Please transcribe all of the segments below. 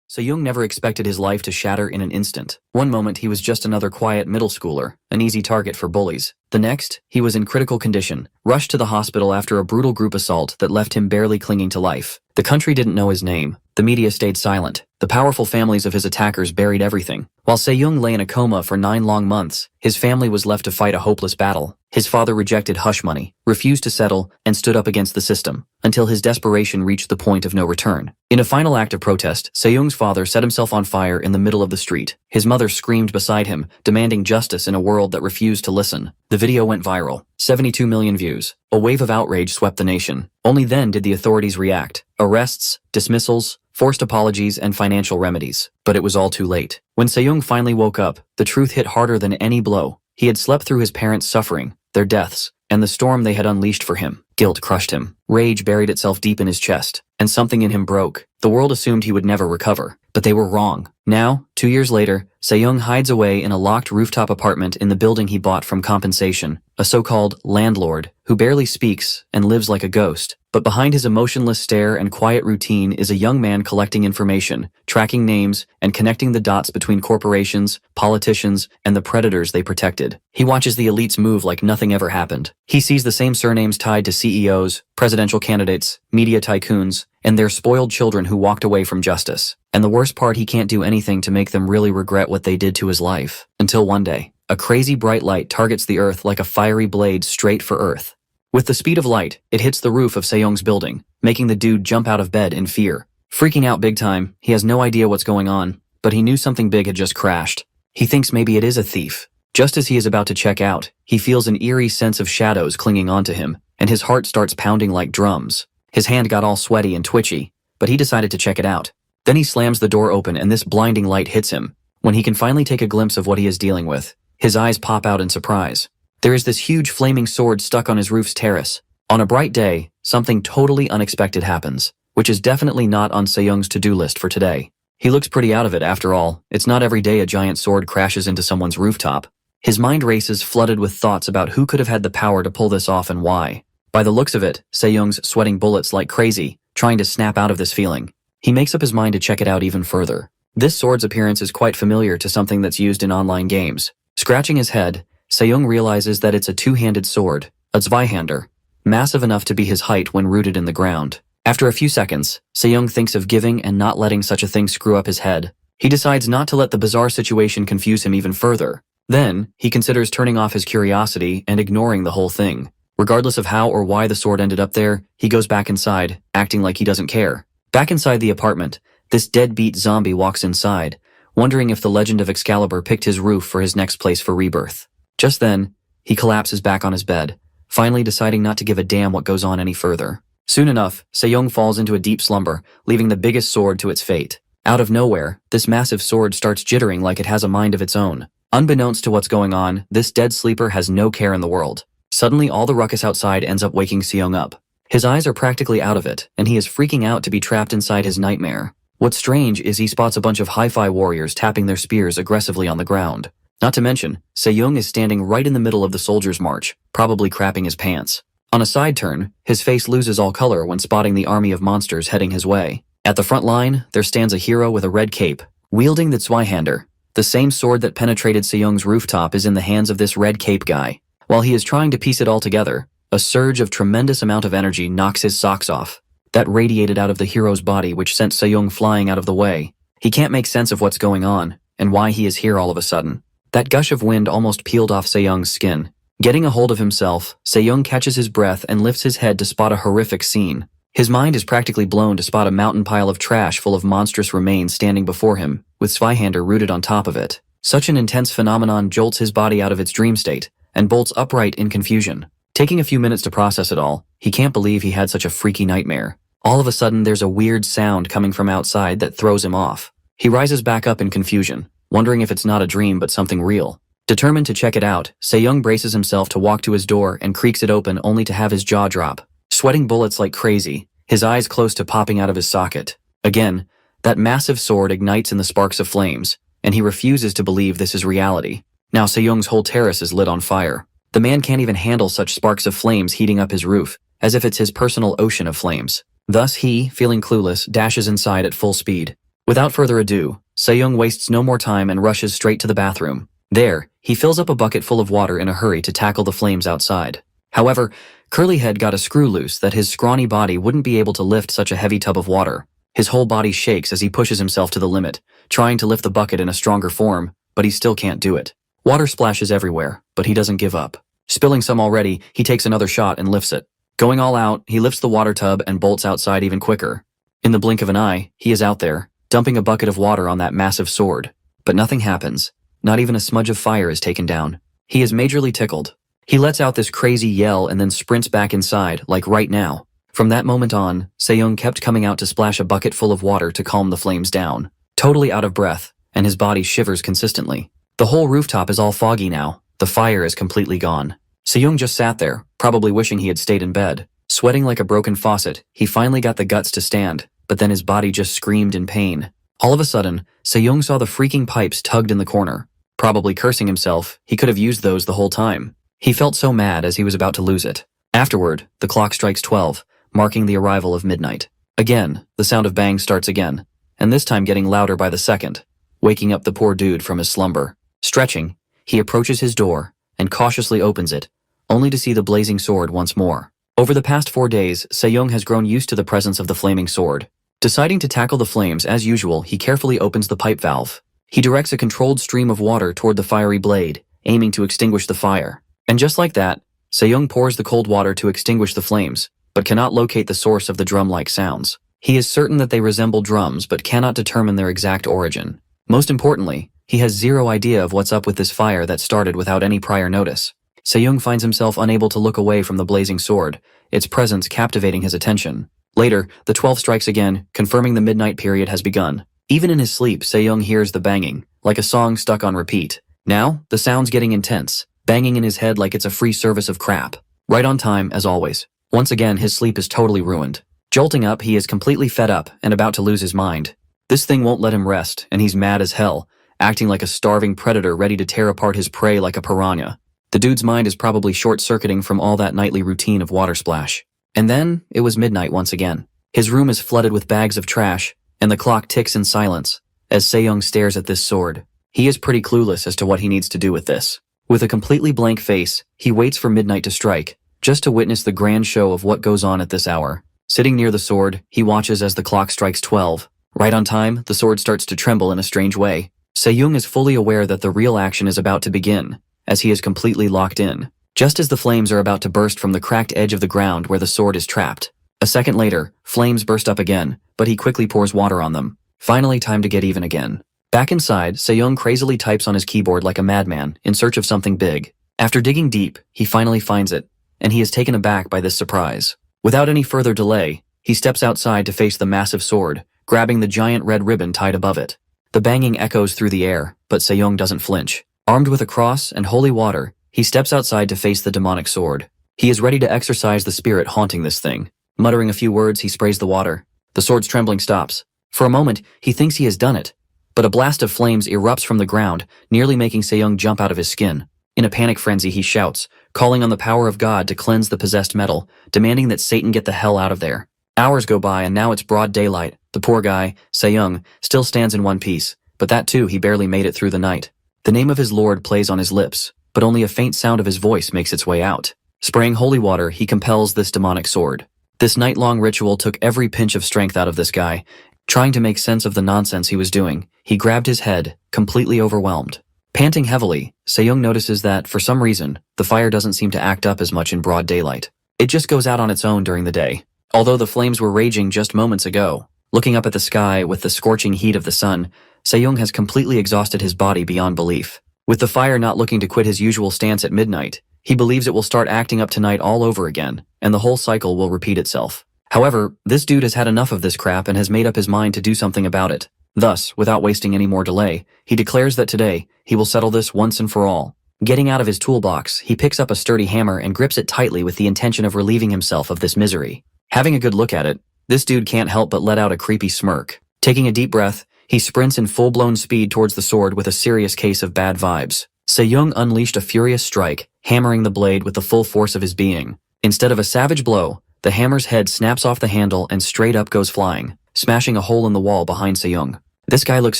Se-young never expected his life to shatter in an instant. One moment he was just another quiet middle schooler, an easy target for bullies. The next, he was in critical condition, rushed to the hospital after a brutal group assault that left him barely clinging to life. The country didn't know his name. The media stayed silent. The powerful families of his attackers buried everything. While Se-young lay in a coma for 9 long months, his family was left to fight a hopeless battle. His father rejected hush money, refused to settle, and stood up against the system, until his desperation reached the point of no return. In a final act of protest, Se-young's father set himself on fire in the middle of the street. His mother screamed beside him, demanding justice in a world that refused to listen. The video went viral. 72 million views. A wave of outrage swept the nation. Only then did the authorities react. Arrests, dismissals, forced apologies, and financial remedies. But it was all too late. When Se-young finally woke up, the truth hit harder than any blow. He had slept through his parents' suffering, their deaths, and the storm they had unleashed for him. Guilt crushed him. Rage buried itself deep in his chest, and something in him broke. The world assumed he would never recover, but they were wrong. Now, 2 years later, Se-young hides away in a locked rooftop apartment in the building he bought from compensation, a so-called landlord who barely speaks and lives like a ghost. But behind his emotionless stare and quiet routine is a young man collecting information, tracking names, and connecting the dots between corporations, politicians, and the predators they protected. He watches the elites move like nothing ever happened. He sees the same surnames tied to CEOs, presidential candidates, media tycoons, and their spoiled children who walked away from justice. And the worst part, he can't do anything to make them really regret what they did to his life. Until one day, a crazy bright light targets the earth like a fiery blade straight for Earth. With the speed of light, it hits the roof of Se-young's building, making the dude jump out of bed in fear. Freaking out big time, he has no idea what's going on, but he knew something big had just crashed. He thinks maybe it is a thief. Just as he is about to check out, he feels an eerie sense of shadows clinging onto him, and his heart starts pounding like drums. His hand got all sweaty and twitchy, but he decided to check it out. Then he slams the door open and this blinding light hits him. When he can finally take a glimpse of what he is dealing with, his eyes pop out in surprise. There is this huge flaming sword stuck on his roof's terrace. On a bright day, something totally unexpected happens, which is definitely not on Se-young's to-do list for today. He looks pretty out of it after all. It's not every day a giant sword crashes into someone's rooftop. His mind races, flooded with thoughts about who could have had the power to pull this off and why. By the looks of it, Se-young's sweating bullets like crazy, trying to snap out of this feeling. He makes up his mind to check it out even further. This sword's appearance is quite familiar to something that's used in online games. Scratching his head, Se-young realizes that it's a two-handed sword, a Zweihander, massive enough to be his height when rooted in the ground. After a few seconds, Se-young thinks of giving and not letting such a thing screw up his head. He decides not to let the bizarre situation confuse him even further. Then, he considers turning off his curiosity and ignoring the whole thing. Regardless of how or why the sword ended up there, he goes back inside, acting like he doesn't care. Back inside the apartment, this deadbeat zombie walks inside, wondering if the legend of Excalibur picked his roof for his next place for rebirth. Just then, he collapses back on his bed, finally deciding not to give a damn what goes on any further. Soon enough, Se-young falls into a deep slumber, leaving the biggest sword to its fate. Out of nowhere, this massive sword starts jittering like it has a mind of its own. Unbeknownst to what's going on, this dead sleeper has no care in the world. Suddenly, all the ruckus outside ends up waking Se-young up. His eyes are practically out of it, and he is freaking out to be trapped inside his nightmare. What's strange is he spots a bunch of hi-fi warriors tapping their spears aggressively on the ground. Not to mention, Se-young is standing right in the middle of the soldiers' march, probably crapping his pants. On a side turn, his face loses all color when spotting the army of monsters heading his way. At the front line, there stands a hero with a red cape, wielding the Zweihander. The same sword that penetrated Se-young's rooftop is in the hands of this red cape guy. While he is trying to piece it all together, a surge of tremendous amount of energy knocks his socks off. That radiated out of the hero's body, which sent Se-young flying out of the way. He can't make sense of what's going on, and why he is here all of a sudden. That gush of wind almost peeled off Se-young's skin. Getting a hold of himself, Se-young catches his breath and lifts his head to spot a horrific scene. His mind is practically blown to spot a mountain pile of trash full of monstrous remains standing before him, with Zweihander rooted on top of it. Such an intense phenomenon jolts his body out of its dream state, and bolts upright in confusion. Taking a few minutes to process it all, he can't believe he had such a freaky nightmare. All of a sudden, there's a weird sound coming from outside that throws him off. He rises back up in confusion, wondering if it's not a dream but something real. Determined to check it out, Se-young braces himself to walk to his door and creaks it open only to have his jaw drop. Sweating bullets like crazy, his eyes close to popping out of his socket. Again, that massive sword ignites in the sparks of flames, and he refuses to believe this is reality. Now Se-young's whole terrace is lit on fire. The man can't even handle such sparks of flames heating up his roof, as if it's his personal ocean of flames. Thus he, feeling clueless, dashes inside at full speed. Without further ado, Se-young wastes no more time and rushes straight to the bathroom. There, he fills up a bucket full of water in a hurry to tackle the flames outside. However, Curlyhead got a screw loose that his scrawny body wouldn't be able to lift such a heavy tub of water. His whole body shakes as he pushes himself to the limit, trying to lift the bucket in a stronger form, but he still can't do it. Water splashes everywhere, but he doesn't give up. Spilling some already, he takes another shot and lifts it. Going all out, he lifts the water tub and bolts outside even quicker. In the blink of an eye, he is out there, dumping a bucket of water on that massive sword. But nothing happens. Not even a smudge of fire is taken down. He is majorly tickled. He lets out this crazy yell and then sprints back inside, like right now. From that moment on, Se-young kept coming out to splash a bucket full of water to calm the flames down. Totally out of breath, and his body shivers consistently. The whole rooftop is all foggy now. The fire is completely gone. Se-young just sat there, probably wishing he had stayed in bed. Sweating like a broken faucet, he finally got the guts to stand, but then his body just screamed in pain. All of a sudden, Se-young saw the freaking pipes tugged in the corner. Probably cursing himself, he could have used those the whole time. He felt so mad as he was about to lose it. Afterward, the clock strikes 12, marking the arrival of midnight. Again, the sound of bangs starts again, and this time getting louder by the second, waking up the poor dude from his slumber. Stretching, he approaches his door and cautiously opens it, only to see the blazing sword once more. Over the past 4 days, Se-young has grown used to the presence of the flaming sword. Deciding to tackle the flames as usual, he carefully opens the pipe valve. He directs a controlled stream of water toward the fiery blade, aiming to extinguish the fire. And just like that, Se-young pours the cold water to extinguish the flames, but cannot locate the source of the drum-like sounds. He is certain that they resemble drums but cannot determine their exact origin. Most importantly, he has zero idea of what's up with this fire that started without any prior notice. Se-young finds himself unable to look away from the blazing sword, its presence captivating his attention. Later, the 12 strikes again, confirming the midnight period has begun. Even in his sleep, Se-young hears the banging, like a song stuck on repeat. Now, the sound's getting intense, banging in his head like it's a free service of crap. Right on time, as always. Once again, his sleep is totally ruined. Jolting up, he is completely fed up and about to lose his mind. This thing won't let him rest, and he's mad as hell, acting like a starving predator ready to tear apart his prey like a piranha. The dude's mind is probably short-circuiting from all that nightly routine of water splash. And then, it was midnight once again. His room is flooded with bags of trash, and the clock ticks in silence, as Se-young stares at this sword. He is pretty clueless as to what he needs to do with this. With a completely blank face, he waits for midnight to strike, just to witness the grand show of what goes on at this hour. Sitting near the sword, he watches as the clock strikes 12. Right on time, the sword starts to tremble in a strange way. Se-young is fully aware that the real action is about to begin, as he is completely locked in. Just as the flames are about to burst from the cracked edge of the ground where the sword is trapped. A second later, flames burst up again, but he quickly pours water on them. Finally time to get even again. Back inside, Se-young crazily types on his keyboard like a madman, in search of something big. After digging deep, he finally finds it, and he is taken aback by this surprise. Without any further delay, he steps outside to face the massive sword, grabbing the giant red ribbon tied above it. The banging echoes through the air, but Se-young doesn't flinch. Armed with a cross and holy water, he steps outside to face the demonic sword. He is ready to exorcise the spirit haunting this thing. Muttering a few words, he sprays the water. The sword's trembling stops. For a moment, he thinks he has done it, but a blast of flames erupts from the ground, nearly making Se-young jump out of his skin. In a panic frenzy, he shouts, calling on the power of God to cleanse the possessed metal, demanding that Satan get the hell out of there. Hours go by and now it's broad daylight. The poor guy, Se-young, still stands in one piece, but that too he barely made it through the night. The name of his lord plays on his lips, but only a faint sound of his voice makes its way out. Spraying holy water, he compels this demonic sword. This night-long ritual took every pinch of strength out of this guy. Trying to make sense of the nonsense he was doing, he grabbed his head, completely overwhelmed. Panting heavily, Se-young notices that, for some reason, the fire doesn't seem to act up as much in broad daylight. It just goes out on its own during the day. Although the flames were raging just moments ago, looking up at the sky with the scorching heat of the sun, Se-young has completely exhausted his body beyond belief. With the fire not looking to quit his usual stance at midnight, he believes it will start acting up tonight all over again, and the whole cycle will repeat itself. However, this dude has had enough of this crap and has made up his mind to do something about it. Thus, without wasting any more delay, he declares that today, he will settle this once and for all. Getting out of his toolbox, he picks up a sturdy hammer and grips it tightly with the intention of relieving himself of this misery. Having a good look at it, this dude can't help but let out a creepy smirk. Taking a deep breath, he sprints in full-blown speed towards the sword with a serious case of bad vibes. Se-young unleashed a furious strike, hammering the blade with the full force of his being. Instead of a savage blow, the hammer's head snaps off the handle and straight up goes flying, smashing a hole in the wall behind Se-young. This guy looks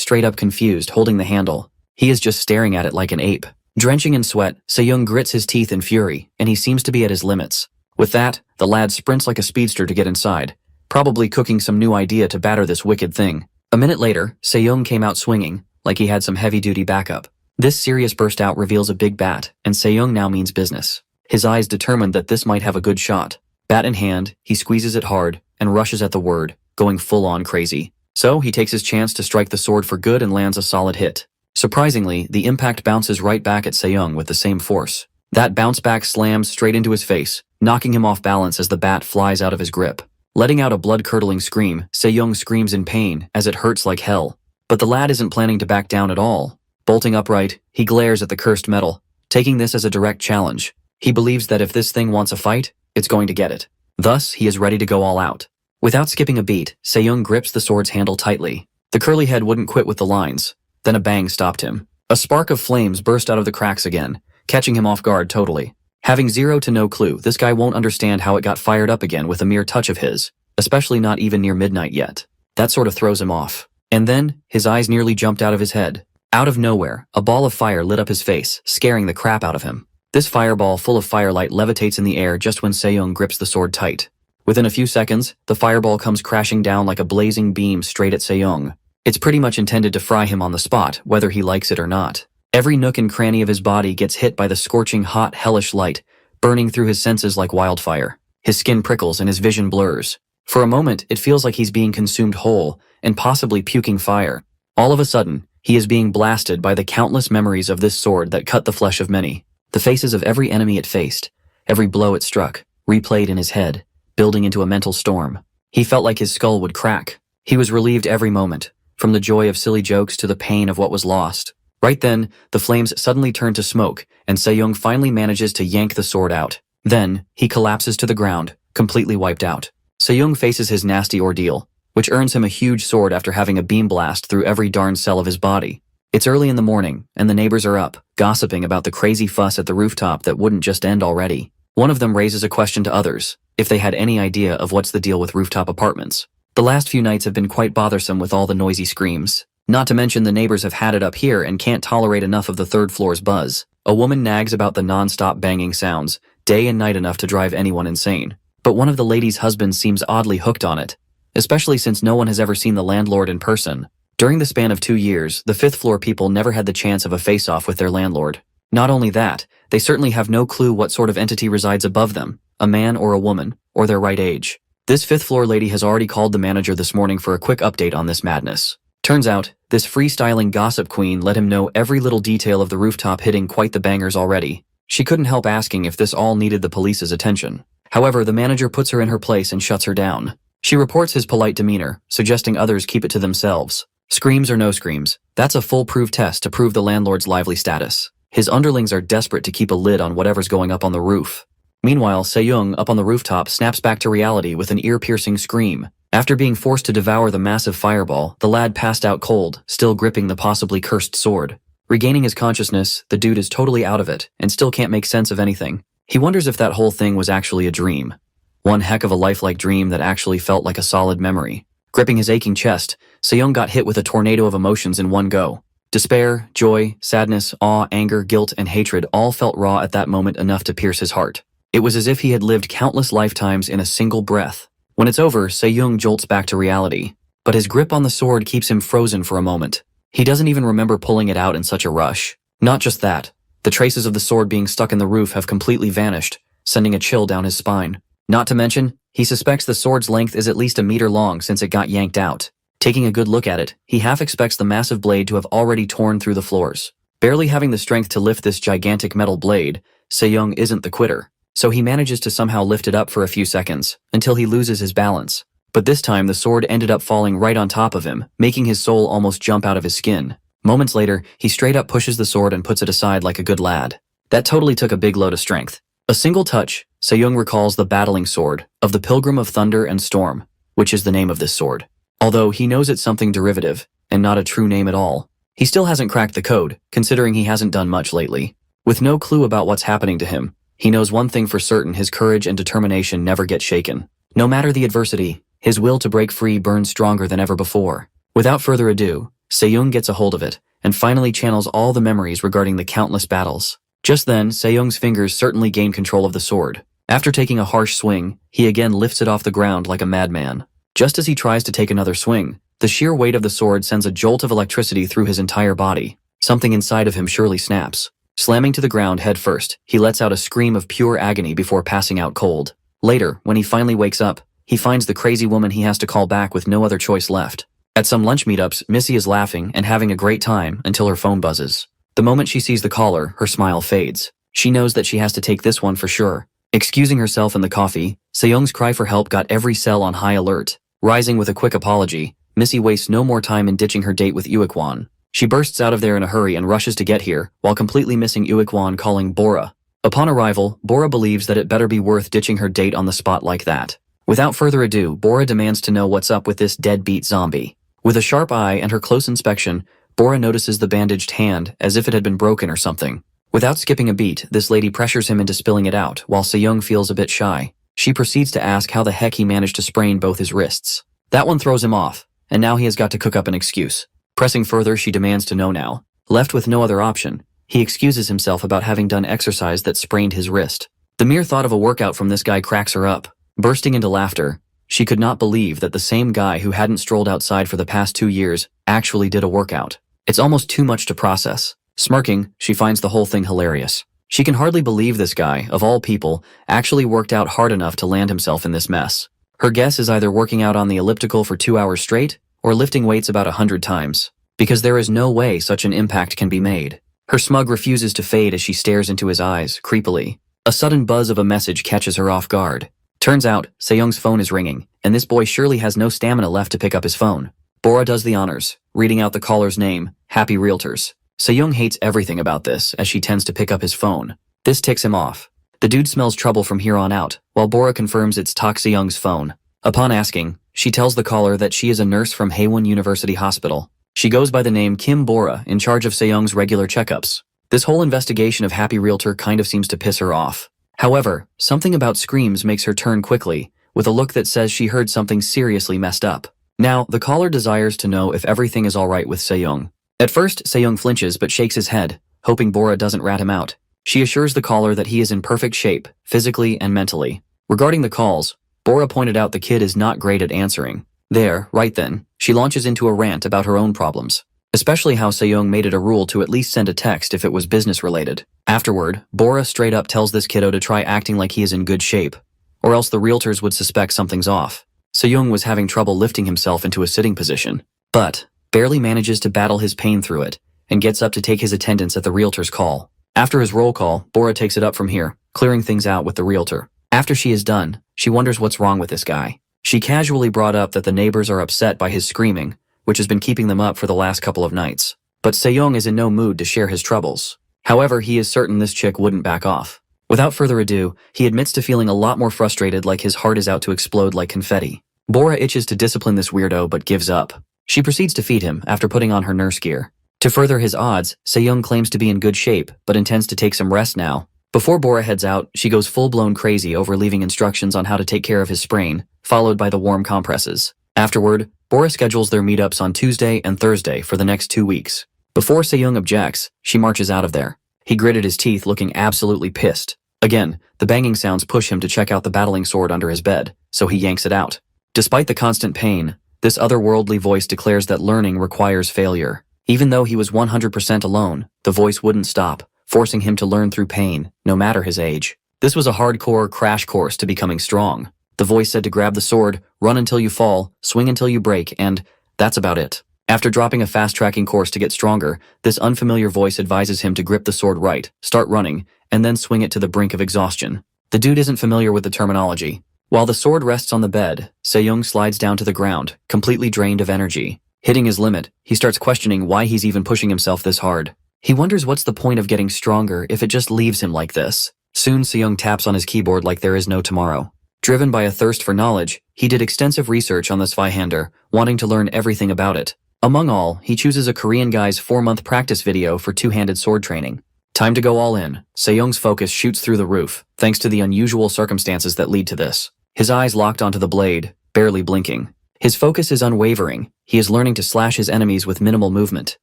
straight up confused, holding the handle. He is just staring at it like an ape. Drenching in sweat, Se-young grits his teeth in fury, and he seems to be at his limits. With that, the lad sprints like a speedster to get inside, probably cooking some new idea to batter this wicked thing. A minute later, Se-young came out swinging, like he had some heavy-duty backup. This serious burst out reveals a big bat, and Se-young now means business. His eyes determined that this might have a good shot. Bat in hand, he squeezes it hard, and rushes at the word, going full-on crazy. So, he takes his chance to strike the sword for good and lands a solid hit. Surprisingly, the impact bounces right back at Se-young with the same force. That bounce back slams straight into his face, knocking him off balance as the bat flies out of his grip. Letting out a blood-curdling scream, Se-young screams in pain as it hurts like hell. But the lad isn't planning to back down at all. Bolting upright, he glares at the cursed metal, taking this as a direct challenge. He believes that if this thing wants a fight, it's going to get it. Thus, he is ready to go all out. Without skipping a beat, Se-young grips the sword's handle tightly. The curly head wouldn't quit with the lines. Then a bang stopped him. A spark of flames burst out of the cracks again, catching him off guard totally. Having zero to no clue, this guy won't understand how it got fired up again with a mere touch of his, especially not even near midnight yet. That sort of throws him off. And then, his eyes nearly jumped out of his head. Out of nowhere, a ball of fire lit up his face, scaring the crap out of him. This fireball full of firelight levitates in the air just when Se-young grips the sword tight. Within a few seconds, the fireball comes crashing down like a blazing beam straight at Se-young. It's pretty much intended to fry him on the spot, whether he likes it or not. Every nook and cranny of his body gets hit by the scorching hot, hellish light, burning through his senses like wildfire. His skin prickles and his vision blurs. For a moment, it feels like he's being consumed whole, and possibly puking fire. All of a sudden, he is being blasted by the countless memories of this sword that cut the flesh of many. The faces of every enemy it faced, every blow it struck, replayed in his head, building into a mental storm. He felt like his skull would crack. He was relieved every moment, from the joy of silly jokes to the pain of what was lost. Right then, the flames suddenly turn to smoke, and Se-young finally manages to yank the sword out. Then, he collapses to the ground, completely wiped out. Se-young faces his nasty ordeal, which earns him a huge sword after having a beam blast through every darn cell of his body. It's early in the morning, and the neighbors are up, gossiping about the crazy fuss at the rooftop that wouldn't just end already. One of them raises a question to others, if they had any idea of what's the deal with rooftop apartments. The last few nights have been quite bothersome with all the noisy screams. Not to mention the neighbors have had it up here and can't tolerate enough of the third floor's buzz. A woman nags about the non-stop banging sounds, day and night enough to drive anyone insane. But one of the ladies' husbands seems oddly hooked on it, especially since no one has ever seen the landlord in person. During the span of 2 years, the fifth-floor people never had the chance of a face-off with their landlord. Not only that, they certainly have no clue what sort of entity resides above them, a man or a woman, or their right age. This fifth-floor lady has already called the manager this morning for a quick update on this madness. Turns out, this freestyling gossip queen let him know every little detail of the rooftop hitting quite the bangers already. She couldn't help asking if this all needed the police's attention. However, the manager puts her in her place and shuts her down. She reports his polite demeanor, suggesting others keep it to themselves. Screams or no screams, that's a foolproof test to prove the landlord's lively status. His underlings are desperate to keep a lid on whatever's going up on the roof. Meanwhile, Se-young, up on the rooftop, snaps back to reality with an ear-piercing scream. After being forced to devour the massive fireball, the lad passed out cold, still gripping the possibly cursed sword. Regaining his consciousness, the dude is totally out of it, and still can't make sense of anything. He wonders if that whole thing was actually a dream. One heck of a lifelike dream that actually felt like a solid memory. Gripping his aching chest, Se-young got hit with a tornado of emotions in one go. Despair, joy, sadness, awe, anger, guilt, and hatred all felt raw at that moment enough to pierce his heart. It was as if he had lived countless lifetimes in a single breath. When it's over, Se-young jolts back to reality, but his grip on the sword keeps him frozen for a moment. He doesn't even remember pulling it out in such a rush. Not just that, the traces of the sword being stuck in the roof have completely vanished, sending a chill down his spine. Not to mention, he suspects the sword's length is at least a meter long since it got yanked out. Taking a good look at it, he half expects the massive blade to have already torn through the floors. Barely having the strength to lift this gigantic metal blade, Se-young isn't the quitter. So he manages to somehow lift it up for a few seconds, until he loses his balance. But this time the sword ended up falling right on top of him, making his soul almost jump out of his skin. Moments later, he straight up pushes the sword and puts it aside like a good lad. That totally took a big load of strength. A single touch, Se-young recalls the battling sword of the Pilgrim of Thunder and Storm, which is the name of this sword. Although he knows it's something derivative, and not a true name at all. He still hasn't cracked the code, considering he hasn't done much lately. With no clue about what's happening to him, he knows one thing for certain: his courage and determination never get shaken. No matter the adversity, his will to break free burns stronger than ever before. Without further ado, Se-young gets a hold of it, and finally channels all the memories regarding the countless battles. Just then, Se-young's fingers certainly gain control of the sword. After taking a harsh swing, he again lifts it off the ground like a madman. Just as he tries to take another swing, the sheer weight of the sword sends a jolt of electricity through his entire body. Something inside of him surely snaps. Slamming to the ground head first, he lets out a scream of pure agony before passing out cold. Later, when he finally wakes up, he finds the crazy woman he has to call back with no other choice left. At some lunch meetups, Missy is laughing and having a great time until her phone buzzes. The moment she sees the caller, her smile fades. She knows that she has to take this one for sure. Excusing herself in the coffee, Se-young's cry for help got every cell on high alert. Rising with a quick apology, Missy wastes no more time in ditching her date with Uikwon. She bursts out of there in a hurry and rushes to get here, while completely missing Uikwon calling Bora. Upon arrival, Bora believes that it better be worth ditching her date on the spot like that. Without further ado, Bora demands to know what's up with this deadbeat zombie. With a sharp eye and her close inspection, Bora notices the bandaged hand as if it had been broken or something. Without skipping a beat, this lady pressures him into spilling it out, while Se-young feels a bit shy. She proceeds to ask how the heck he managed to sprain both his wrists. That one throws him off, and now he has got to cook up an excuse. Pressing further, she demands to know now. Left with no other option, he excuses himself about having done exercise that sprained his wrist. The mere thought of a workout from this guy cracks her up. Bursting into laughter, she could not believe that the same guy who hadn't strolled outside for the past 2 years actually did a workout. It's almost too much to process. Smirking, she finds the whole thing hilarious. She can hardly believe this guy, of all people, actually worked out hard enough to land himself in this mess. Her guess is either working out on the elliptical for 2 hours straight, or lifting weights about 100 times. Because there is no way such an impact can be made. Her smug refuses to fade as she stares into his eyes, creepily. A sudden buzz of a message catches her off guard. Turns out, Se-young's phone is ringing, and this boy surely has no stamina left to pick up his phone. Bora does the honors, reading out the caller's name, Happy Realtors. Se-young hates everything about this, as she tends to pick up his phone. This ticks him off. The dude smells trouble from here on out, while Bora confirms it's Tak Se-young's phone. Upon asking, she tells the caller that she is a nurse from Haewon University Hospital. She goes by the name Kim Bora, in charge of Se-young's regular checkups. This whole investigation of Happy Realtor kind of seems to piss her off. However, something about screams makes her turn quickly, with a look that says she heard something seriously messed up. Now, the caller desires to know if everything is alright with Se-young. At first, Se-young flinches but shakes his head, hoping Bora doesn't rat him out. She assures the caller that he is in perfect shape, physically and mentally. Regarding the calls, Bora pointed out the kid is not great at answering. There, right then, she launches into a rant about her own problems. Especially how Se-young made it a rule to at least send a text if it was business-related. Afterward, Bora straight up tells this kiddo to try acting like he is in good shape, or else the realtors would suspect something's off. Se-young was having trouble lifting himself into a sitting position, but barely manages to battle his pain through it, and gets up to take his attendance at the realtor's call. After his roll call, Bora takes it up from here, clearing things out with the realtor. After she is done, she wonders what's wrong with this guy. She casually brought up that the neighbors are upset by his screaming, which has been keeping them up for the last couple of nights. But Se-young is in no mood to share his troubles. However, he is certain this chick wouldn't back off. Without further ado, he admits to feeling a lot more frustrated, like his heart is out to explode like confetti. Bora itches to discipline this weirdo but gives up. She proceeds to feed him after putting on her nurse gear. To further his odds, Se-young claims to be in good shape but intends to take some rest now. Before Bora heads out, she goes full-blown crazy over leaving instructions on how to take care of his sprain, followed by the warm compresses. Afterward, Bora schedules their meetups on Tuesday and Thursday for the next 2 weeks. Before Se-young objects, she marches out of there. He gritted his teeth, looking absolutely pissed. Again, the banging sounds push him to check out the battling sword under his bed, so he yanks it out. Despite the constant pain, this otherworldly voice declares that learning requires failure. Even though he was 100% alone, the voice wouldn't stop, forcing him to learn through pain, no matter his age. This was a hardcore crash course to becoming strong. The voice said to grab the sword, run until you fall, swing until you break, and that's about it. After dropping a fast-tracking course to get stronger, this unfamiliar voice advises him to grip the sword right, start running, and then swing it to the brink of exhaustion. The dude isn't familiar with the terminology. While the sword rests on the bed, Se-young slides down to the ground, completely drained of energy. Hitting his limit, he starts questioning why he's even pushing himself this hard. He wonders what's the point of getting stronger if it just leaves him like this. Soon, Se-young taps on his keyboard like there is no tomorrow. Driven by a thirst for knowledge, he did extensive research on the Zweihander, wanting to learn everything about it. Among all, he chooses a Korean guy's 4-month practice video for two-handed sword training. Time to go all in. Se-young's focus shoots through the roof, thanks to the unusual circumstances that lead to this. His eyes locked onto the blade, barely blinking. His focus is unwavering. He is learning to slash his enemies with minimal movement.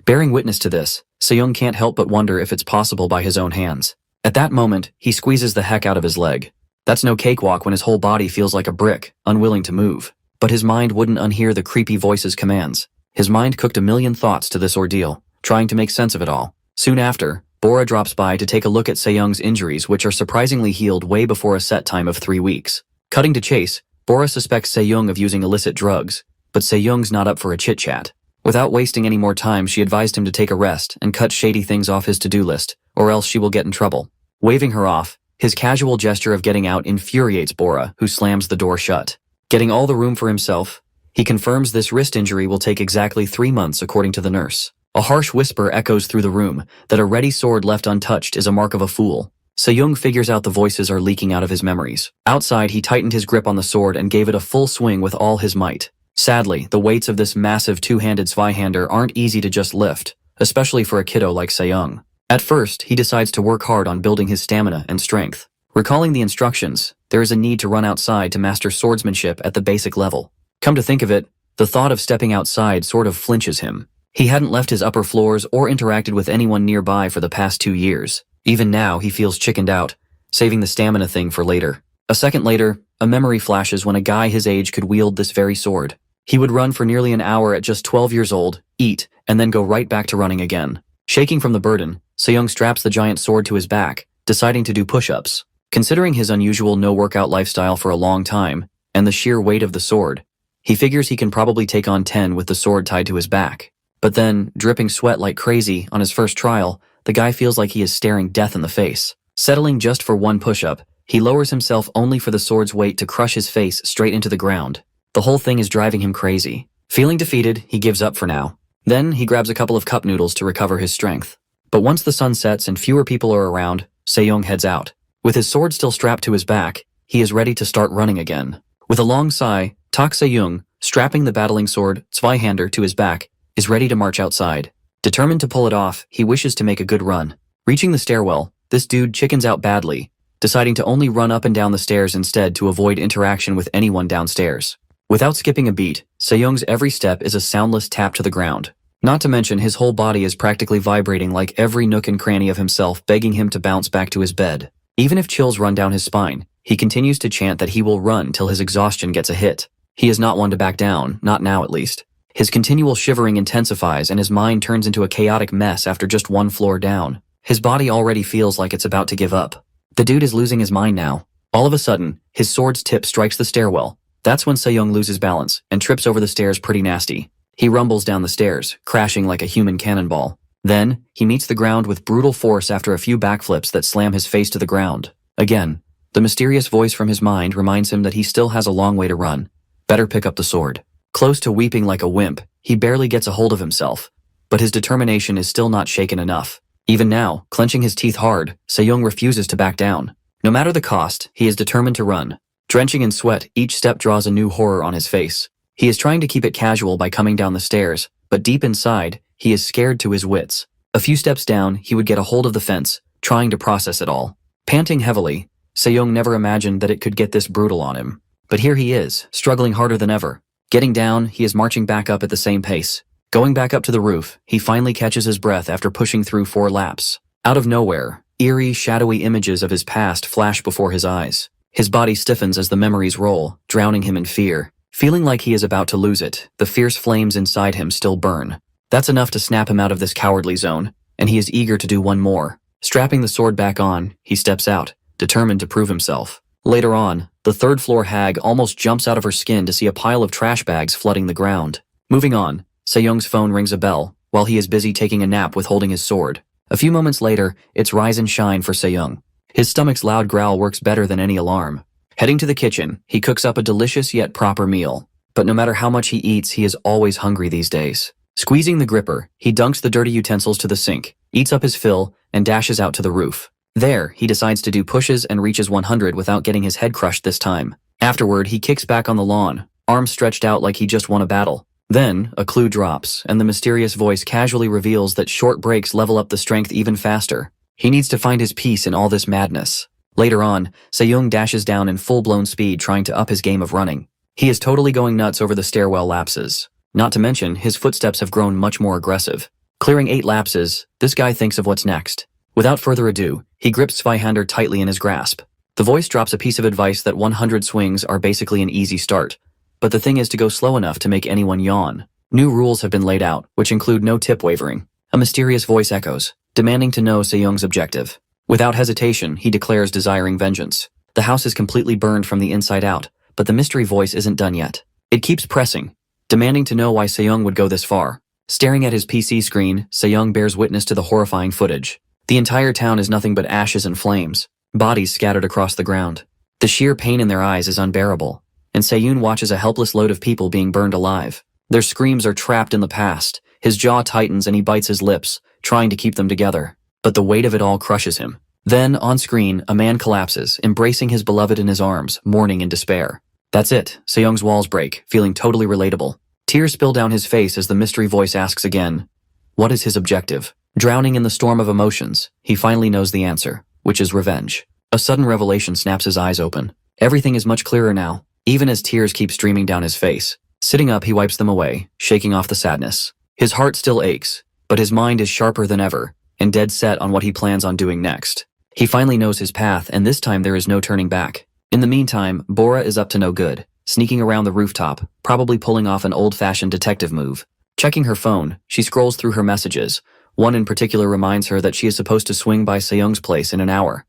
Bearing witness to this, Se-young can't help but wonder if it's possible by his own hands. At that moment, he squeezes the heck out of his leg. That's no cakewalk when his whole body feels like a brick, unwilling to move. But his mind wouldn't unhear the creepy voice's commands. His mind cooked a million thoughts to this ordeal, trying to make sense of it all. Soon after, Bora drops by to take a look at Se-young's injuries, which are surprisingly healed way before a set time of 3 weeks. Cutting to chase, Bora suspects Se-young of using illicit drugs, but Se-young's not up for a chit-chat. Without wasting any more time, she advised him to take a rest and cut shady things off his to-do list, or else she will get in trouble. Waving her off, his casual gesture of getting out infuriates Bora, who slams the door shut. Getting all the room for himself, he confirms this wrist injury will take exactly 3 months according to the nurse. A harsh whisper echoes through the room that a ready sword left untouched is a mark of a fool. Se-young figures out the voices are leaking out of his memories. Outside, he tightened his grip on the sword and gave it a full swing with all his might. Sadly, the weights of this massive two-handed Zweihander aren't easy to just lift, especially for a kiddo like Se-young. At first, he decides to work hard on building his stamina and strength. Recalling the instructions, there is a need to run outside to master swordsmanship at the basic level. Come to think of it, the thought of stepping outside sort of flinches him. He hadn't left his upper floors or interacted with anyone nearby for the past 2 years. Even now, he feels chickened out, saving the stamina thing for later. A second later, a memory flashes when a guy his age could wield this very sword. He would run for nearly an hour at just 12 years old, eat, and then go right back to running again. Shaking from the burden, Se-young straps the giant sword to his back, deciding to do push-ups. Considering his unusual no-workout lifestyle for a long time, and the sheer weight of the sword, he figures he can probably take on 10 with the sword tied to his back. But then, dripping sweat like crazy on his first trial, the guy feels like he is staring death in the face. Settling just for 1 push-up, he lowers himself only for the sword's weight to crush his face straight into the ground. The whole thing is driving him crazy. Feeling defeated, he gives up for now. Then, he grabs a couple of cup noodles to recover his strength. But once the sun sets and fewer people are around, Se-young heads out. With his sword still strapped to his back, he is ready to start running again. With a long sigh, Se-young, strapping the battling sword, Zweihander, to his back, is ready to march outside. Determined to pull it off, he wishes to make a good run. Reaching the stairwell, this dude chickens out badly, deciding to only run up and down the stairs instead to avoid interaction with anyone downstairs. Without skipping a beat, Se-young's every step is a soundless tap to the ground. Not to mention his whole body is practically vibrating like every nook and cranny of himself begging him to bounce back to his bed. Even if chills run down his spine, he continues to chant that he will run till his exhaustion gets a hit. He is not one to back down, not now at least. His continual shivering intensifies and his mind turns into a chaotic mess after just 1 floor down. His body already feels like it's about to give up. The dude is losing his mind now. All of a sudden, his sword's tip strikes the stairwell. That's when Se-young loses balance and trips over the stairs pretty nasty. He rumbles down the stairs, crashing like a human cannonball. Then, he meets the ground with brutal force after a few backflips that slam his face to the ground. Again, the mysterious voice from his mind reminds him that he still has a long way to run. Better pick up the sword. Close to weeping like a wimp, he barely gets a hold of himself. But his determination is still not shaken enough. Even now, clenching his teeth hard, Se-young refuses to back down. No matter the cost, he is determined to run. Drenching in sweat, each step draws a new horror on his face. He is trying to keep it casual by coming down the stairs, but deep inside, he is scared to his wits. A few steps down, he would get a hold of the fence, trying to process it all. Panting heavily, Se-young never imagined that it could get this brutal on him. But here he is, struggling harder than ever. Getting down, he is marching back up at the same pace. Going back up to the roof, he finally catches his breath after pushing through 4 laps. Out of nowhere, eerie, shadowy images of his past flash before his eyes. His body stiffens as the memories roll, drowning him in fear. Feeling like he is about to lose it, the fierce flames inside him still burn. That's enough to snap him out of this cowardly zone, and he is eager to do one more. Strapping the sword back on, he steps out, determined to prove himself. Later on, the 3rd-floor hag almost jumps out of her skin to see a pile of trash bags flooding the ground. Moving on, Se-young's phone rings a bell, while he is busy taking a nap with holding his sword. A few moments later, it's rise and shine for Se-young. His stomach's loud growl works better than any alarm. Heading to the kitchen, he cooks up a delicious yet proper meal. But no matter how much he eats, he is always hungry these days. Squeezing the gripper, he dunks the dirty utensils to the sink, eats up his fill, and dashes out to the roof. There, he decides to do pushes and reaches 100 without getting his head crushed this time. Afterward, he kicks back on the lawn, arms stretched out like he just won a battle. Then, a clue drops, and the mysterious voice casually reveals that short breaks level up the strength even faster. He needs to find his peace in all this madness. Later on, Se-young dashes down in full-blown speed trying to up his game of running. He is totally going nuts over the stairwell lapses. Not to mention, his footsteps have grown much more aggressive. Clearing 8 lapses, this guy thinks of what's next. Without further ado, he grips Zweihander tightly in his grasp. The voice drops a piece of advice that 100 swings are basically an easy start. But the thing is to go slow enough to make anyone yawn. New rules have been laid out, which include no tip wavering. A mysterious voice echoes, demanding to know Se-young's objective. Without hesitation, he declares desiring vengeance. The house is completely burned from the inside out, but the mystery voice isn't done yet. It keeps pressing, demanding to know why Se-young would go this far. Staring at his PC screen, Se-young bears witness to the horrifying footage. The entire town is nothing but ashes and flames, bodies scattered across the ground. The sheer pain in their eyes is unbearable, and Se-young watches a helpless load of people being burned alive. Their screams are trapped in the past. His jaw tightens and he bites his lips, trying to keep them together. But the weight of it all crushes him. Then, on screen, a man collapses, embracing his beloved in his arms, mourning in despair. That's it. Se-young's walls break, feeling totally relatable. Tears spill down his face as the mystery voice asks again, what is his objective? Drowning in the storm of emotions, he finally knows the answer, which is revenge. A sudden revelation snaps his eyes open. Everything is much clearer now, even as tears keep streaming down his face. Sitting up, he wipes them away, shaking off the sadness. His heart still aches, but his mind is sharper than ever, and dead set on what he plans on doing next. He finally knows his path, and this time there is no turning back. In the meantime, Bora is up to no good, sneaking around the rooftop, probably pulling off an old-fashioned detective move. Checking her phone, she scrolls through her messages. One in particular reminds her that she is supposed to swing by Se-young's place in an hour.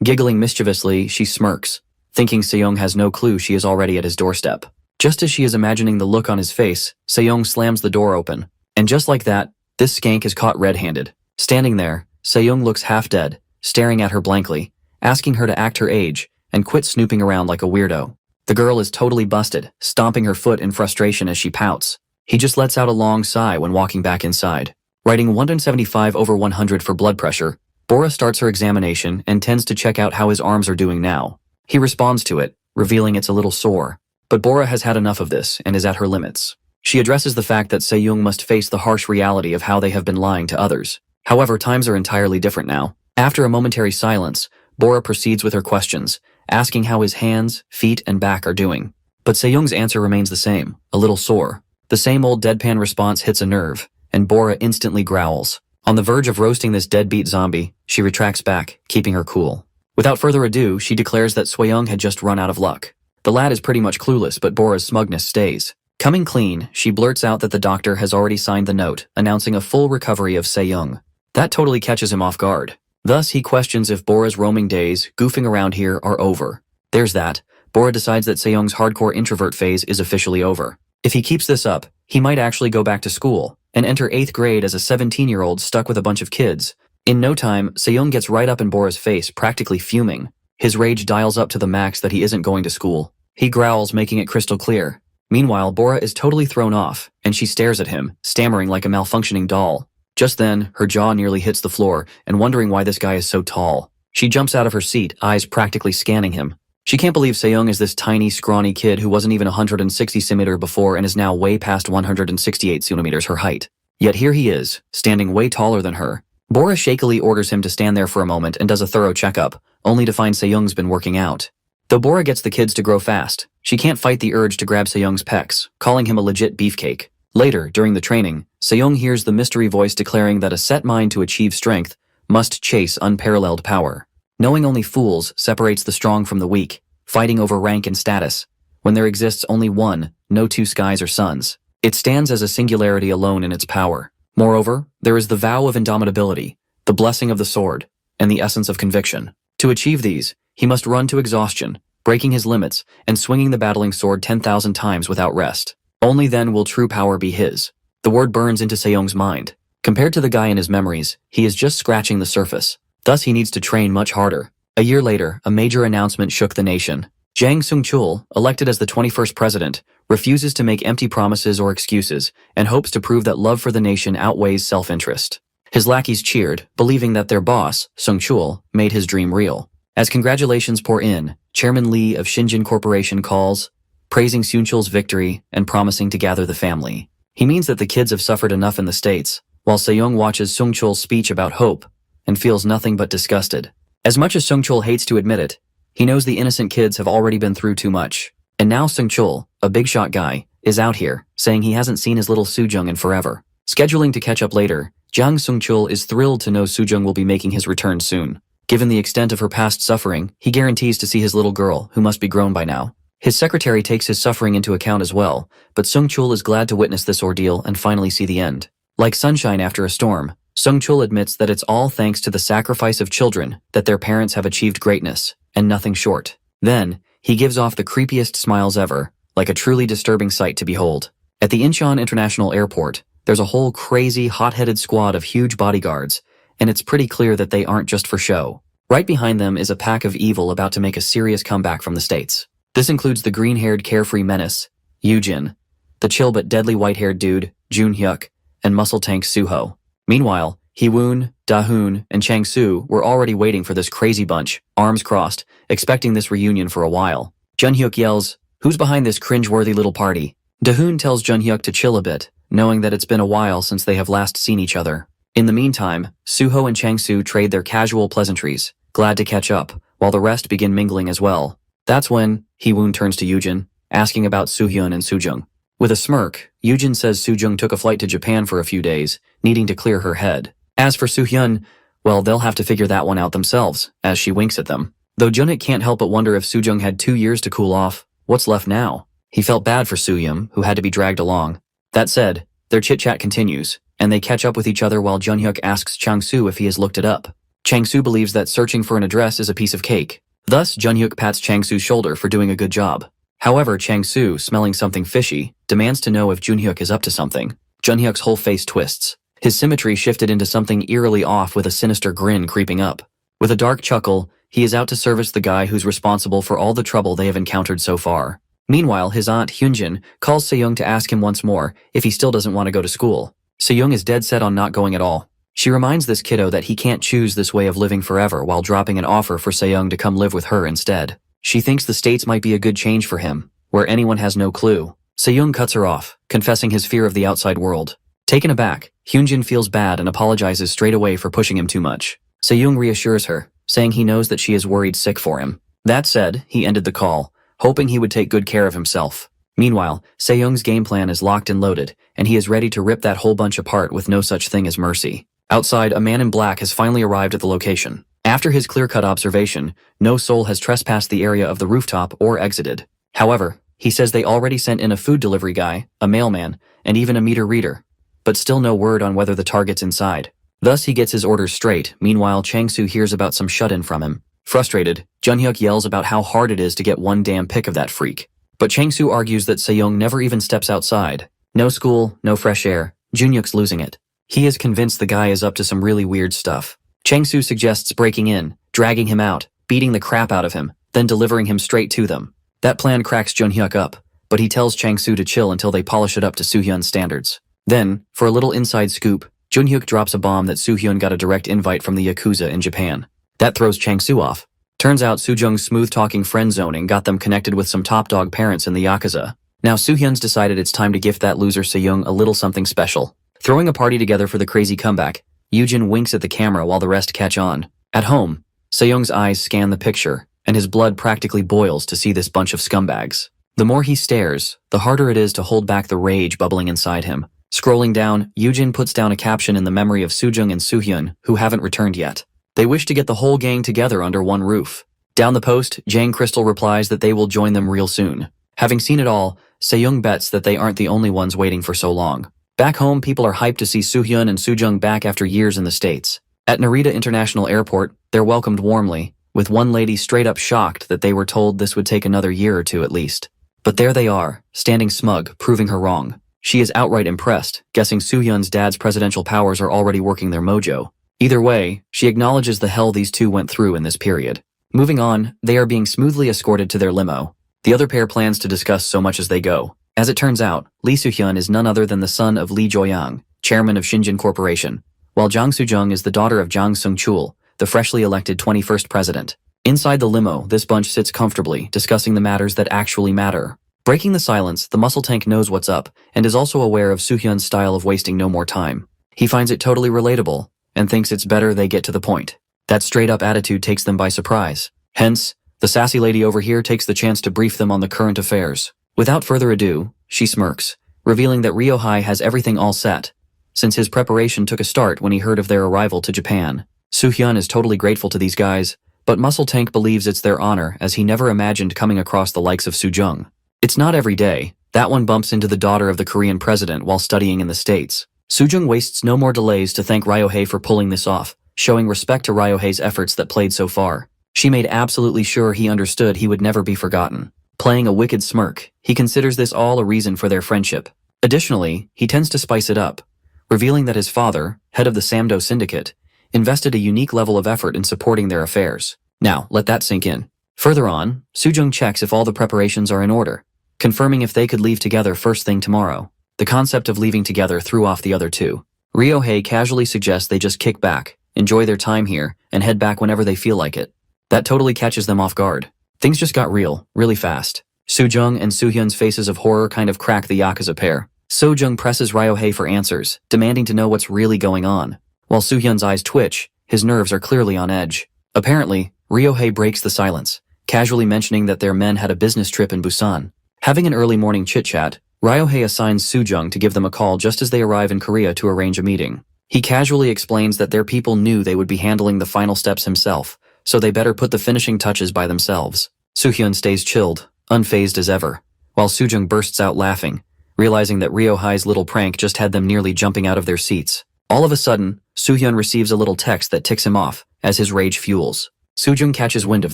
Giggling mischievously, she smirks, thinking Se-young has no clue she is already at his doorstep. Just as she is imagining the look on his face, Se-young slams the door open. And just like that, this skank is caught red-handed. Standing there, Se-young looks half dead, staring at her blankly, asking her to act her age and quit snooping around like a weirdo. The girl is totally busted, stomping her foot in frustration as she pouts. He just lets out a long sigh when walking back inside. Writing 175/100 for blood pressure, Bora starts her examination and tends to check out how his arms are doing now. He responds to it, revealing it's a little sore. But Bora has had enough of this and is at her limits. She addresses the fact that Se-young must face the harsh reality of how they have been lying to others. However, times are entirely different now. After a momentary silence, Bora proceeds with her questions, asking how his hands, feet, and back are doing. But Se-young's answer remains the same, a little sore. The same old deadpan response hits a nerve, and Bora instantly growls. On the verge of roasting this deadbeat zombie, she retracts back, keeping her cool. Without further ado, she declares that Se-young had just run out of luck. The lad is pretty much clueless, but Bora's smugness stays. Coming clean, she blurts out that the doctor has already signed the note, announcing a full recovery of Se-young. That totally catches him off guard. Thus, he questions if Bora's roaming days, goofing around here, are over. There's that. Bora decides that Se-young's hardcore introvert phase is officially over. If he keeps this up, he might actually go back to school and enter 8th grade as a 17-year-old stuck with a bunch of kids. In no time, Se-young gets right up in Bora's face, practically fuming. His rage dials up to the max that he isn't going to school. He growls, making it crystal clear. Meanwhile, Bora is totally thrown off, and she stares at him, stammering like a malfunctioning doll. Just then, her jaw nearly hits the floor, and wondering why this guy is so tall. She jumps out of her seat, eyes practically scanning him. She can't believe Se-young is this tiny, scrawny kid who wasn't even 160 centimeters before and is now way past 168 centimeters her height. Yet here he is, standing way taller than her. Bora shakily orders him to stand there for a moment and does a thorough checkup, only to find Se-young's been working out. Though Bora gets the kids to grow fast, she can't fight the urge to grab Se-young's pecs, calling him a legit beefcake. Later, during the training, Se-young hears the mystery voice declaring that a set mind to achieve strength must chase unparalleled power. Knowing only fools separates the strong from the weak, fighting over rank and status, when there exists only one, no two skies or suns. It stands as a singularity alone in its power. Moreover, there is the vow of indomitability, the blessing of the sword, and the essence of conviction. To achieve these, he must run to exhaustion, breaking his limits and swinging the battling sword 10,000 times without rest. Only then will true power be his. The word burns into Se-young's mind. Compared to the guy in his memories, he is just scratching the surface. Thus he needs to train much harder. A year later, a major announcement shook the nation. Jang Sung-chul, elected as the 21st president, refuses to make empty promises or excuses and hopes to prove that love for the nation outweighs self-interest. His lackeys cheered, believing that their boss, Sung-chul, made his dream real. As congratulations pour in, Chairman Lee of Shinjin Corporation calls, praising Sung-chul's victory and promising to gather the family. He means that the kids have suffered enough in the States, while Se-young watches Sung-chul's speech about hope and feels nothing but disgusted. As much as Sung-chul hates to admit it, he knows the innocent kids have already been through too much. And now Sung-chul, a big shot guy, is out here, saying he hasn't seen his little Soo-jung in forever. Scheduling to catch up later, Jang Sung-chul is thrilled to know Soo-jung will be making his return soon. Given the extent of her past suffering, he guarantees to see his little girl, who must be grown by now. His secretary takes his suffering into account as well, but Sung-chul is glad to witness this ordeal and finally see the end. Like sunshine after a storm, Sung-chul admits that it's all thanks to the sacrifice of children that their parents have achieved greatness, and nothing short. Then, he gives off the creepiest smiles ever, like a truly disturbing sight to behold. At the Incheon International Airport, there's a whole crazy, hot-headed squad of huge bodyguards, and it's pretty clear that they aren't just for show. Right behind them is a pack of evil about to make a serious comeback from the States. This includes the green-haired carefree menace, Yoo-jin, the chill but deadly white-haired dude, Jun-hyuk, and muscle tank Soo-ho. Meanwhile, Hee-woon, Da-hoon, and Chang-soo were already waiting for this crazy bunch, arms crossed, expecting this reunion for a while. Jun-hyuk yells, "Who's behind this cringe-worthy little party?" Da-hoon tells Jun-hyuk to chill a bit, knowing that it's been a while since they have last seen each other. In the meantime, Soo-ho and Chang-soo trade their casual pleasantries, glad to catch up, while the rest begin mingling as well. That's when Hee-woon turns to Yoo-jin, asking about Soo-hyun and Soo-jung. With a smirk, Yoo-jin says Soo-jung took a flight to Japan for a few days, needing to clear her head. As for Soo-hyun, well, they'll have to figure that one out themselves, as she winks at them. Though Junit can't help but wonder if Soo-jung had 2 years to cool off, what's left now? He felt bad for Soo-yum, who had to be dragged along. That said, their chit-chat continues, and they catch up with each other while Jun-hyuk asks Chang-soo if he has looked it up. Chang-soo believes that searching for an address is a piece of cake. Thus, Jun-hyuk pats Chang-soo's shoulder for doing a good job. However, Chang-soo, smelling something fishy, demands to know if Jun-hyuk is up to something. Jun-hyuk's whole face twists. His symmetry shifted into something eerily off with a sinister grin creeping up. With a dark chuckle, he is out to service the guy who's responsible for all the trouble they have encountered so far. Meanwhile, his aunt Hyunjin calls Se-young to ask him once more if he still doesn't want to go to school. Se-young is dead set on not going at all. She reminds this kiddo that he can't choose this way of living forever while dropping an offer for Se-young to come live with her instead. She thinks the States might be a good change for him, where anyone has no clue. Se-young cuts her off, confessing his fear of the outside world. Taken aback, Hyunjin feels bad and apologizes straight away for pushing him too much. Se-young reassures her, saying he knows that she is worried sick for him. That said, he ended the call, hoping he would take good care of himself. Meanwhile, Se-young's game plan is locked and loaded, and he is ready to rip that whole bunch apart with no such thing as mercy. Outside, a man in black has finally arrived at the location. After his clear-cut observation, no soul has trespassed the area of the rooftop or exited. However, he says they already sent in a food delivery guy, a mailman, and even a meter reader. But still no word on whether the target's inside. Thus, he gets his orders straight. Meanwhile, Chang-soo hears about some shut-in from him. Frustrated, Jun-hyuk yells about how hard it is to get one damn pic of that freak. But Chang-soo argues that Se-young never even steps outside. No school, no fresh air. Jun-hyuk's losing it. He is convinced the guy is up to some really weird stuff. Chang-soo suggests breaking in, dragging him out, beating the crap out of him, then delivering him straight to them. That plan cracks Jun-hyuk up, but he tells Chang-soo to chill until they polish it up to Soo-hyun's standards. Then, for a little inside scoop, Jun-hyuk drops a bomb that Soo-hyun got a direct invite from the Yakuza in Japan. That throws Chang-soo off. Turns out Soo-jung's smooth-talking friend-zoning got them connected with some top-dog parents in the Yakuza. Now Soo-hyun's decided it's time to gift that loser Se-young a little something special. Throwing a party together for the crazy comeback, Yoo-jin winks at the camera while the rest catch on. At home, Se-young's eyes scan the picture, and his blood practically boils to see this bunch of scumbags. The more he stares, the harder it is to hold back the rage bubbling inside him. Scrolling down, Yoo-jin puts down a caption in the memory of Soo-jung and Soo-hyun, who haven't returned yet. They wish to get the whole gang together under one roof. Down the post, Jang Crystal replies that they will join them real soon. Having seen it all, Se-young bets that they aren't the only ones waiting for so long. Back home, people are hyped to see Soo-hyun and Soo-jung back after years in the States. At Narita International Airport, they're welcomed warmly, with one lady straight up shocked that they were told this would take another year or two at least. But there they are, standing smug, proving her wrong. She is outright impressed, guessing Soo-hyun's dad's presidential powers are already working their mojo. Either way, she acknowledges the hell these two went through in this period. Moving on, they are being smoothly escorted to their limo. The other pair plans to discuss so much as they go. As it turns out, Lee Soo-hyun is none other than the son of Lee Jo-young, chairman of Shinjin Corporation, while Jang Soo-jung is the daughter of Jang Sung-chul, the freshly elected 21st president. Inside the limo, this bunch sits comfortably, discussing the matters that actually matter. Breaking the silence, the muscle tank knows what's up, and is also aware of Soo-hyun's style of wasting no more time. He finds it totally relatable, and thinks it's better they get to the point. That straight-up attitude takes them by surprise. Hence, The sassy lady over here takes the chance to brief them on the current affairs. Without further ado, she smirks, revealing that Ryohei has everything all set, since his preparation took a start when he heard of their arrival to Japan. Soo-hyun is totally grateful to these guys, but Muscle Tank believes it's their honor as he never imagined coming across the likes of Soo-jung. It's not every day. That one bumps into the daughter of the Korean president while studying in the States. Soo-jung wastes no more delays to thank Ryohei for pulling this off, showing respect to Ryohei's efforts that played so far. She made absolutely sure he understood he would never be forgotten. Playing a wicked smirk, he considers this all a reason for their friendship. Additionally, he tends to spice it up, revealing that his father, head of the Samdo Syndicate, invested a unique level of effort in supporting their affairs. Now, let that sink in. Further on, Soo-jung checks if all the preparations are in order, confirming if they could leave together first thing tomorrow. The concept of leaving together threw off the other two. Ryohei casually suggests they just kick back, enjoy their time here, and head back whenever they feel like it. That totally catches them off guard. Things just got real, really fast. Soo-jung and Soo-hyun's faces of horror kind of crack the Yakuza pair. Soo-jung presses Ryohei for answers, demanding to know what's really going on. While Soo-hyun's eyes twitch, his nerves are clearly on edge. Apparently, Ryohei breaks the silence, casually mentioning that their men had a business trip in Busan. Having an early morning chit-chat, Ryohei assigns Soo-jung to give them a call just as they arrive in Korea to arrange a meeting. He casually explains that their people knew they would be handling the final steps himself, so they better put the finishing touches by themselves. Soo-hyun stays chilled, unfazed as ever, while Soo-jung bursts out laughing, realizing that Ryohei's little prank just had them nearly jumping out of their seats. All of a sudden, Soo-hyun receives a little text that ticks him off as his rage fuels. Soo-jung catches wind of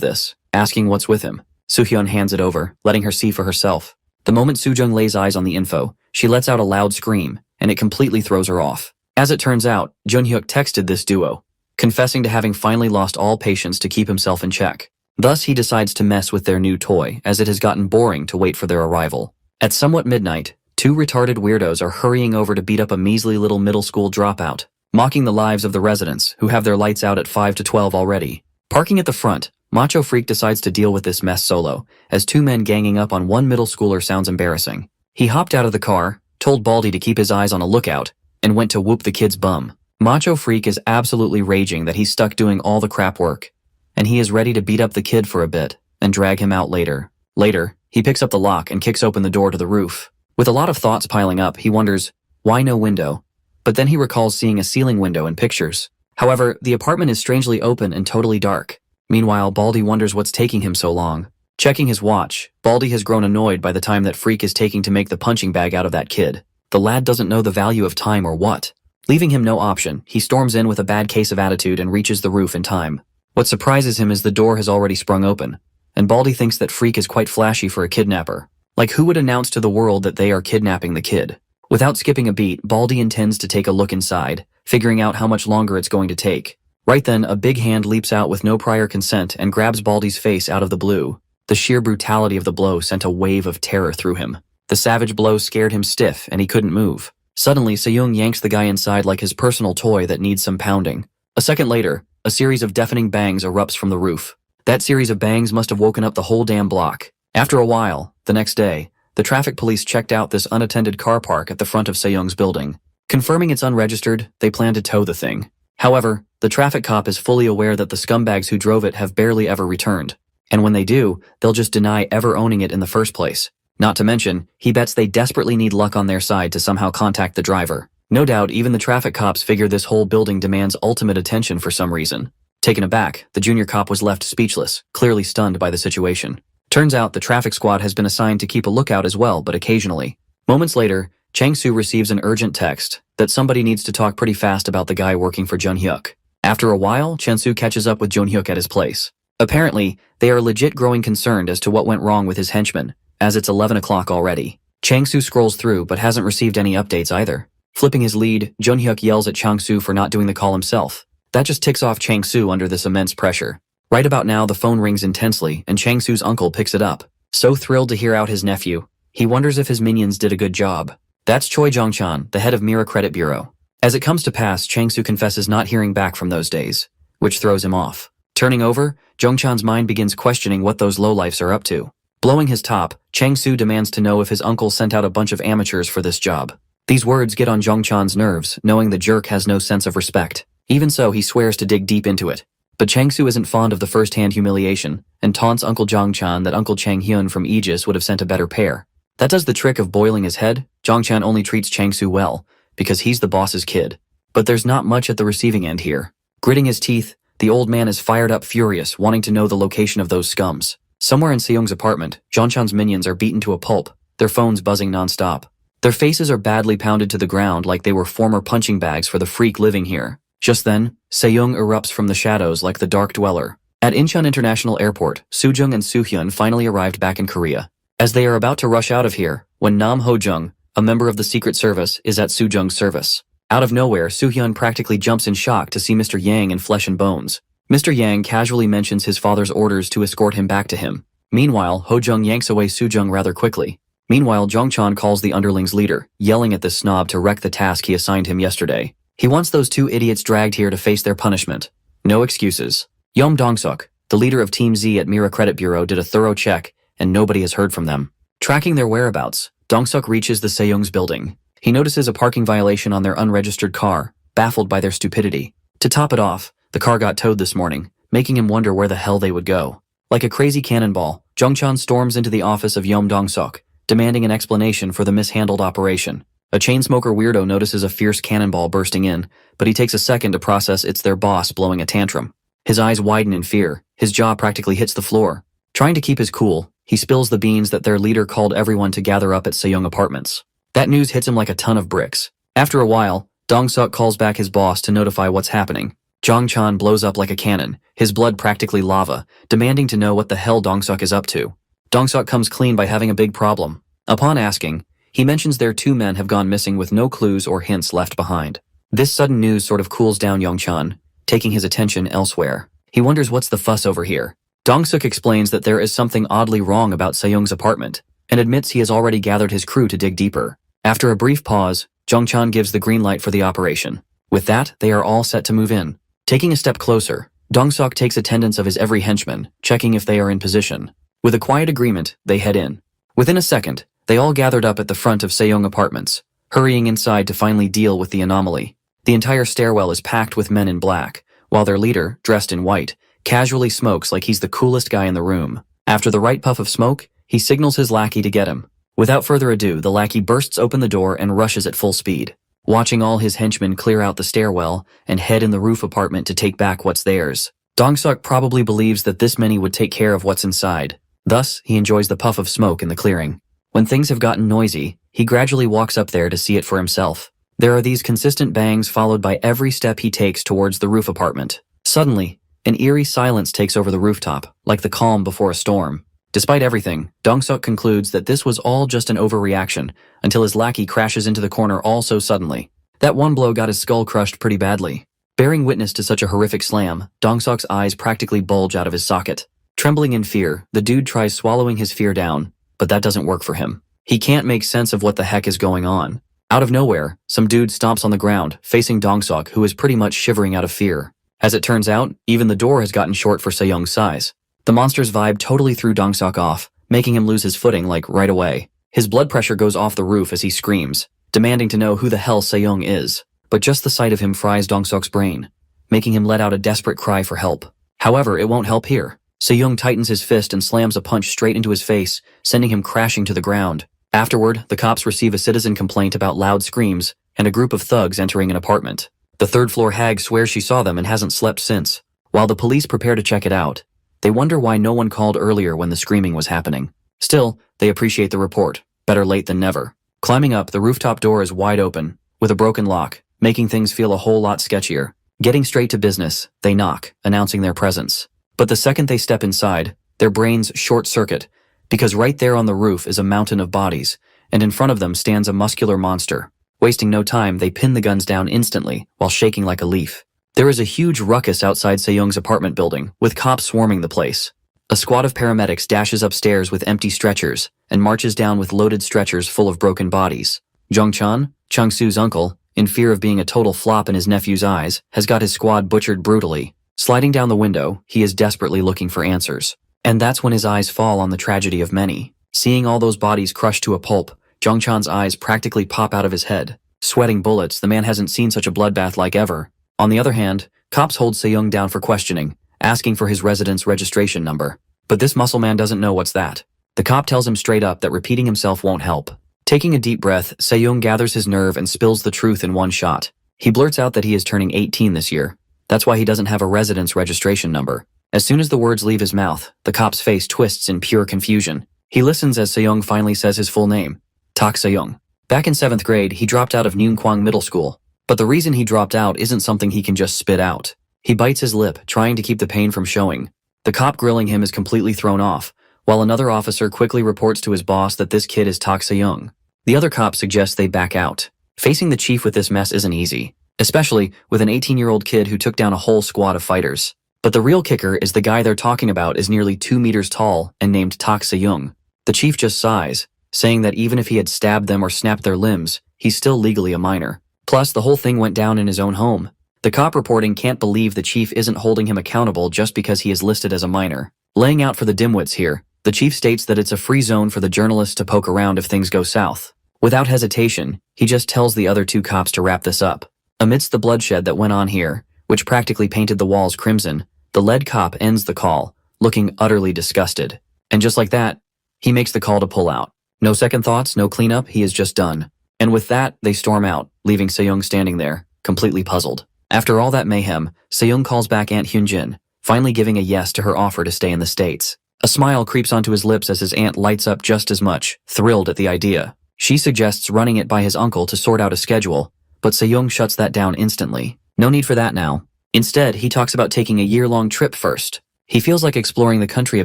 this, asking what's with him. Soo-hyun hands it over, letting her see for herself. The moment Soo-jung lays eyes on the info, she lets out a loud scream, and it completely throws her off. As it turns out, Jun-hyuk texted this duo, confessing to having finally lost all patience to keep himself in check. Thus, he decides to mess with their new toy, as it has gotten boring to wait for their arrival. At somewhat midnight, two retarded weirdos are hurrying over to beat up a measly little middle school dropout, mocking the lives of the residents who have their lights out at 5 to 12 already. Parking at the front, Macho Freak decides to deal with this mess solo, as two men ganging up on one middle schooler sounds embarrassing. He hopped out of the car, told Baldy to keep his eyes on a lookout, and went to whoop the kid's bum. Macho Freak is absolutely raging that he's stuck doing all the crap work, and he is ready to beat up the kid for a bit and drag him out later. Later, he picks up the lock and kicks open the door to the roof. With a lot of thoughts piling up, he wonders, why no window? But then he recalls seeing a ceiling window in pictures. However, the apartment is strangely open and totally dark. Meanwhile, Baldy wonders what's taking him so long. Checking his watch, Baldy has grown annoyed by the time that Freak is taking to make the punching bag out of that kid. The lad doesn't know the value of time or what. Leaving him no option, he storms in with a bad case of attitude and reaches the roof in time. What surprises him is the door has already sprung open, and Baldy thinks that Freak is quite flashy for a kidnapper. Like, who would announce to the world that they are kidnapping the kid? Without skipping a beat, Baldy intends to take a look inside, figuring out how much longer it's going to take. Right then, a big hand leaps out with no prior consent and grabs Baldy's face out of the blue. The sheer brutality of the blow sent a wave of terror through him. The savage blow scared him stiff, and he couldn't move. Suddenly, Sejong yanks the guy inside like his personal toy that needs some pounding. A second later, a series of deafening bangs erupts from the roof. That series of bangs must have woken up the whole damn block. After a while, the next day, the traffic police checked out this unattended car park at the front of Sejong's building. Confirming it's unregistered, they plan to tow the thing. However, the traffic cop is fully aware that the scumbags who drove it have barely ever returned. And when they do, they'll just deny ever owning it in the first place. Not to mention, he bets they desperately need luck on their side to somehow contact the driver. No doubt, even the traffic cops figure this whole building demands ultimate attention for some reason. Taken aback, the junior cop was left speechless, clearly stunned by the situation. Turns out the traffic squad has been assigned to keep a lookout as well, but occasionally. Moments later, Chang-soo receives an urgent text that somebody needs to talk pretty fast about the guy working for Jun-hyuk. After a while, Chang-soo catches up with Jun-hyuk at his place. Apparently, they are legit growing concerned as to what went wrong with his henchman, as it's 11 o'clock already. Chang-soo scrolls through but hasn't received any updates either. Flipping his lead, Jun-hyuk yells at Chang-soo for not doing the call himself. That just ticks off Chang-soo under this immense pressure. Right about now, the phone rings intensely, and Chang-soo's uncle picks it up. So thrilled to hear out his nephew, he wonders if his minions did a good job. That's Choi Jong-chan, the head of Mira Credit Bureau. As it comes to pass, Chang-soo confesses not hearing back from those days, which throws him off. Turning over, Jong-chan's mind begins questioning what those lowlifes are up to. Blowing his top, Chang-soo demands to know if his uncle sent out a bunch of amateurs for this job. These words get on Jong-chan's nerves, knowing the jerk has no sense of respect. Even so, he swears to dig deep into it. But Chang-soo isn't fond of the first-hand humiliation, and taunts Uncle Jong-chan that Uncle Chang-hyun from Aegis would have sent a better pair. That does the trick of boiling his head. Jong-chan only treats Chang-soo well, because he's the boss's kid. But there's not much at the receiving end here. Gritting his teeth, the old man is fired up furious, wanting to know the location of those scums. Somewhere in Seyoung's apartment, Jong-chan's minions are beaten to a pulp, their phones buzzing non-stop. Their faces are badly pounded to the ground like they were former punching bags for the freak living here. Just then, Seyoung erupts from the shadows like the Dark Dweller. At Incheon International Airport, Soo-jung and Soo-hyun finally arrived back in Korea. As they are about to rush out of here, when Nam Ho-jung, a member of the Secret Service, is at Soo-jung's service. Out of nowhere, Soo-hyun practically jumps in shock to see Mr. Yang in flesh and bones. Mr. Yang casually mentions his father's orders to escort him back to him. Meanwhile, Ho-jung yanks away Soo-jung rather quickly. Meanwhile, Jong-chan calls the underlings leader, yelling at this snob to wreck the task he assigned him yesterday. He wants those two idiots dragged here to face their punishment. No excuses. Yeom Dong-suk, the leader of Team Z at Mira Credit Bureau, did a thorough check, and nobody has heard from them. Tracking their whereabouts, Dong-suk reaches the Seyoung's building. He notices a parking violation on their unregistered car, baffled by their stupidity. To top it off, the car got towed this morning, making him wonder where the hell they would go. Like a crazy cannonball, Jong-chan storms into the office of Yeom Dong-suk, demanding an explanation for the mishandled operation. A chainsmoker weirdo notices a fierce cannonball bursting in, but he takes a second to process it's their boss blowing a tantrum. His eyes widen in fear, his jaw practically hits the floor. Trying to keep his cool, he spills the beans that their leader called everyone to gather up at Seyoung Apartments. That news hits him like a ton of bricks. After a while, Dong-suk calls back his boss to notify what's happening. Jong-chan blows up like a cannon, his blood practically lava, demanding to know what the hell Dong-suk is up to. Dong-suk comes clean by having a big problem. Upon asking, he mentions their two men have gone missing with no clues or hints left behind. This sudden news sort of cools down Jong-chan, taking his attention elsewhere. He wonders what's the fuss over here. Dong-suk explains that there is something oddly wrong about Seyoung's apartment, and admits he has already gathered his crew to dig deeper. After a brief pause, Jong-chan gives the green light for the operation. With that, they are all set to move in. Taking a step closer, Dong-suk takes attendance of his every henchman, checking if they are in position. With a quiet agreement, they head in. Within a second, they all gathered up at the front of Seyoung Apartments, hurrying inside to finally deal with the anomaly. The entire stairwell is packed with men in black, while their leader, dressed in white, casually smokes like he's the coolest guy in the room. After the right puff of smoke, he signals his lackey to get him. Without further ado, the lackey bursts open the door and rushes at full speed. Watching all his henchmen clear out the stairwell and head in the roof apartment to take back what's theirs, Dong-suk probably believes that this many would take care of what's inside. Thus, he enjoys the puff of smoke in the clearing. When things have gotten noisy, he gradually walks up there to see it for himself. There are these consistent bangs followed by every step he takes towards the roof apartment. Suddenly, an eerie silence takes over the rooftop, like the calm before a storm. Despite everything, Dong-suk concludes that this was all just an overreaction, until his lackey crashes into the corner all so suddenly. That one blow got his skull crushed pretty badly. Bearing witness to such a horrific slam, Dong-suk's eyes practically bulge out of his socket. Trembling in fear, the dude tries swallowing his fear down, but that doesn't work for him. He can't make sense of what the heck is going on. Out of nowhere, some dude stomps on the ground, facing Dong-suk, who is pretty much shivering out of fear. As it turns out, even the door has gotten short for Seyoung's size. The monster's vibe totally threw Dong-suk off, making him lose his footing like right away. His blood pressure goes off the roof as he screams, demanding to know who the hell Seyoung is. But just the sight of him fries Dong-suk's brain, making him let out a desperate cry for help. However, it won't help here. Seyoung tightens his fist and slams a punch straight into his face, sending him crashing to the ground. Afterward, the cops receive a citizen complaint about loud screams and a group of thugs entering an apartment. The third-floor hag swears she saw them and hasn't slept since. While the police prepare to check it out, they wonder why no one called earlier when the screaming was happening. Still, they appreciate the report. Better late than never. Climbing up, the rooftop door is wide open, with a broken lock, making things feel a whole lot sketchier. Getting straight to business, they knock, announcing their presence. But the second they step inside, their brains short-circuit, because right there on the roof is a mountain of bodies, and in front of them stands a muscular monster. Wasting no time, they pin the guns down instantly, while shaking like a leaf. There is a huge ruckus outside Seyoung's apartment building, with cops swarming the place. A squad of paramedics dashes upstairs with empty stretchers, and marches down with loaded stretchers full of broken bodies. Jong-chan, Chang-soo's uncle, in fear of being a total flop in his nephew's eyes, has got his squad butchered brutally. Sliding down the window, he is desperately looking for answers. And that's when his eyes fall on the tragedy of many. Seeing all those bodies crushed to a pulp, Jong-chan's eyes practically pop out of his head. Sweating bullets, the man hasn't seen such a bloodbath like ever. On the other hand, cops hold Seyoung down for questioning, asking for his residence registration number. But this muscle man doesn't know what's that. The cop tells him straight up that repeating himself won't help. Taking a deep breath, Se-young gathers his nerve and spills the truth in one shot. He blurts out that he is turning 18 this year. That's why he doesn't have a residence registration number. As soon as the words leave his mouth, the cop's face twists in pure confusion. He listens as Se-young finally says his full name, Tak Se-young. Back in 7th grade, he dropped out of Neungkwang Middle School. But the reason he dropped out isn't something he can just spit out. He bites his lip, trying to keep the pain from showing. The cop grilling him is completely thrown off, while another officer quickly reports to his boss that this kid is Tak Se-young. The other cop suggests they back out. Facing the chief with this mess isn't easy, especially with an 18-year-old kid who took down a whole squad of fighters. But the real kicker is the guy they're talking about is nearly 2 meters tall and named Tak Se-young. The chief just sighs, saying that even if he had stabbed them or snapped their limbs, he's still legally a minor. Plus, the whole thing went down in his own home. The cop reporting can't believe the chief isn't holding him accountable just because he is listed as a minor. Laying out for the dimwits here, the chief states that it's a free zone for the journalists to poke around if things go south. Without hesitation, he just tells the other 2 cops to wrap this up. Amidst the bloodshed that went on here, which practically painted the walls crimson, the lead cop ends the call, looking utterly disgusted. And just like that, he makes the call to pull out. No second thoughts, no cleanup, he is just done. And with that, they storm out, leaving Se-young standing there, completely puzzled. After all that mayhem, Se-young calls back Aunt Hyunjin, finally giving a yes to her offer to stay in the States. A smile creeps onto his lips as his aunt lights up just as much, thrilled at the idea. She suggests running it by his uncle to sort out a schedule, but Se-young shuts that down instantly. No need for that now. Instead, he talks about taking a year-long trip first. He feels like exploring the country a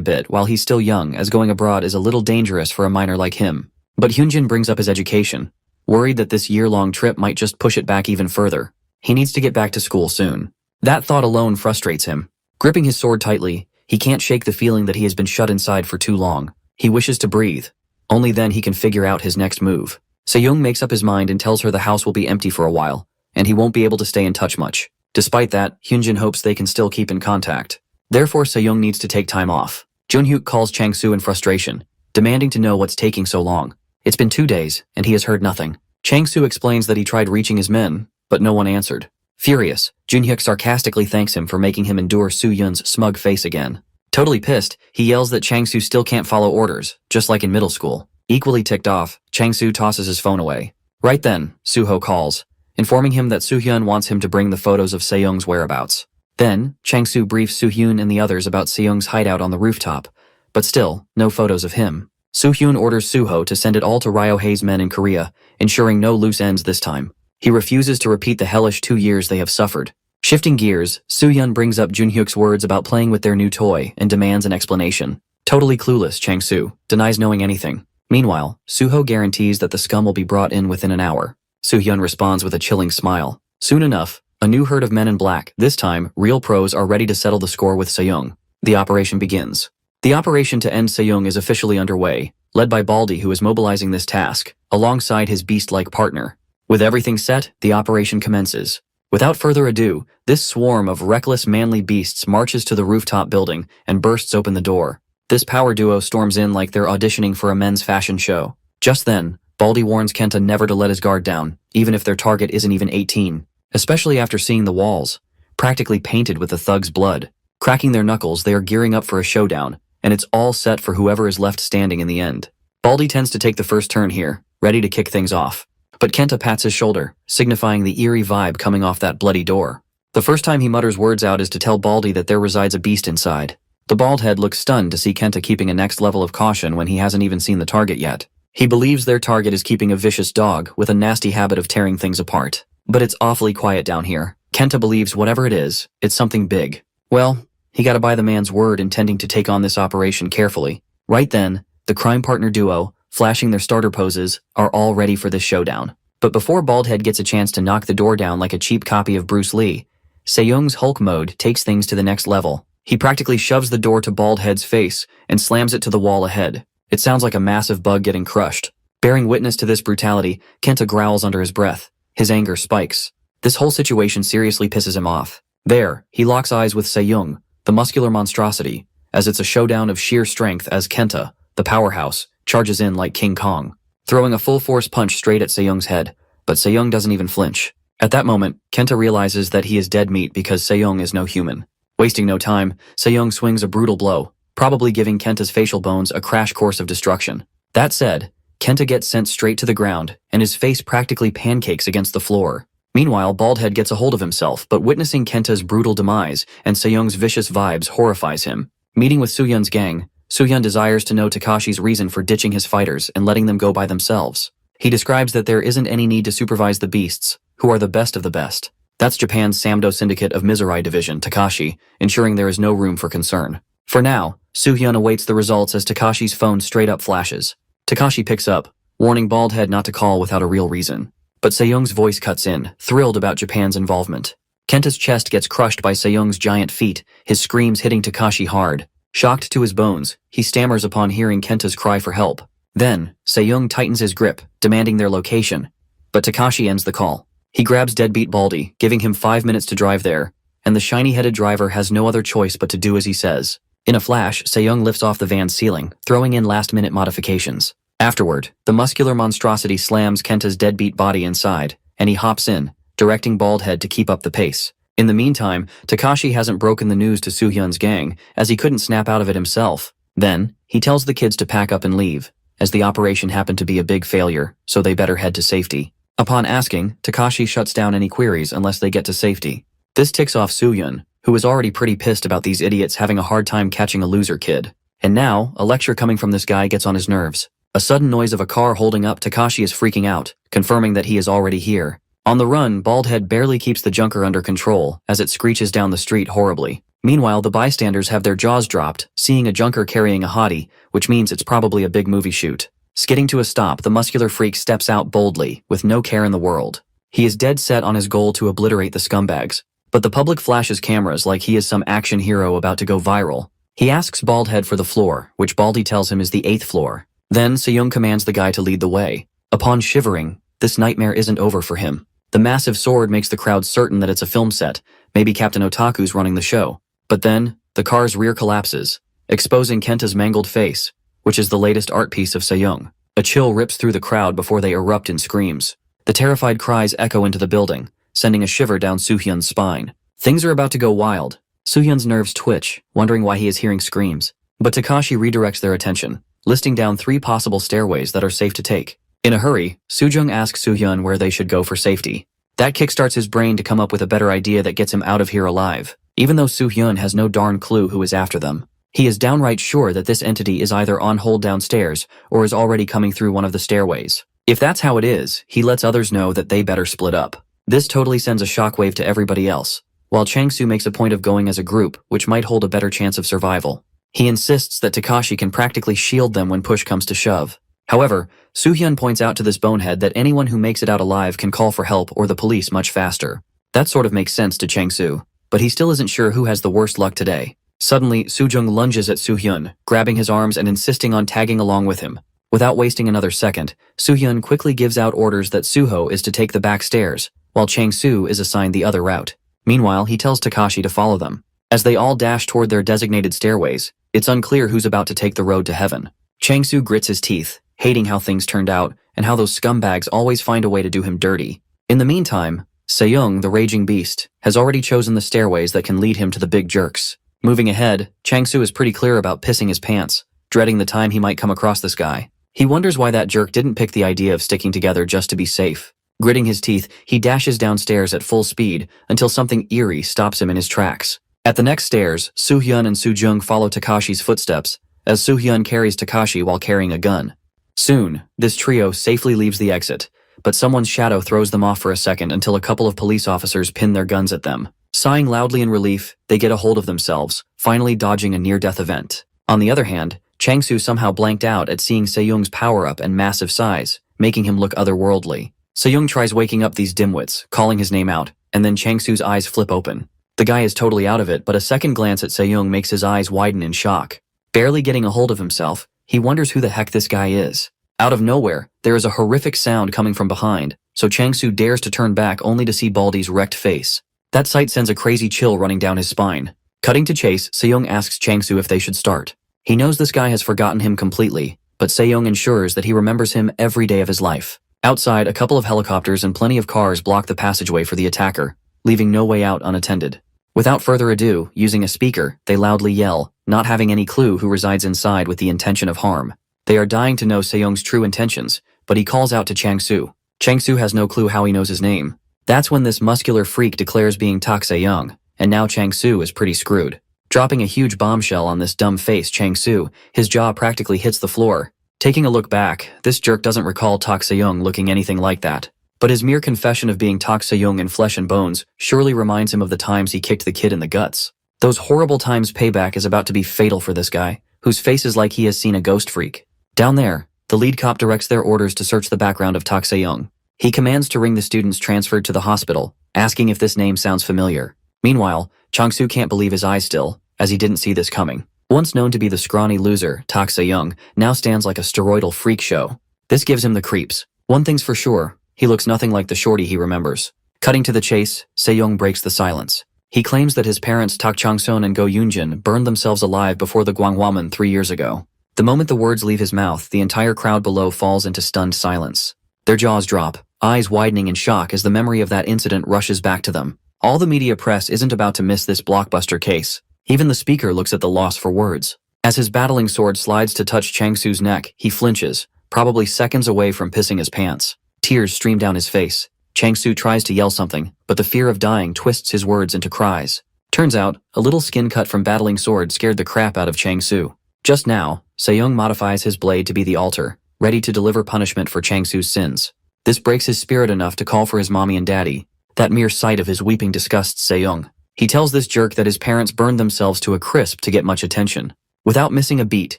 bit while he's still young, as going abroad is a little dangerous for a minor like him. But Hyunjin brings up his education, worried that this year-long trip might just push it back even further. He needs to get back to school soon. That thought alone frustrates him. Gripping his sword tightly, he can't shake the feeling that he has been shut inside for too long. He wishes to breathe. Only then he can figure out his next move. Se-young makes up his mind and tells her the house will be empty for a while, and he won't be able to stay in touch much. Despite that, Hyunjin hopes they can still keep in contact. Therefore, Se-young needs to take time off. Junhyuk calls Chang-soo in frustration, demanding to know what's taking so long. It's been 2 days, and he has heard nothing. Chang-soo explains that he tried reaching his men, but no one answered. Furious, Junhyuk sarcastically thanks him for making him endure Soo-yun's smug face again. Totally pissed, he yells that Chang-soo still can't follow orders, just like in middle school. Equally ticked off, Chang-soo tosses his phone away. Right then, Soo-ho calls, informing him that Soo-hyun wants him to bring the photos of Se-young's whereabouts. Then, Chang-soo briefs Soo-hyun and the others about Se-young's hideout on the rooftop, but still, no photos of him. Soo-hyun orders Soo-ho to send it all to Ryo-hae's men in Korea, ensuring no loose ends this time. He refuses to repeat the hellish 2 years they have suffered. Shifting gears, Soo-hyun brings up Junhyuk's words about playing with their new toy and demands an explanation. Totally clueless, Chang-soo denies knowing anything. Meanwhile, Soo-ho guarantees that the scum will be brought in within an hour. Soo-hyun responds with a chilling smile. Soon enough, a new herd of men in black, this time, real pros, are ready to settle the score with Se-young. The operation begins. The operation to end Se-young is officially underway, led by Baldy, who is mobilizing this task, alongside his beast-like partner. With everything set, the operation commences. Without further ado, this swarm of reckless manly beasts marches to the rooftop building and bursts open the door. This power duo storms in like they're auditioning for a men's fashion show. Just then, Baldy warns Kenta never to let his guard down, even if their target isn't even 18. Especially after seeing the walls, practically painted with the thug's blood. Cracking their knuckles, they are gearing up for a showdown, and it's all set for whoever is left standing in the end. Baldy tends to take the first turn here, ready to kick things off. But Kenta pats his shoulder, signifying the eerie vibe coming off that bloody door. The first time he mutters words out is to tell Baldy that there resides a beast inside. The bald head looks stunned to see Kenta keeping a next level of caution when he hasn't even seen the target yet. He believes their target is keeping a vicious dog with a nasty habit of tearing things apart. But it's awfully quiet down here. Kenta believes whatever it is, it's something big. Well, he gotta buy the man's word, intending to take on this operation carefully. Right then, the crime partner duo, flashing their starter poses, are all ready for this showdown. But before Baldhead gets a chance to knock the door down like a cheap copy of Bruce Lee, Se-young's Hulk mode takes things to the next level. He practically shoves the door to Baldhead's face and slams it to the wall ahead. It sounds like a massive bug getting crushed. Bearing witness to this brutality, Kenta growls under his breath. His anger spikes. This whole situation seriously pisses him off. There, he locks eyes with Se-young, the muscular monstrosity, as it's a showdown of sheer strength as Kenta, the powerhouse, charges in like King Kong, throwing a full-force punch straight at Se-young's head, but Se-young doesn't even flinch. At that moment, Kenta realizes that he is dead meat because Se-young is no human. Wasting no time, Seyoung swings a brutal blow, probably giving Kenta's facial bones a crash course of destruction. That said, Kenta gets sent straight to the ground, and his face practically pancakes against the floor. Meanwhile, Baldhead gets a hold of himself, but witnessing Kenta's brutal demise and Seyoung's vicious vibes horrifies him. Meeting with Soo-hyun's gang, Soo-hyun desires to know Takashi's reason for ditching his fighters and letting them go by themselves. He describes that there isn't any need to supervise the beasts, who are the best of the best. That's Japan's Samdo Syndicate of Mizurai Division, Takashi, ensuring there is no room for concern. For now, Soo-hyun awaits the results as Takashi's phone straight up flashes. Takashi picks up, warning Baldhead not to call without a real reason. But Seyoung's voice cuts in, thrilled about Japan's involvement. Kenta's chest gets crushed by Seyoung's giant feet, his screams hitting Takashi hard. Shocked to his bones, he stammers upon hearing Kenta's cry for help. Then, Seyoung tightens his grip, demanding their location. But Takashi ends the call. He grabs deadbeat Baldy, giving him 5 minutes to drive there, and the shiny-headed driver has no other choice but to do as he says. In a flash, Seyoung lifts off the van's ceiling, throwing in last-minute modifications. Afterward, the muscular monstrosity slams Kenta's deadbeat body inside, and he hops in, directing Baldhead to keep up the pace. In the meantime, Takashi hasn't broken the news to Soo-hyun's gang, as he couldn't snap out of it himself. Then, he tells the kids to pack up and leave, as the operation happened to be a big failure, so they better head to safety. Upon asking, Takashi shuts down any queries unless they get to safety. This ticks off Soo-hyun, who is already pretty pissed about these idiots having a hard time catching a loser kid. And now, a lecture coming from this guy gets on his nerves. A sudden noise of a car holding up, Takashi is freaking out, confirming that he is already here. On the run, Baldhead barely keeps the junker under control as it screeches down the street horribly. Meanwhile, the bystanders have their jaws dropped, seeing a junker carrying a hottie, which means it's probably a big movie shoot. Skidding to a stop, the muscular freak steps out boldly, with no care in the world. He is dead set on his goal to obliterate the scumbags. But the public flashes cameras like he is some action hero about to go viral. He asks Baldhead for the floor, which Baldy tells him is the 8th floor. Then, Seyoung commands the guy to lead the way. Upon shivering, this nightmare isn't over for him. The massive sword makes the crowd certain that it's a film set, maybe Captain Otaku's running the show. But then, the car's rear collapses, exposing Kenta's mangled face, which is the latest art piece of Seyoung. A chill rips through the crowd before they erupt in screams. The terrified cries echo into the building, sending a shiver down Soo-hyun's spine. Things are about to go wild. Soo-hyun's nerves twitch, wondering why he is hearing screams. But Takashi redirects their attention, listing down 3 possible stairways that are safe to take. In a hurry, Soo-jung asks Soo-hyun where they should go for safety. That kickstarts his brain to come up with a better idea that gets him out of here alive, even though Soo-hyun has no darn clue who is after them. He is downright sure that this entity is either on hold downstairs or is already coming through one of the stairways. If that's how it is, he lets others know that they better split up. This totally sends a shockwave to everybody else, while Chang-soo makes a point of going as a group, which might hold a better chance of survival. He insists that Takashi can practically shield them when push comes to shove. However, Soo-hyun points out to this bonehead that anyone who makes it out alive can call for help or the police much faster. That sort of makes sense to Chang-soo, but he still isn't sure who has the worst luck today. Suddenly, Soo-jung lunges at Soo-hyun, grabbing his arms and insisting on tagging along with him. Without wasting another second, Soo-hyun quickly gives out orders that Suho is to take the back stairs, while Chang-soo is assigned the other route. Meanwhile, he tells Takashi to follow them. As they all dash toward their designated stairways, it's unclear who's about to take the road to heaven. Chang-soo grits his teeth, hating how things turned out and how those scumbags always find a way to do him dirty. In the meantime, Seyoung, the raging beast, has already chosen the stairways that can lead him to the big jerks. Moving ahead, Chang-soo is pretty clear about pissing his pants, dreading the time he might come across this guy. He wonders why that jerk didn't pick the idea of sticking together just to be safe. Gritting his teeth, he dashes downstairs at full speed until something eerie stops him in his tracks. At the next stairs, Soo-hyun and Soo-jung follow Takashi's footsteps, as Soo-hyun carries Takashi while carrying a gun. Soon, this trio safely leaves the exit, but someone's shadow throws them off for a second until a couple of police officers pin their guns at them. Sighing loudly in relief, they get a hold of themselves, finally dodging a near-death event. On the other hand, Chang-soo somehow blanked out at seeing Seyoung's power-up and massive size, making him look otherworldly. Seyoung tries waking up these dimwits, calling his name out, and then Chang-soo's eyes flip open. The guy is totally out of it, but a second glance at Seyoung makes his eyes widen in shock. Barely getting a hold of himself, he wonders who the heck this guy is. Out of nowhere, there is a horrific sound coming from behind, so Chang-soo dares to turn back only to see Baldy's wrecked face. That sight sends a crazy chill running down his spine. Cutting to chase, Seyoung asks Chang-soo if they should start. He knows this guy has forgotten him completely, but Seyoung ensures that he remembers him every day of his life. Outside, a couple of helicopters and plenty of cars block the passageway for the attacker, leaving no way out unattended. Without further ado, using a speaker, they loudly yell, not having any clue who resides inside with the intention of harm. They are dying to know Sejong's true intentions, but he calls out to Chang-soo. Chang-soo has no clue how he knows his name. That's when this muscular freak declares being Tak Se-young, and now Chang-soo is pretty screwed. Dropping a huge bombshell on this dumb face Chang-soo, his jaw practically hits the floor. Taking a look back, this jerk doesn't recall Tak Se-young looking anything like that. But his mere confession of being Tak Se-young in flesh and bones surely reminds him of the times he kicked the kid in the guts. Those horrible times payback is about to be fatal for this guy, whose face is like he has seen a ghost freak. Down there, the lead cop directs their orders to search the background of Tak Se-young. He commands to ring the students transferred to the hospital, asking if this name sounds familiar. Meanwhile, Chang-soo can't believe his eyes still, as he didn't see this coming. Once known to be the scrawny loser, Tak Se-young now stands like a steroidal freak show. This gives him the creeps. One thing's for sure, he looks nothing like the shorty he remembers. Cutting to the chase, Se-young breaks the silence. He claims that his parents Tak Chang-son and Go Yoon-jin burned themselves alive before the Gwanghwamun 3 years ago. The moment the words leave his mouth, the entire crowd below falls into stunned silence. Their jaws drop, eyes widening in shock as the memory of that incident rushes back to them. All the media press isn't about to miss this blockbuster case. Even the speaker looks at the loss for words. As his battling sword slides to touch Chang-soo's neck, he flinches, probably seconds away from pissing his pants. Tears stream down his face. Chang-soo tries to yell something, but the fear of dying twists his words into cries. Turns out, a little skin cut from battling sword scared the crap out of Chang-soo. Just now, Se-young modifies his blade to be the altar, ready to deliver punishment for Chang-soo's sins. This breaks his spirit enough to call for his mommy and daddy. That mere sight of his weeping disgusts Se-young. He tells this jerk that his parents burned themselves to a crisp to get much attention. Without missing a beat,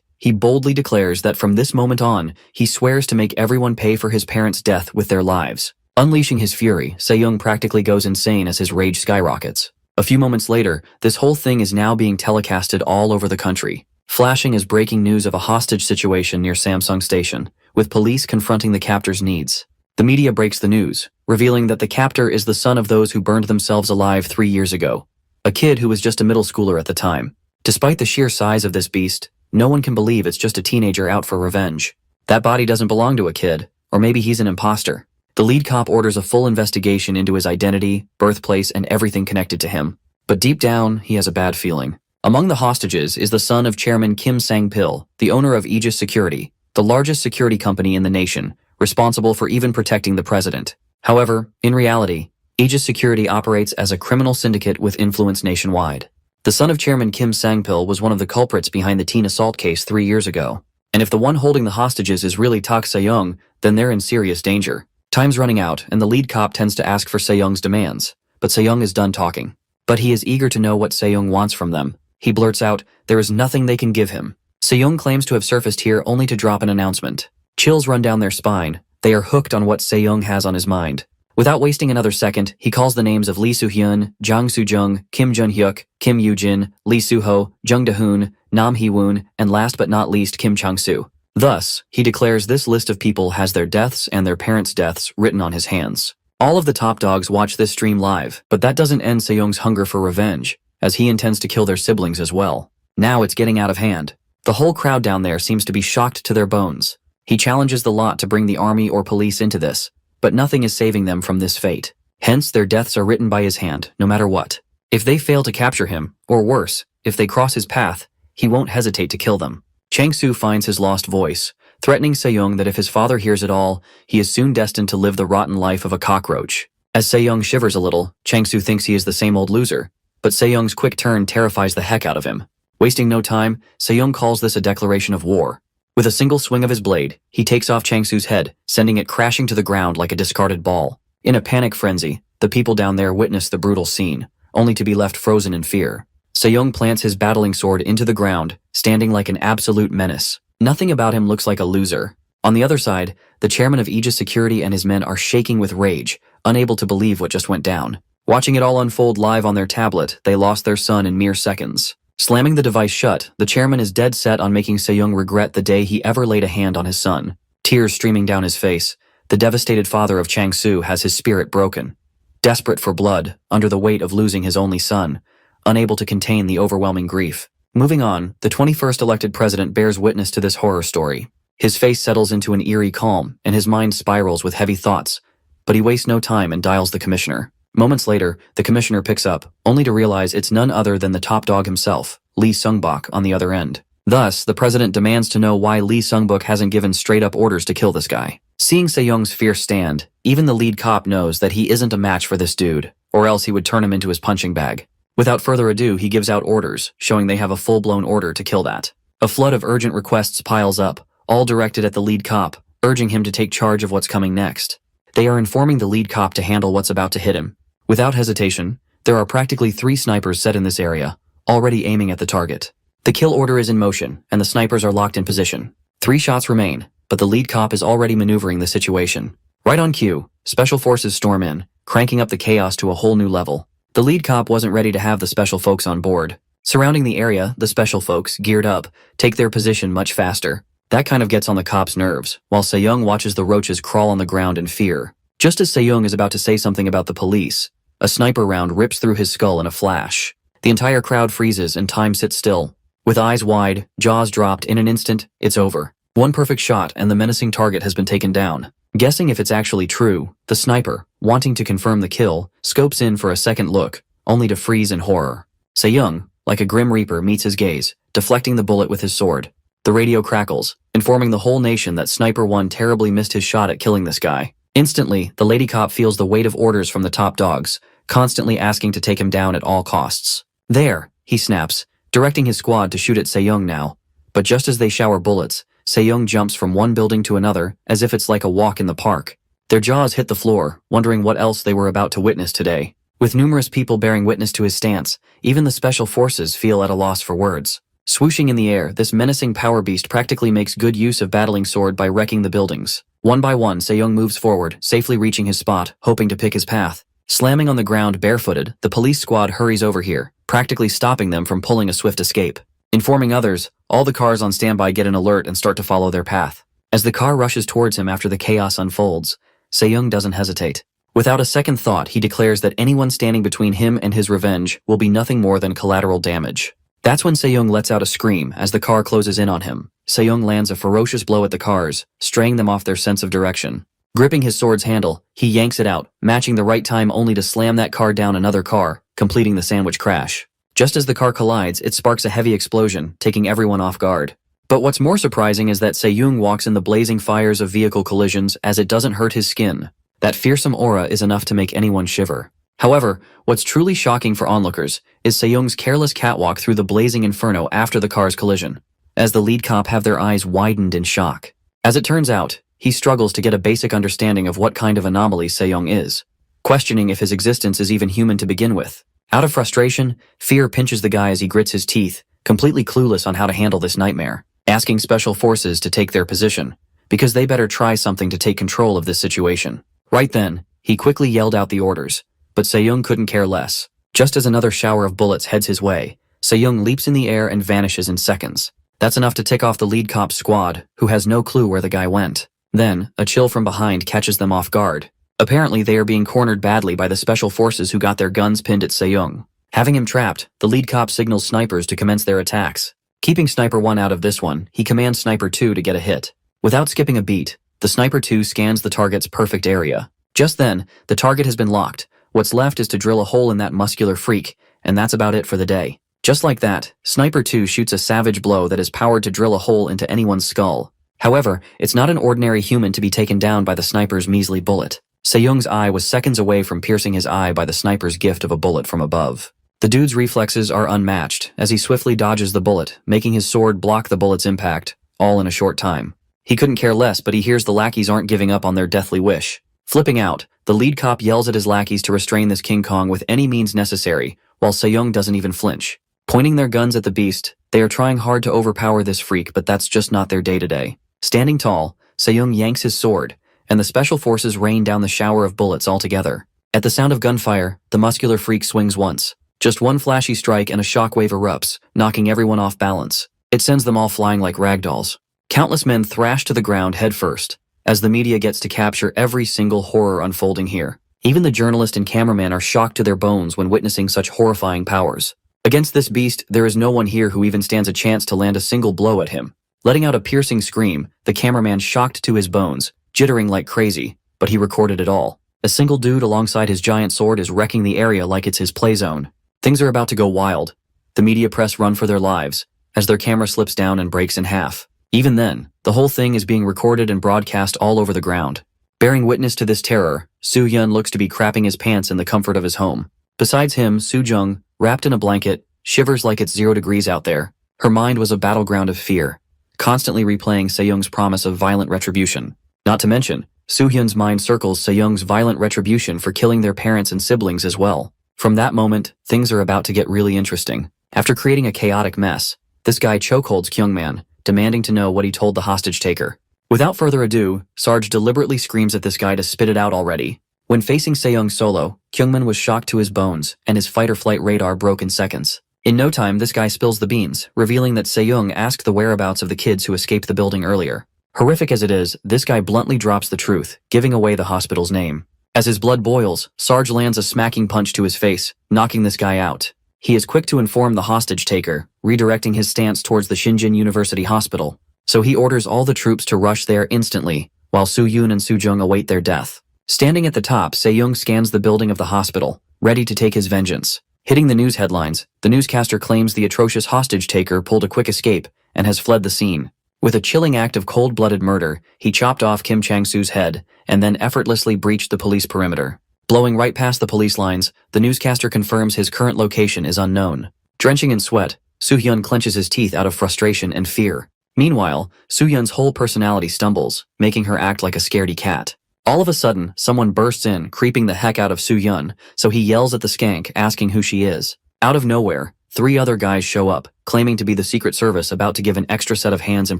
he boldly declares that from this moment on, he swears to make everyone pay for his parents' death with their lives. Unleashing his fury, Se-young practically goes insane as his rage skyrockets. A few moments later, this whole thing is now being telecasted all over the country. Flashing is breaking news of a hostage situation near Samsung Station, with police confronting the captor's needs. The media breaks the news, revealing that the captor is the son of those who burned themselves alive 3 years ago. A kid who was just a middle schooler at the time. Despite the sheer size of this beast, no one can believe it's just a teenager out for revenge. That body doesn't belong to a kid, or maybe he's an imposter. The lead cop orders a full investigation into his identity, birthplace, and everything connected to him. But deep down, he has a bad feeling. Among the hostages is the son of Chairman Kim Sang-pil, the owner of Aegis Security, the largest security company in the nation, responsible for even protecting the president. However, in reality, Aegis Security operates as a criminal syndicate with influence nationwide. The son of Chairman Kim Sang-pil was one of the culprits behind the teen assault case 3 years ago. And if the one holding the hostages is really Tak Se-young, then they're in serious danger. Time's running out, and the lead cop tends to ask for Se-young's demands. But Se-young is done talking. But he is eager to know what Se-young wants from them. He blurts out, there is nothing they can give him. Se-young claims to have surfaced here only to drop an announcement. Chills run down their spine. They are hooked on what Se-young has on his mind. Without wasting another second, he calls the names of Lee Soo-hyun, Jang Soo-jung, Kim Jun-hyuk, Kim Yoo-jin, Lee Soo-ho, Jung Da-hoon, Nam Hee-woon, and last but not least Kim Chang-soo. Thus, he declares this list of people has their deaths and their parents' deaths written on his hands. All of the top dogs watch this stream live, but that doesn't end Se-young's hunger for revenge, as he intends to kill their siblings as well. Now it's getting out of hand. The whole crowd down there seems to be shocked to their bones. He challenges the lot to bring the army or police into this, but nothing is saving them from this fate. Hence, their deaths are written by his hand, no matter what. If they fail to capture him, or worse, if they cross his path, he won't hesitate to kill them. Chang-soo finds his lost voice, threatening Se-young that if his father hears it all, he is soon destined to live the rotten life of a cockroach. As Se-young shivers a little, Chang-soo thinks he is the same old loser, but Se-young's quick turn terrifies the heck out of him. Wasting no time, Se-young calls this a declaration of war. With a single swing of his blade, he takes off Chang-soo's head, sending it crashing to the ground like a discarded ball. In a panic frenzy, the people down there witness the brutal scene, only to be left frozen in fear. Se-young plants his battling sword into the ground, standing like an absolute menace. Nothing about him looks like a loser. On the other side, the chairman of Aegis Security and his men are shaking with rage, unable to believe what just went down. Watching it all unfold live on their tablet, they lost their son in mere seconds. Slamming the device shut, the chairman is dead set on making Se-young regret the day he ever laid a hand on his son. Tears streaming down his face, the devastated father of Chang-soo has his spirit broken. Desperate for blood, under the weight of losing his only son, unable to contain the overwhelming grief. Moving on, the 21st elected president bears witness to this horror story. His face settles into an eerie calm, and his mind spirals with heavy thoughts, but he wastes no time and dials the commissioner. Moments later, the commissioner picks up, only to realize it's none other than the top dog himself, Lee Sungbok, on the other end. Thus, the president demands to know why Lee Sungbok hasn't given straight-up orders to kill this guy. Seeing Se-young's fierce stand, even the lead cop knows that he isn't a match for this dude, or else he would turn him into his punching bag. Without further ado, he gives out orders, showing they have a full-blown order to kill that. A flood of urgent requests piles up, all directed at the lead cop, urging him to take charge of what's coming next. They are informing the lead cop to handle what's about to hit him. Without hesitation, there are practically 3 snipers set in this area, already aiming at the target. The kill order is in motion, and the snipers are locked in position. 3 shots remain, but the lead cop is already maneuvering the situation. Right on cue, special forces storm in, cranking up the chaos to a whole new level. The lead cop wasn't ready to have the special folks on board. Surrounding the area, the special folks, geared up, take their position much faster. That kind of gets on the cop's nerves, while Se-young watches the roaches crawl on the ground in fear. Just as Se-young is about to say something about the police, a sniper round rips through his skull in a flash. The entire crowd freezes and time sits still. With eyes wide, jaws dropped, in an instant, it's over. One perfect shot and the menacing target has been taken down. Guessing if it's actually true, the sniper, wanting to confirm the kill, scopes in for a second look, only to freeze in horror. Se-young, like a grim reaper, meets his gaze, deflecting the bullet with his sword. The radio crackles, informing the whole nation that Sniper 1 terribly missed his shot at killing this guy. Instantly, the lady cop feels the weight of orders from the top dogs, constantly asking to take him down at all costs. There, he snaps, directing his squad to shoot at Se-young now. But just as they shower bullets, Se-young jumps from one building to another as if it's like a walk in the park. Their jaws hit the floor, wondering what else they were about to witness today. With numerous people bearing witness to his stance, even the special forces feel at a loss for words. Swooshing in the air, this menacing power beast practically makes good use of battling sword by wrecking the buildings. One by one, Se-young moves forward, safely reaching his spot, hoping to pick his path. Slamming on the ground barefooted, the police squad hurries over here, practically stopping them from pulling a swift escape. Informing others, all the cars on standby get an alert and start to follow their path. As the car rushes towards him after the chaos unfolds, Se-young doesn't hesitate. Without a second thought, he declares that anyone standing between him and his revenge will be nothing more than collateral damage. That's when Se-young lets out a scream as the car closes in on him. Se-young lands a ferocious blow at the cars, straying them off their sense of direction. Gripping his sword's handle, he yanks it out, matching the right time only to slam that car down another car, completing the sandwich crash. Just as the car collides, it sparks a heavy explosion, taking everyone off guard. But what's more surprising is that Se-young walks in the blazing fires of vehicle collisions as it doesn't hurt his skin. That fearsome aura is enough to make anyone shiver. However, what's truly shocking for onlookers is Se-young's careless catwalk through the blazing inferno after the car's collision, as the lead cop have their eyes widened in shock. As it turns out, he struggles to get a basic understanding of what kind of anomaly Se-young is, questioning if his existence is even human to begin with. Out of frustration, fear pinches the guy as he grits his teeth, completely clueless on how to handle this nightmare, asking special forces to take their position, because they better try something to take control of this situation. Right then, he quickly yelled out the orders, but Se-young couldn't care less. Just as another shower of bullets heads his way, Se-young leaps in the air and vanishes in seconds. That's enough to tick off the lead cop's squad, who has no clue where the guy went. Then, a chill from behind catches them off guard. Apparently, they are being cornered badly by the special forces who got their guns pinned at Se-young. Having him trapped, the lead cop signals snipers to commence their attacks. Keeping Sniper 1 out of this one, he commands Sniper 2 to get a hit. Without skipping a beat, the Sniper 2 scans the target's perfect area. Just then, the target has been locked. What's left is to drill a hole in that muscular freak, and that's about it for the day. Just like that, Sniper 2 shoots a savage blow that is powered to drill a hole into anyone's skull. However, it's not an ordinary human to be taken down by the sniper's measly bullet. Se-young's eye was seconds away from piercing his eye by the sniper's gift of a bullet from above. The dude's reflexes are unmatched as he swiftly dodges the bullet, making his sword block the bullet's impact, all in a short time. He couldn't care less, but he hears the lackeys aren't giving up on their deathly wish. Flipping out, the lead cop yells at his lackeys to restrain this King Kong with any means necessary, while Se-young doesn't even flinch. Pointing their guns at the beast, they are trying hard to overpower this freak, but that's just not their day-to-day. Standing tall, Se-young yanks his sword, and the special forces rain down the shower of bullets altogether. At the sound of gunfire, the muscular freak swings once. Just one flashy strike and a shockwave erupts, knocking everyone off balance. It sends them all flying like ragdolls. Countless men thrash to the ground head first, as the media gets to capture every single horror unfolding here. Even the journalist and cameraman are shocked to their bones when witnessing such horrifying powers. Against this beast, there is no one here who even stands a chance to land a single blow at him. Letting out a piercing scream, the cameraman shocked to his bones, jittering like crazy, but he recorded it all. A single dude alongside his giant sword is wrecking the area like it's his play zone. Things are about to go wild. The media press run for their lives as their camera slips down and breaks in half. Even then, the whole thing is being recorded and broadcast all over the ground. Bearing witness to this terror, Soo-hyun looks to be crapping his pants in the comfort of his home. Besides him, Soo-jung, wrapped in a blanket, shivers like it's 0 degrees out there. Her mind was a battleground of fear, constantly replaying Se-young's promise of violent retribution. Not to mention, Soo-hyun's mind circles Se-young's violent retribution for killing their parents and siblings as well. From that moment, things are about to get really interesting. After creating a chaotic mess, this guy chokeholds Kyungman, demanding to know what he told the hostage taker. Without further ado, Sarge deliberately screams at this guy to spit it out already. When facing Se-young solo, Kyungman was shocked to his bones, and his fight-or-flight radar broke in seconds. In no time, this guy spills the beans, revealing that Se-young asked the whereabouts of the kids who escaped the building earlier. Horrific as it is, this guy bluntly drops the truth, giving away the hospital's name. As his blood boils, Sarge lands a smacking punch to his face, knocking this guy out. He is quick to inform the hostage taker, redirecting his stance towards the Shinjin University Hospital. So he orders all the troops to rush there instantly, while Soo-yoon and Soo-jung await their death. Standing at the top, Se-young scans the building of the hospital, ready to take his vengeance. Hitting the news headlines, the newscaster claims the atrocious hostage taker pulled a quick escape and has fled the scene. With a chilling act of cold-blooded murder, he chopped off Kim Chang-soo's head and then effortlessly breached the police perimeter. Blowing right past the police lines, the newscaster confirms his current location is unknown. Drenching in sweat, Soo-hyun clenches his teeth out of frustration and fear. Meanwhile, Soo-hyun's whole personality stumbles, making her act like a scaredy cat. All of a sudden, someone bursts in, creeping the heck out of Soo-hyun, so he yells at the skank, asking who she is. Out of nowhere, 3 other guys show up, claiming to be the Secret Service about to give an extra set of hands and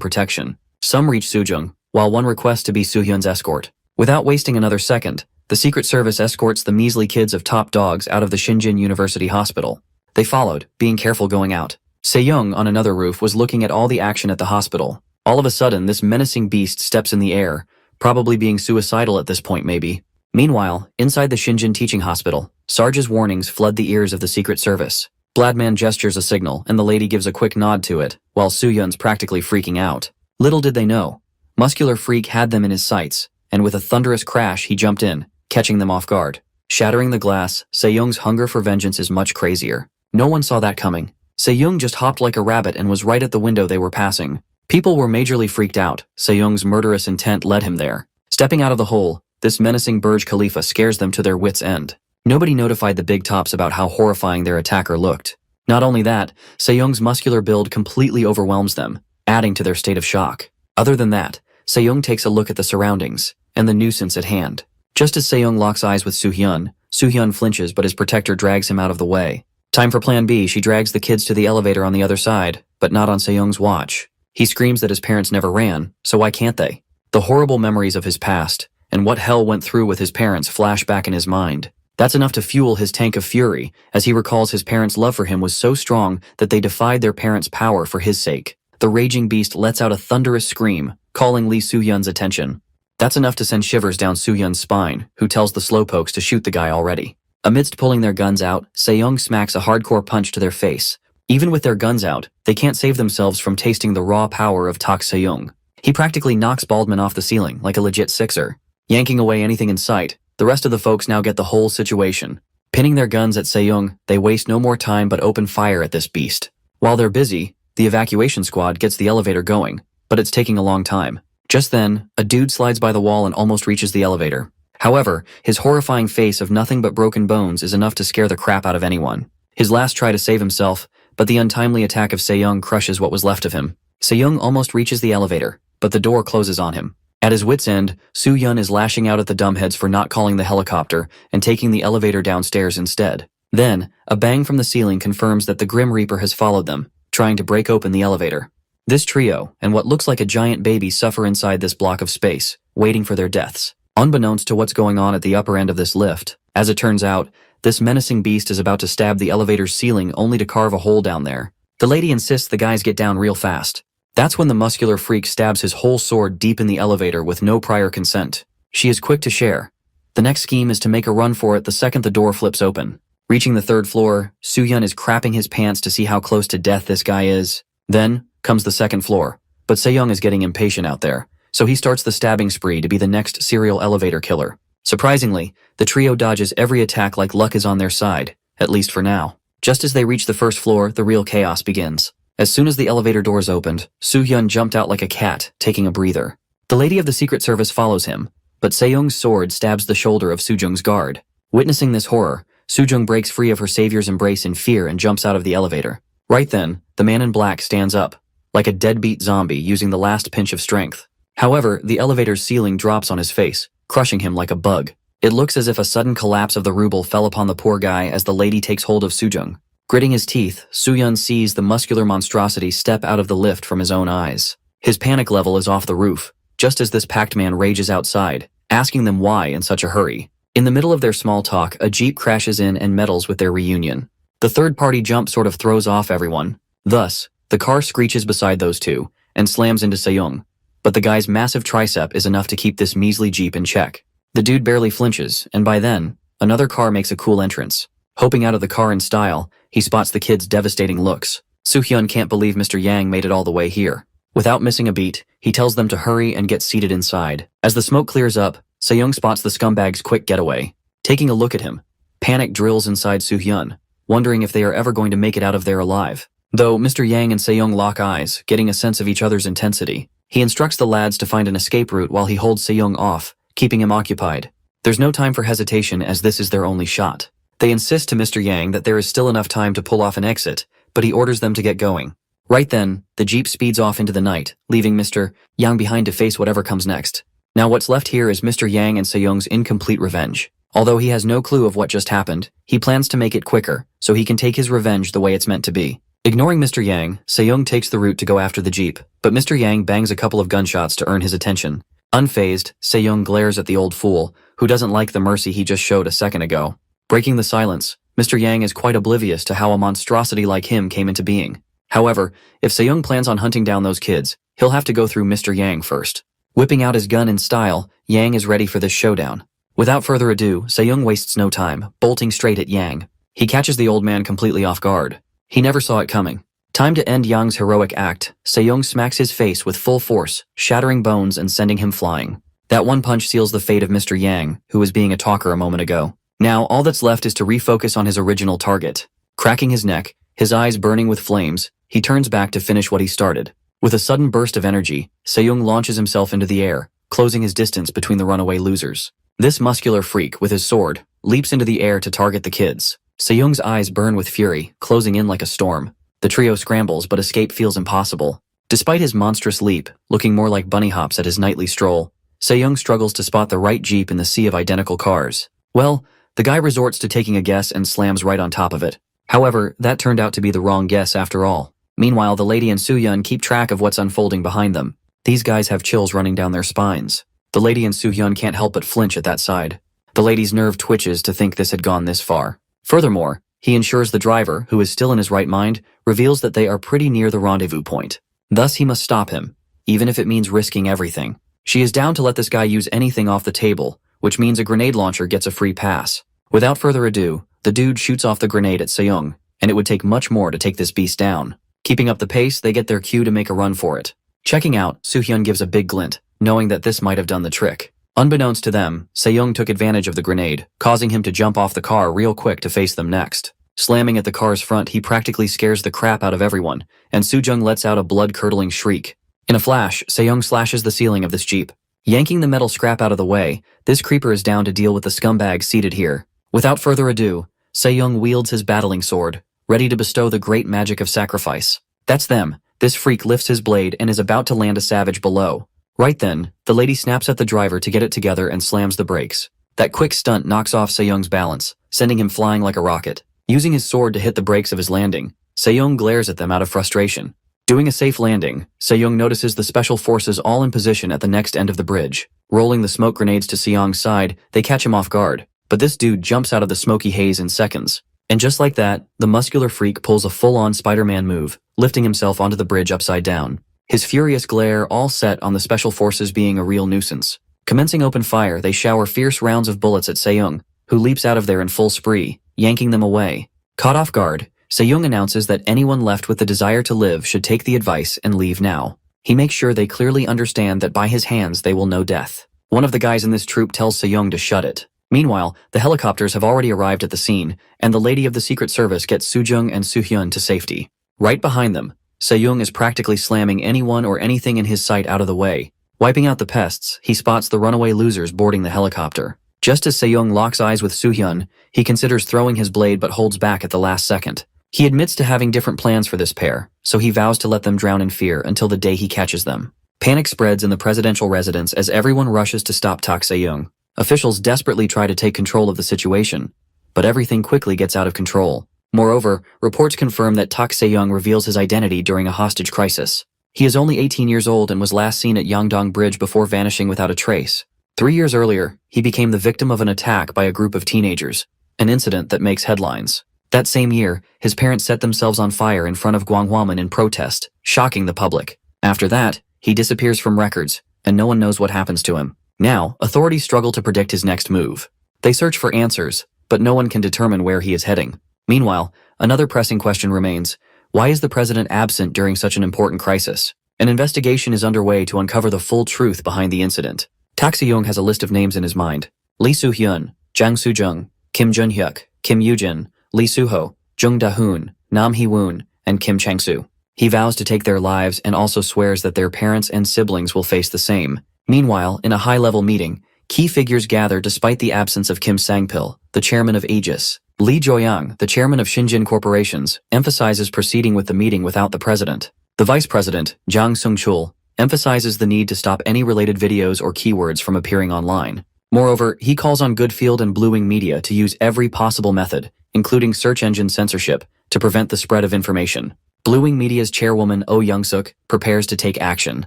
protection. Some reach Soo-jung, while one requests to be Soo-hyun's escort. Without wasting another second, the Secret Service escorts the measly kids of top dogs out of the Shinjin University Hospital. They followed, being careful going out. Se-young, on another roof, was looking at all the action at the hospital. All of a sudden, this menacing beast steps in the air, probably being suicidal at this point maybe. Meanwhile, inside the Shinjin Teaching Hospital, Sarge's warnings flood the ears of the Secret Service. Bladman gestures a signal, and the lady gives a quick nod to it, while Soo-hyun's practically freaking out. Little did they know, Muscular Freak had them in his sights, and with a thunderous crash he jumped in, catching them off guard. Shattering the glass, Se-young's hunger for vengeance is much crazier. No one saw that coming. Se-young just hopped like a rabbit and was right at the window they were passing. People were majorly freaked out. Se-young's murderous intent led him there. Stepping out of the hole, this menacing Burj Khalifa scares them to their wits' end. Nobody notified the big tops about how horrifying their attacker looked. Not only that, Se-young's muscular build completely overwhelms them, adding to their state of shock. Other than that, Se-young takes a look at the surroundings and the nuisance at hand. Just as Se-young locks eyes with Soo-hyun, Soo-hyun flinches but his protector drags him out of the way. Time for plan B. She drags the kids to the elevator on the other side, but not on Se-young's watch. He screams that his parents never ran, so why can't they? The horrible memories of his past, and what hell went through with his parents flash back in his mind. That's enough to fuel his tank of fury, as he recalls his parents' love for him was so strong that they defied their parents' power for his sake. The raging beast lets out a thunderous scream, calling Lee Soo-hyun's attention. That's enough to send shivers down Soo-hyun's spine, who tells the slowpokes to shoot the guy already. Amidst pulling their guns out, Se-young smacks a hardcore punch to their face. Even with their guns out, they can't save themselves from tasting the raw power of Tak Se-young. He practically knocks Baldman off the ceiling like a legit sixer. Yanking away anything in sight, the rest of the folks now get the whole situation. Pinning their guns at Se-young, they waste no more time but open fire at this beast. While they're busy, the evacuation squad gets the elevator going, but it's taking a long time. Just then, a dude slides by the wall and almost reaches the elevator. However, his horrifying face of nothing but broken bones is enough to scare the crap out of anyone. His last try to save himself, but the untimely attack of Se-young crushes what was left of him. Se-young almost reaches the elevator, but the door closes on him. At his wit's end, Soo-hyun is lashing out at the dumbheads for not calling the helicopter and taking the elevator downstairs instead. Then, a bang from the ceiling confirms that the Grim Reaper has followed them, trying to break open the elevator. This trio, and what looks like a giant baby, suffer inside this block of space, waiting for their deaths. Unbeknownst to what's going on at the upper end of this lift, as it turns out, this menacing beast is about to stab the elevator's ceiling only to carve a hole down there. The lady insists the guys get down real fast. That's when the muscular freak stabs his whole sword deep in the elevator with no prior consent. She is quick to share. The next scheme is to make a run for it the second the door flips open. Reaching the 3rd floor, Soo-hyun is crapping his pants to see how close to death this guy is. Then comes the 2nd floor, but Se-young is getting impatient out there, so he starts the stabbing spree to be the next serial elevator killer. Surprisingly, the trio dodges every attack like luck is on their side, at least for now. Just as they reach the first floor, the real chaos begins. As soon as the elevator doors opened, Soo-hyun jumped out like a cat, taking a breather. The lady of the Secret Service follows him, but Se-young's sword stabs the shoulder of Soo-jung's guard. Witnessing this horror, Soo-jung breaks free of her savior's embrace in fear and jumps out of the elevator. Right then, the man in black stands up, like a deadbeat zombie using the last pinch of strength. However, the elevator's ceiling drops on his face, crushing him like a bug. It looks as if a sudden collapse of the ruble fell upon the poor guy as the lady takes hold of Soo-jung. Gritting his teeth, Soo-hyun sees the muscular monstrosity step out of the lift from his own eyes. His panic level is off the roof, just as this packed man rages outside, asking them why in such a hurry. In the middle of their small talk, a jeep crashes in and meddles with their reunion. The third-party jump sort of throws off everyone. Thus, the car screeches beside those two and slams into Se-young. But the guy's massive tricep is enough to keep this measly jeep in check. The dude barely flinches, and by then, another car makes a cool entrance. Hoping out of the car in style, he spots the kid's devastating looks. Soo-hyun can't believe Mr. Yang made it all the way here. Without missing a beat, he tells them to hurry and get seated inside. As the smoke clears up, Se-young spots the scumbag's quick getaway. Taking a look at him, panic drills inside Soo-hyun, wondering if they are ever going to make it out of there alive. Though Mr. Yang and Se-young lock eyes, getting a sense of each other's intensity, he instructs the lads to find an escape route while he holds Se-young off, keeping him occupied. There's no time for hesitation as this is their only shot. They insist to Mr. Yang that there is still enough time to pull off an exit, but he orders them to get going. Right then, the jeep speeds off into the night, leaving Mr. Yang behind to face whatever comes next. Now what's left here is Mr. Yang and Se-young's incomplete revenge. Although he has no clue of what just happened, he plans to make it quicker, so he can take his revenge the way it's meant to be. Ignoring Mr. Yang, Se-young takes the route to go after the jeep, but Mr. Yang bangs a couple of gunshots to earn his attention. Unfazed, Se-young glares at the old fool, who doesn't like the mercy he just showed a second ago. Breaking the silence, Mr. Yang is quite oblivious to how a monstrosity like him came into being. However, if Se-young plans on hunting down those kids, he'll have to go through Mr. Yang first. Whipping out his gun in style, Yang is ready for this showdown. Without further ado, Se-young wastes no time, bolting straight at Yang. He catches the old man completely off guard. He never saw it coming. Time to end Yang's heroic act, Se-young smacks his face with full force, shattering bones and sending him flying. That one punch seals the fate of Mr. Yang, who was being a talker a moment ago. Now, all that's left is to refocus on his original target. Cracking his neck, his eyes burning with flames, he turns back to finish what he started. With a sudden burst of energy, Se-young launches himself into the air, closing his distance between the runaway losers. This muscular freak, with his sword, leaps into the air to target the kids. Se-young's eyes burn with fury, closing in like a storm. The trio scrambles, but escape feels impossible. Despite his monstrous leap, looking more like bunny hops at his nightly stroll, Se-young struggles to spot the right jeep in the sea of identical cars. Well, the guy resorts to taking a guess and slams right on top of it. However, that turned out to be the wrong guess after all. Meanwhile, the lady and Soo-hyun keep track of what's unfolding behind them. These guys have chills running down their spines. The lady and Soo-hyun can't help but flinch at that side. The lady's nerve twitches to think this had gone this far. Furthermore, he ensures the driver, who is still in his right mind, reveals that they are pretty near the rendezvous point. Thus, he must stop him, even if it means risking everything. She is down to let this guy use anything off the table, which means a grenade launcher gets a free pass. Without further ado, the dude shoots off the grenade at Se-young, and it would take much more to take this beast down. Keeping up the pace, they get their cue to make a run for it. Checking out, Soo-hyun gives a big glint, knowing that this might have done the trick. Unbeknownst to them, Se-young took advantage of the grenade, causing him to jump off the car real quick to face them next. Slamming at the car's front, he practically scares the crap out of everyone, and Soo-jung lets out a blood-curdling shriek. In a flash, Se-young slashes the ceiling of this jeep. Yanking the metal scrap out of the way, this creeper is down to deal with the scumbag seated here. Without further ado, Se-young wields his battling sword, ready to bestow the great magic of sacrifice. That's them. This freak lifts his blade and is about to land a savage below. Right then, the lady snaps at the driver to get it together and slams the brakes. That quick stunt knocks off Se-young's balance, sending him flying like a rocket. Using his sword to hit the brakes of his landing, Se-young glares at them out of frustration. Doing a safe landing, Se-young notices the special forces all in position at the next end of the bridge. Rolling the smoke grenades to Se-young's side, they catch him off guard. But this dude jumps out of the smoky haze in seconds. And just like that, the muscular freak pulls a full-on Spider-Man move, lifting himself onto the bridge upside down. His furious glare all set on the special forces being a real nuisance. Commencing open fire, they shower fierce rounds of bullets at Se-young, who leaps out of there in full spree, yanking them away. Caught off guard, Se-young announces that anyone left with the desire to live should take the advice and leave now. He makes sure they clearly understand that by his hands they will know death. One of the guys in this troop tells Se-young to shut it. Meanwhile, the helicopters have already arrived at the scene, and the lady of the Secret Service gets Soo-jung and Soo-hyun to safety. Right behind them, Se-young is practically slamming anyone or anything in his sight out of the way. Wiping out the pests, he spots the runaway losers boarding the helicopter. Just as Se-young locks eyes with Soo-hyun, he considers throwing his blade but holds back at the last second. He admits to having different plans for this pair, so he vows to let them drown in fear until the day he catches them. Panic spreads in the presidential residence as everyone rushes to stop Tak Se-young. Officials desperately try to take control of the situation, but everything quickly gets out of control. Moreover, reports confirm that Tak Se-young reveals his identity during a hostage crisis. He is only 18 years old and was last seen at Yangdong Bridge before vanishing without a trace. 3 years earlier, he became the victim of an attack by a group of teenagers, an incident that makes headlines. That same year, his parents set themselves on fire in front of Gwanghwamun in protest, shocking the public. After that, he disappears from records, and no one knows what happens to him. Now, authorities struggle to predict his next move. They search for answers, but no one can determine where he is heading. Meanwhile, another pressing question remains: why is the president absent during such an important crisis? An investigation is underway to uncover the full truth behind the incident. Tak Se-young has a list of names in his mind: Lee Soo-hyun, Jang Soo-jung, Kim Jun-hyuk, Kim Yoo-jin, Lee Soo-ho, Jung Da-hoon, Nam Hee-woon, and Kim Chang-soo. He vows to take their lives and also swears that their parents and siblings will face the same. Meanwhile, in a high-level meeting, key figures gather despite the absence of Kim Sang-pil, the chairman of Aegis. Lee Jo-young, the chairman of Shinjin Corporations, emphasizes proceeding with the meeting without the president. The vice president, Jang Sung-chul, emphasizes the need to stop any related videos or keywords from appearing online. Moreover, he calls on Goodfield and Blue Wing Media to use every possible method, including search engine censorship, to prevent the spread of information. Blue Wing Media's chairwoman Oh Young-suk prepares to take action.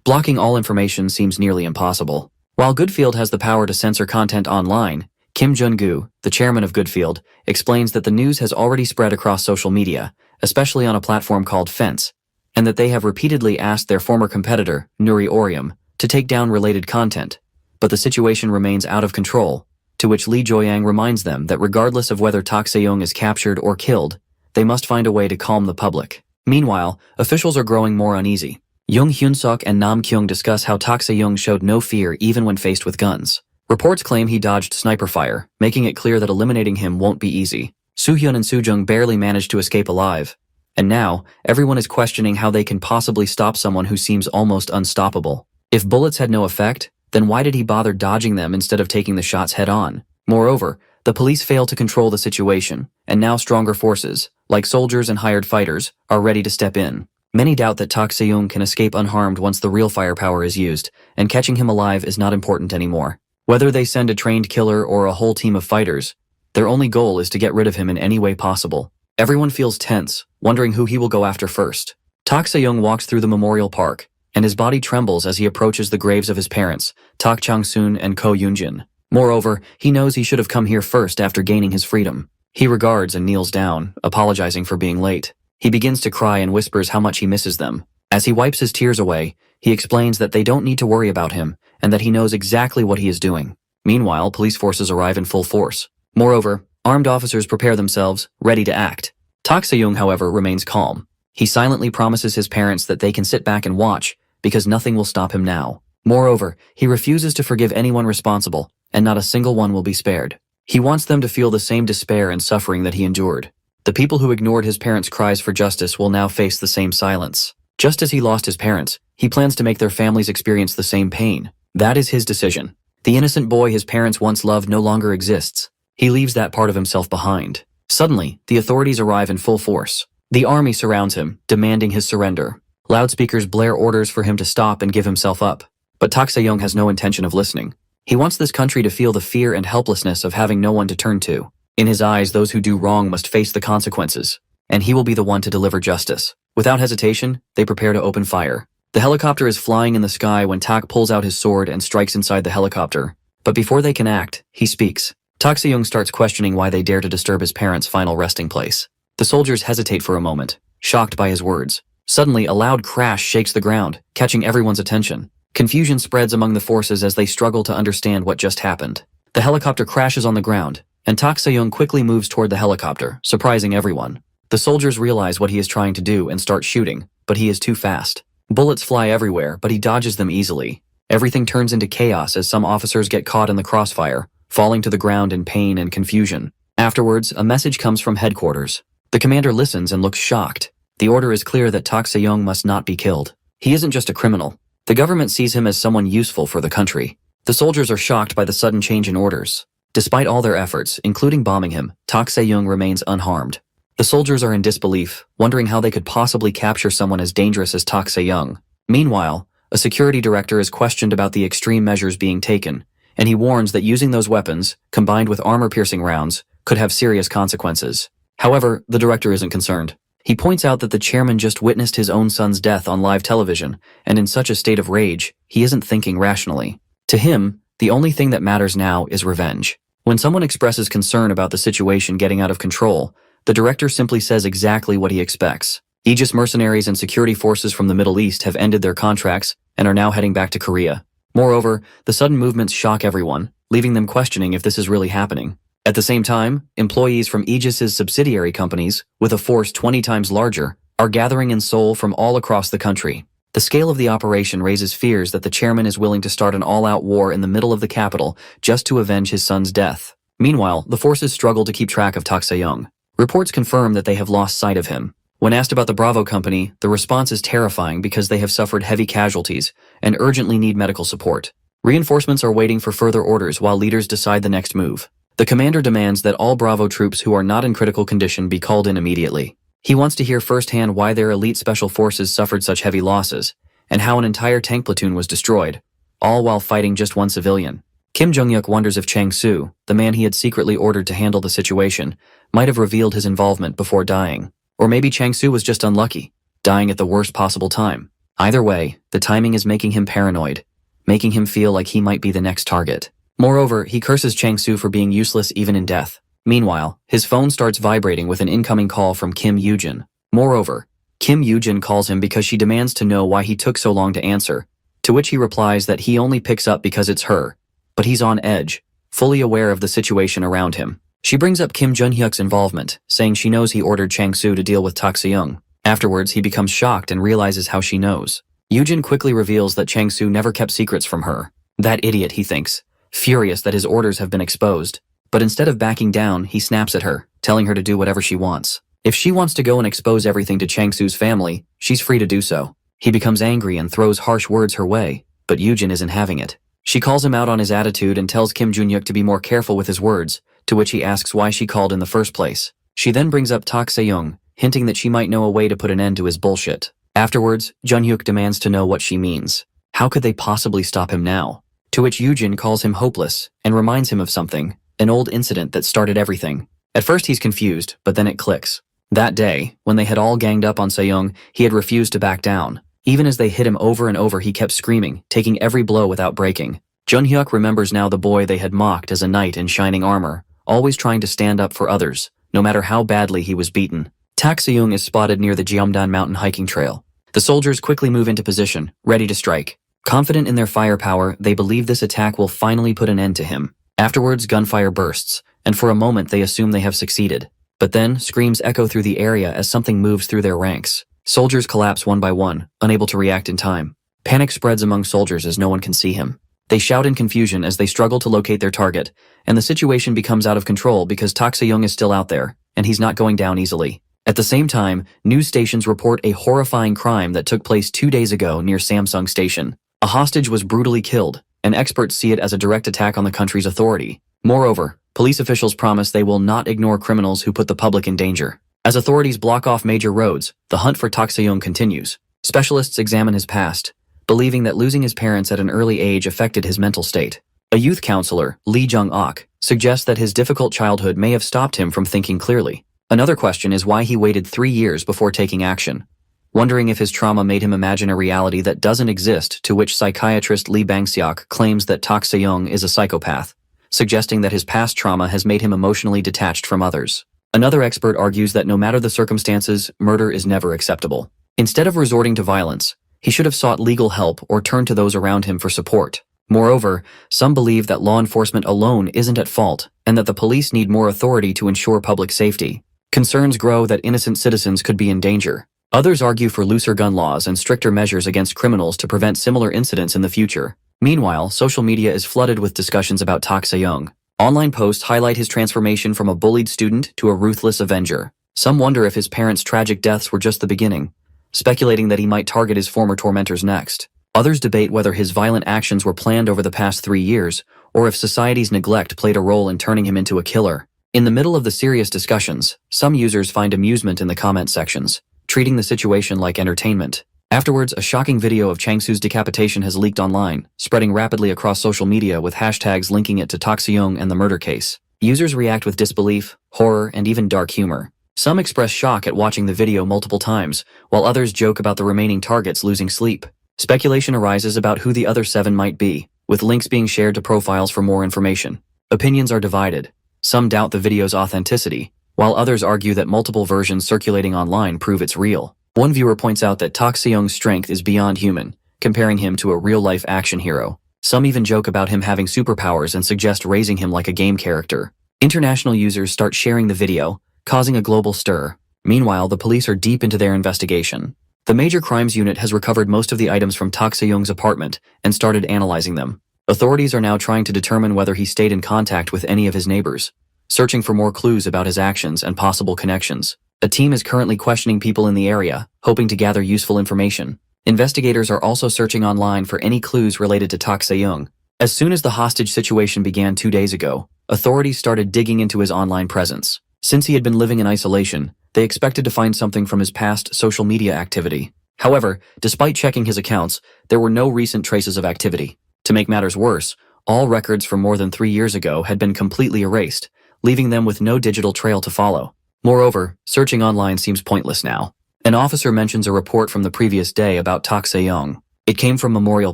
Blocking all information seems nearly impossible. While Goodfield has the power to censor content online, Kim Jun-gu, the chairman of Goodfield, explains that the news has already spread across social media, especially on a platform called Fence, and that they have repeatedly asked their former competitor, Nuri Orium, to take down related content. But the situation remains out of control, to which Lee Jo-yang reminds them that regardless of whether Tak Se-young is captured or killed, they must find a way to calm the public. Meanwhile, officials are growing more uneasy. Jung Hyun-suk and Nam Kyung discuss how Tak Se-young showed no fear even when faced with guns. Reports claim he dodged sniper fire, making it clear that eliminating him won't be easy. Soo-hyun and Soo-jung barely managed to escape alive. And now, everyone is questioning how they can possibly stop someone who seems almost unstoppable. If bullets had no effect, then why did he bother dodging them instead of taking the shots head-on? Moreover, the police fail to control the situation, and now stronger forces, like soldiers and hired fighters, are ready to step in. Many doubt that Tak Se-young can escape unharmed once the real firepower is used, and catching him alive is not important anymore. Whether they send a trained killer or a whole team of fighters, their only goal is to get rid of him in any way possible. Everyone feels tense, wondering who he will go after first. Tak Se-young walks through the memorial park, and his body trembles as he approaches the graves of his parents, Tak Chang-soon and Ko Yoon-jin. Moreover, he knows he should have come here first after gaining his freedom. He regards and kneels down, apologizing for being late. He begins to cry and whispers how much he misses them. As he wipes his tears away, he explains that they don't need to worry about him, and that he knows exactly what he is doing. Meanwhile, police forces arrive in full force. Moreover, armed officers prepare themselves, ready to act. Tak Se-young, however, remains calm. He silently promises his parents that they can sit back and watch, because nothing will stop him now. Moreover, he refuses to forgive anyone responsible, and not a single one will be spared. He wants them to feel the same despair and suffering that he endured. The people who ignored his parents' cries for justice will now face the same silence. Just as he lost his parents, he plans to make their families experience the same pain. That is his decision. The innocent boy his parents once loved no longer exists. He leaves that part of himself behind. Suddenly, the authorities arrive in full force. The army surrounds him, demanding his surrender. Loudspeakers blare orders for him to stop and give himself up. But Tak Se-young has no intention of listening. He wants this country to feel the fear and helplessness of having no one to turn to. In his eyes, those who do wrong must face the consequences, and he will be the one to deliver justice. Without hesitation, they prepare to open fire. The helicopter is flying in the sky when Tak pulls out his sword and strikes inside the helicopter. But before they can act, he speaks. Tak Se-young starts questioning why they dare to disturb his parents' final resting place. The soldiers hesitate for a moment, shocked by his words. Suddenly, a loud crash shakes the ground, catching everyone's attention. Confusion spreads among the forces as they struggle to understand what just happened. The helicopter crashes on the ground, and Tak Se-young quickly moves toward the helicopter, surprising everyone. The soldiers realize what he is trying to do and start shooting, but he is too fast. Bullets fly everywhere, but he dodges them easily. Everything turns into chaos as some officers get caught in the crossfire, falling to the ground in pain and confusion. Afterwards, a message comes from headquarters. The commander listens and looks shocked. The order is clear that Tak Se-young must not be killed. He isn't just a criminal. The government sees him as someone useful for the country. The soldiers are shocked by the sudden change in orders. Despite all their efforts, including bombing him, Tak Se-young remains unharmed. The soldiers are in disbelief, wondering how they could possibly capture someone as dangerous as Tak Se-young. Meanwhile, a security director is questioned about the extreme measures being taken, and he warns that using those weapons, combined with armor-piercing rounds, could have serious consequences. However, the director isn't concerned. He points out that the chairman just witnessed his own son's death on live television, and in such a state of rage, he isn't thinking rationally. To him, the only thing that matters now is revenge. When someone expresses concern about the situation getting out of control, the director simply says exactly what he expects. Aegis mercenaries and security forces from the Middle East have ended their contracts and are now heading back to Korea. Moreover, the sudden movements shock everyone, leaving them questioning if this is really happening. At the same time, employees from Aegis's subsidiary companies, with a force 20 times larger, are gathering in Seoul from all across the country. The scale of the operation raises fears that the chairman is willing to start an all-out war in the middle of the capital just to avenge his son's death. Meanwhile, the forces struggle to keep track of Tak Se-young. Reports confirm that they have lost sight of him. When asked about the Bravo Company, the response is terrifying because they have suffered heavy casualties and urgently need medical support. Reinforcements are waiting for further orders while leaders decide the next move. The commander demands that all Bravo troops who are not in critical condition be called in immediately. He wants to hear firsthand why their elite special forces suffered such heavy losses, and how an entire tank platoon was destroyed, all while fighting just one civilian. Kim Jong-hyuk wonders if Chang-soo, the man he had secretly ordered to handle the situation, might have revealed his involvement before dying. Or maybe Chang-soo was just unlucky, dying at the worst possible time. Either way, the timing is making him paranoid, making him feel like he might be the next target. Moreover, he curses Chang-soo for being useless even in death. Meanwhile, his phone starts vibrating with an incoming call from Kim Yoo-jin. Moreover, Kim Yoo-jin calls him because she demands to know why he took so long to answer, to which he replies that he only picks up because it's her. But he's on edge, fully aware of the situation around him. She brings up Kim Jun-hyuk's involvement, saying she knows he ordered Chang-soo to deal with Tak Se-young. Afterwards, he becomes shocked and realizes how she knows. Yoo-jin quickly reveals that Chang-soo never kept secrets from her. That idiot, he thinks, furious that his orders have been exposed. But instead of backing down, he snaps at her, telling her to do whatever she wants. If she wants to go and expose everything to Chang-soo's family, she's free to do so. He becomes angry and throws harsh words her way, but Yoo-jin isn't having it. She calls him out on his attitude and tells Kim Jun-hyuk to be more careful with his words, to which he asks why she called in the first place. She then brings up Tak Se-young, hinting that she might know a way to put an end to his bullshit. Afterwards, Jun-hyuk demands to know what she means. How could they possibly stop him now? To which Yoo-jin calls him hopeless and reminds him of something, an old incident that started everything. At first he's confused, but then it clicks. That day, when they had all ganged up on Se-young, he had refused to back down. Even as they hit him over and over, he kept screaming, taking every blow without breaking. Jun-hyuk remembers now the boy they had mocked as a knight in shining armor, always trying to stand up for others, no matter how badly he was beaten. Tak Se-young is spotted near the Jeomdan mountain hiking trail. The soldiers quickly move into position, ready to strike. Confident in their firepower, they believe this attack will finally put an end to him. Afterwards, gunfire bursts, and for a moment they assume they have succeeded. But then, screams echo through the area as something moves through their ranks. Soldiers collapse one by one, unable to react in time. Panic spreads among soldiers as no one can see him. They shout in confusion as they struggle to locate their target, and the situation becomes out of control because Tak Se-young is still out there, and he's not going down easily. At the same time, news stations report a horrifying crime that took place 2 days ago near Samsung Station. A hostage was brutally killed, and experts see it as a direct attack on the country's authority. Moreover, police officials promise they will not ignore criminals who put the public in danger. As authorities block off major roads, the hunt for Tak Se-young continues. Specialists examine his past, believing that losing his parents at an early age affected his mental state. A youth counselor, Lee Jung-ok, suggests that his difficult childhood may have stopped him from thinking clearly. Another question is why he waited 3 years before taking action, wondering if his trauma made him imagine a reality that doesn't exist, to which psychiatrist Lee Bang-seok claims that Tak Se-young is a psychopath, suggesting that his past trauma has made him emotionally detached from others. Another expert argues that no matter the circumstances, murder is never acceptable. Instead of resorting to violence, he should have sought legal help or turned to those around him for support. Moreover, some believe that law enforcement alone isn't at fault and that the police need more authority to ensure public safety. Concerns grow that innocent citizens could be in danger. Others argue for looser gun laws and stricter measures against criminals to prevent similar incidents in the future. Meanwhile, social media is flooded with discussions about Tak Se-young. Online posts highlight his transformation from a bullied student to a ruthless avenger. Some wonder if his parents' tragic deaths were just the beginning, speculating that he might target his former tormentors next. Others debate whether his violent actions were planned over the past 3 years, or if society's neglect played a role in turning him into a killer. In the middle of the serious discussions, some users find amusement in the comment sections, treating the situation like entertainment. Afterwards, a shocking video of Chang-soo's decapitation has leaked online, spreading rapidly across social media with hashtags linking it to Tak Se-young and the murder case. Users react with disbelief, horror, and even dark humor. Some express shock at watching the video multiple times, while others joke about the remaining targets losing sleep. Speculation arises about who the other 7 might be, with links being shared to profiles for more information. Opinions are divided. Some doubt the video's authenticity, while others argue that multiple versions circulating online prove it's real. One viewer points out that Tak Se-young's strength is beyond human, comparing him to a real-life action hero. Some even joke about him having superpowers and suggest raising him like a game character. International users start sharing the video, causing a global stir. Meanwhile, the police are deep into their investigation. The Major Crimes Unit has recovered most of the items from Tak Se-young's apartment and started analyzing them. Authorities are now trying to determine whether he stayed in contact with any of his neighbors, searching for more clues about his actions and possible connections. A team is currently questioning people in the area, hoping to gather useful information. Investigators are also searching online for any clues related to Tak Se-young. As soon as the hostage situation began 2 days ago, authorities started digging into his online presence. Since he had been living in isolation, they expected to find something from his past social media activity. However, despite checking his accounts, there were no recent traces of activity. To make matters worse, all records from more than 3 years ago had been completely erased, leaving them with no digital trail to follow. Moreover, searching online seems pointless now. An officer mentions a report from the previous day about Tak Se-young. It came from Memorial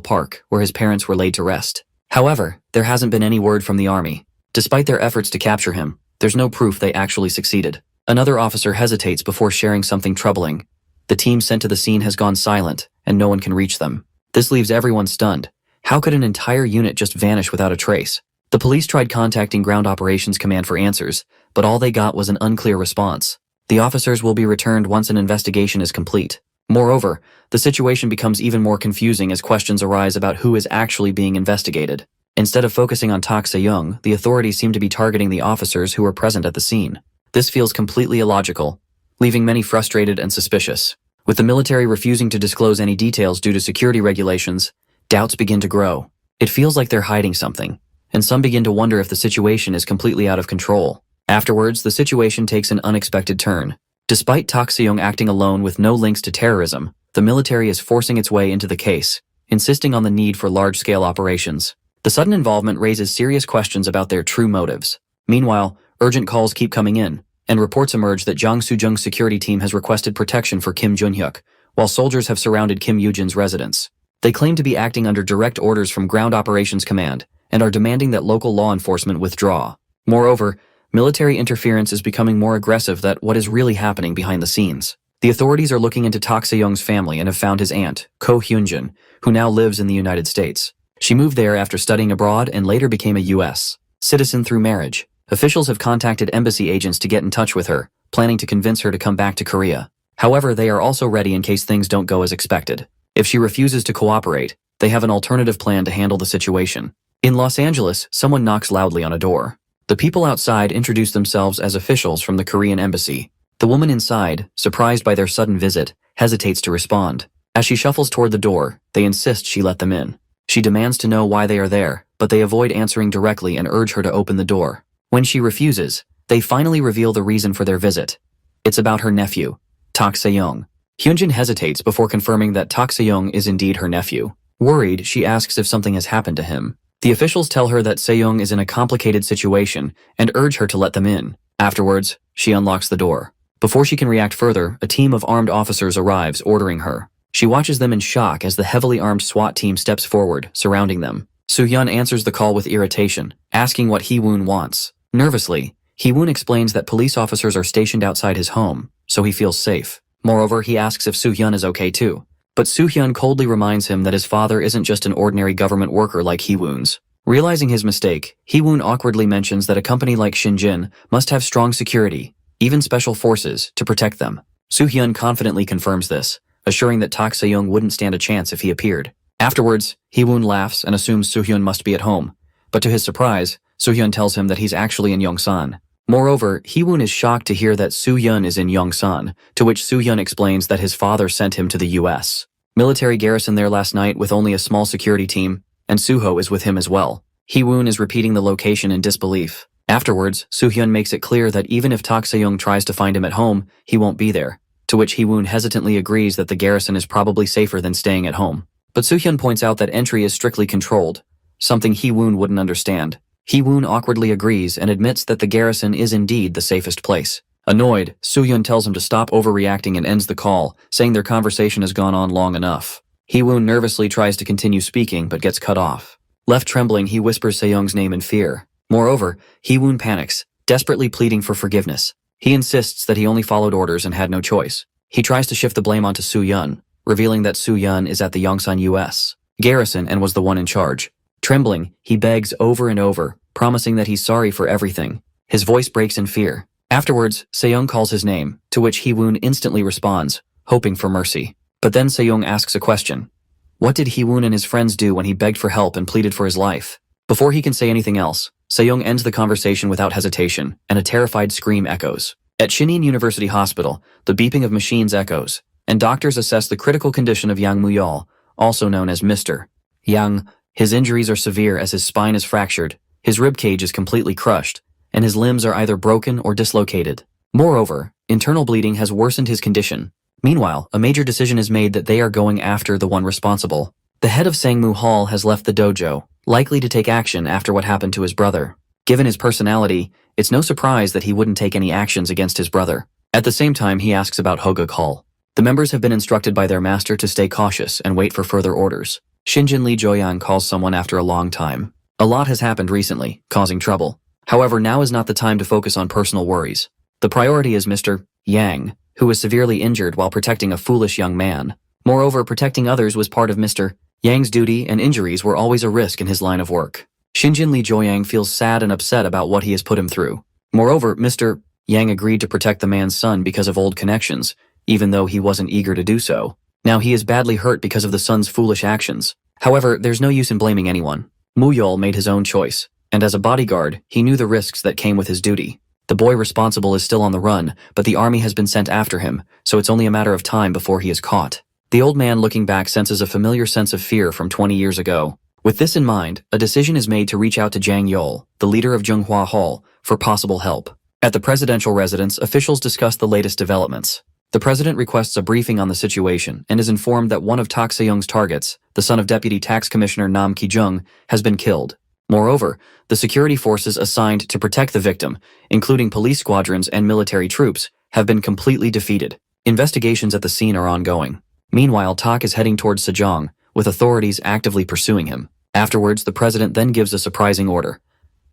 Park, where his parents were laid to rest. However, there hasn't been any word from the army. Despite their efforts to capture him, there's no proof they actually succeeded. Another officer hesitates before sharing something troubling. The team sent to the scene has gone silent, and no one can reach them. This leaves everyone stunned. How could an entire unit just vanish without a trace? The police tried contacting Ground Operations Command for answers, but all they got was an unclear response. The officers will be returned once an investigation is complete. Moreover, the situation becomes even more confusing as questions arise about who is actually being investigated. Instead of focusing on Tak Se-young, the authorities seem to be targeting the officers who were present at the scene. This feels completely illogical, leaving many frustrated and suspicious. With the military refusing to disclose any details due to security regulations, doubts begin to grow. It feels like they're hiding something, and some begin to wonder if the situation is completely out of control. Afterwards, the situation takes an unexpected turn. Despite Tak Se-young acting alone with no links to terrorism, the military is forcing its way into the case, insisting on the need for large-scale operations. The sudden involvement raises serious questions about their true motives. Meanwhile, urgent calls keep coming in, and reports emerge that Jang Soo-jung's security team has requested protection for Kim Jun-hyuk, while soldiers have surrounded Kim Yoo-jin's residence. They claim to be acting under direct orders from Ground Operations Command, and are demanding that local law enforcement withdraw. Moreover, military interference is becoming more aggressive than what is really happening behind the scenes. The authorities are looking into Tak Se-young's family and have found his aunt, Ko Hyun-jin, who now lives in the United States. She moved there after studying abroad and later became a U.S. citizen through marriage. Officials have contacted embassy agents to get in touch with her, planning to convince her to come back to Korea. However, they are also ready in case things don't go as expected. If she refuses to cooperate, they have an alternative plan to handle the situation. In Los Angeles, someone knocks loudly on a door. The people outside introduce themselves as officials from the Korean embassy. The woman inside, surprised by their sudden visit, hesitates to respond. As she shuffles toward the door, they insist she let them in. She demands to know why they are there, but they avoid answering directly and urge her to open the door. When she refuses, they finally reveal the reason for their visit. It's about her nephew, Tak Se-young. Hyunjin hesitates before confirming that Tak Se-young is indeed her nephew. Worried, she asks if something has happened to him. The officials tell her that Se-young is in a complicated situation and urge her to let them in. Afterwards, she unlocks the door. Before she can react further, a team of armed officers arrives, ordering her. She watches them in shock as the heavily armed SWAT team steps forward, surrounding them. Soo-hyun answers the call with irritation, asking what Hee-woon wants. Nervously, Hee-woon explains that police officers are stationed outside his home, so he feels safe. Moreover, he asks if Soo-hyun is okay too. But Soo-hyun coldly reminds him that his father isn't just an ordinary government worker like Hee-woon's. Realizing his mistake, Hee-woon awkwardly mentions that a company like Shinjin must have strong security, even special forces, to protect them. Soo-hyun confidently confirms this, assuring that Tak Se-young wouldn't stand a chance if he appeared. Afterwards, Hee-woon laughs and assumes Soo-hyun must be at home, but to his surprise, Soo-hyun tells him that he's actually in Yongsan. Moreover, Hee-woon is shocked to hear that Soo-hyun is in Yongsan, to which Soo-hyun explains that his father sent him to the US. Military garrison there last night with only a small security team, and Soo-ho is with him as well. Hee-woon is repeating the location in disbelief. Afterwards, Soo-hyun makes it clear that even if Tak Se-young tries to find him at home, he won't be there, to which Hee-woon hesitantly agrees that the garrison is probably safer than staying at home. But Soo-hyun points out that entry is strictly controlled, something Hee-woon wouldn't understand. Hee-woon awkwardly agrees and admits that the garrison is indeed the safest place. Annoyed, Soo-hyun tells him to stop overreacting and ends the call, saying their conversation has gone on long enough. Hee-woon nervously tries to continue speaking but gets cut off. Left trembling, he whispers Se-young's name in fear. Moreover, Hee-woon panics, desperately pleading for forgiveness. He insists that he only followed orders and had no choice. He tries to shift the blame onto Soo-hyun, revealing that Soo-hyun is at the Yongsan US garrison and was the one in charge. Trembling, he begs over and over, promising that he's sorry for everything. His voice breaks in fear. Afterwards, Se-young calls his name, to which Hee-woon instantly responds, hoping for mercy. But then Se-young asks a question. What did Hee-woon and his friends do when he begged for help and pleaded for his life? Before he can say anything else, Se-young ends the conversation without hesitation, and a terrified scream echoes. At Shinin University Hospital, the beeping of machines echoes, and doctors assess the critical condition of Yang Muyal, also known as Mr. Yang. His injuries are severe as his spine is fractured, his rib cage is completely crushed, and his limbs are either broken or dislocated. Moreover, internal bleeding has worsened his condition. Meanwhile, a major decision is made that they are going after the one responsible. The head of Sangmu Hall has left the dojo, likely to take action after what happened to his brother. Given his personality, it's no surprise that he wouldn't take any actions against his brother. At the same time, he asks about Hoguk Hall. The members have been instructed by their master to stay cautious and wait for further orders. Shinjin Lee Joyang calls someone after a long time. A lot has happened recently, causing trouble. However, now is not the time to focus on personal worries. The priority is Mr. Yang, who was severely injured while protecting a foolish young man. Moreover, protecting others was part of Mr. Yang's duty, and injuries were always a risk in his line of work. Shinjin Lee Joyang feels sad and upset about what he has put him through. Moreover, Mr. Yang agreed to protect the man's son because of old connections, even though he wasn't eager to do so. Now he is badly hurt because of the son's foolish actions. However, there's no use in blaming anyone. Muyol made his own choice, and as a bodyguard, he knew the risks that came with his duty. The boy responsible is still on the run, but the army has been sent after him, so it's only a matter of time before he is caught. The old man looking back senses a familiar sense of fear from 20 years ago. With this in mind, a decision is made to reach out to Jang Yol, the leader of Zhonghua Hall, for possible help. At the presidential residence, officials discuss the latest developments. The president requests a briefing on the situation and is informed that one of Tak Se-young's targets, the son of Deputy Tax Commissioner Nam Ki-jung, has been killed. Moreover, the security forces assigned to protect the victim, including police squadrons and military troops, have been completely defeated. Investigations at the scene are ongoing. Meanwhile, Tak is heading towards Sejong, with authorities actively pursuing him. Afterwards, the president then gives a surprising order.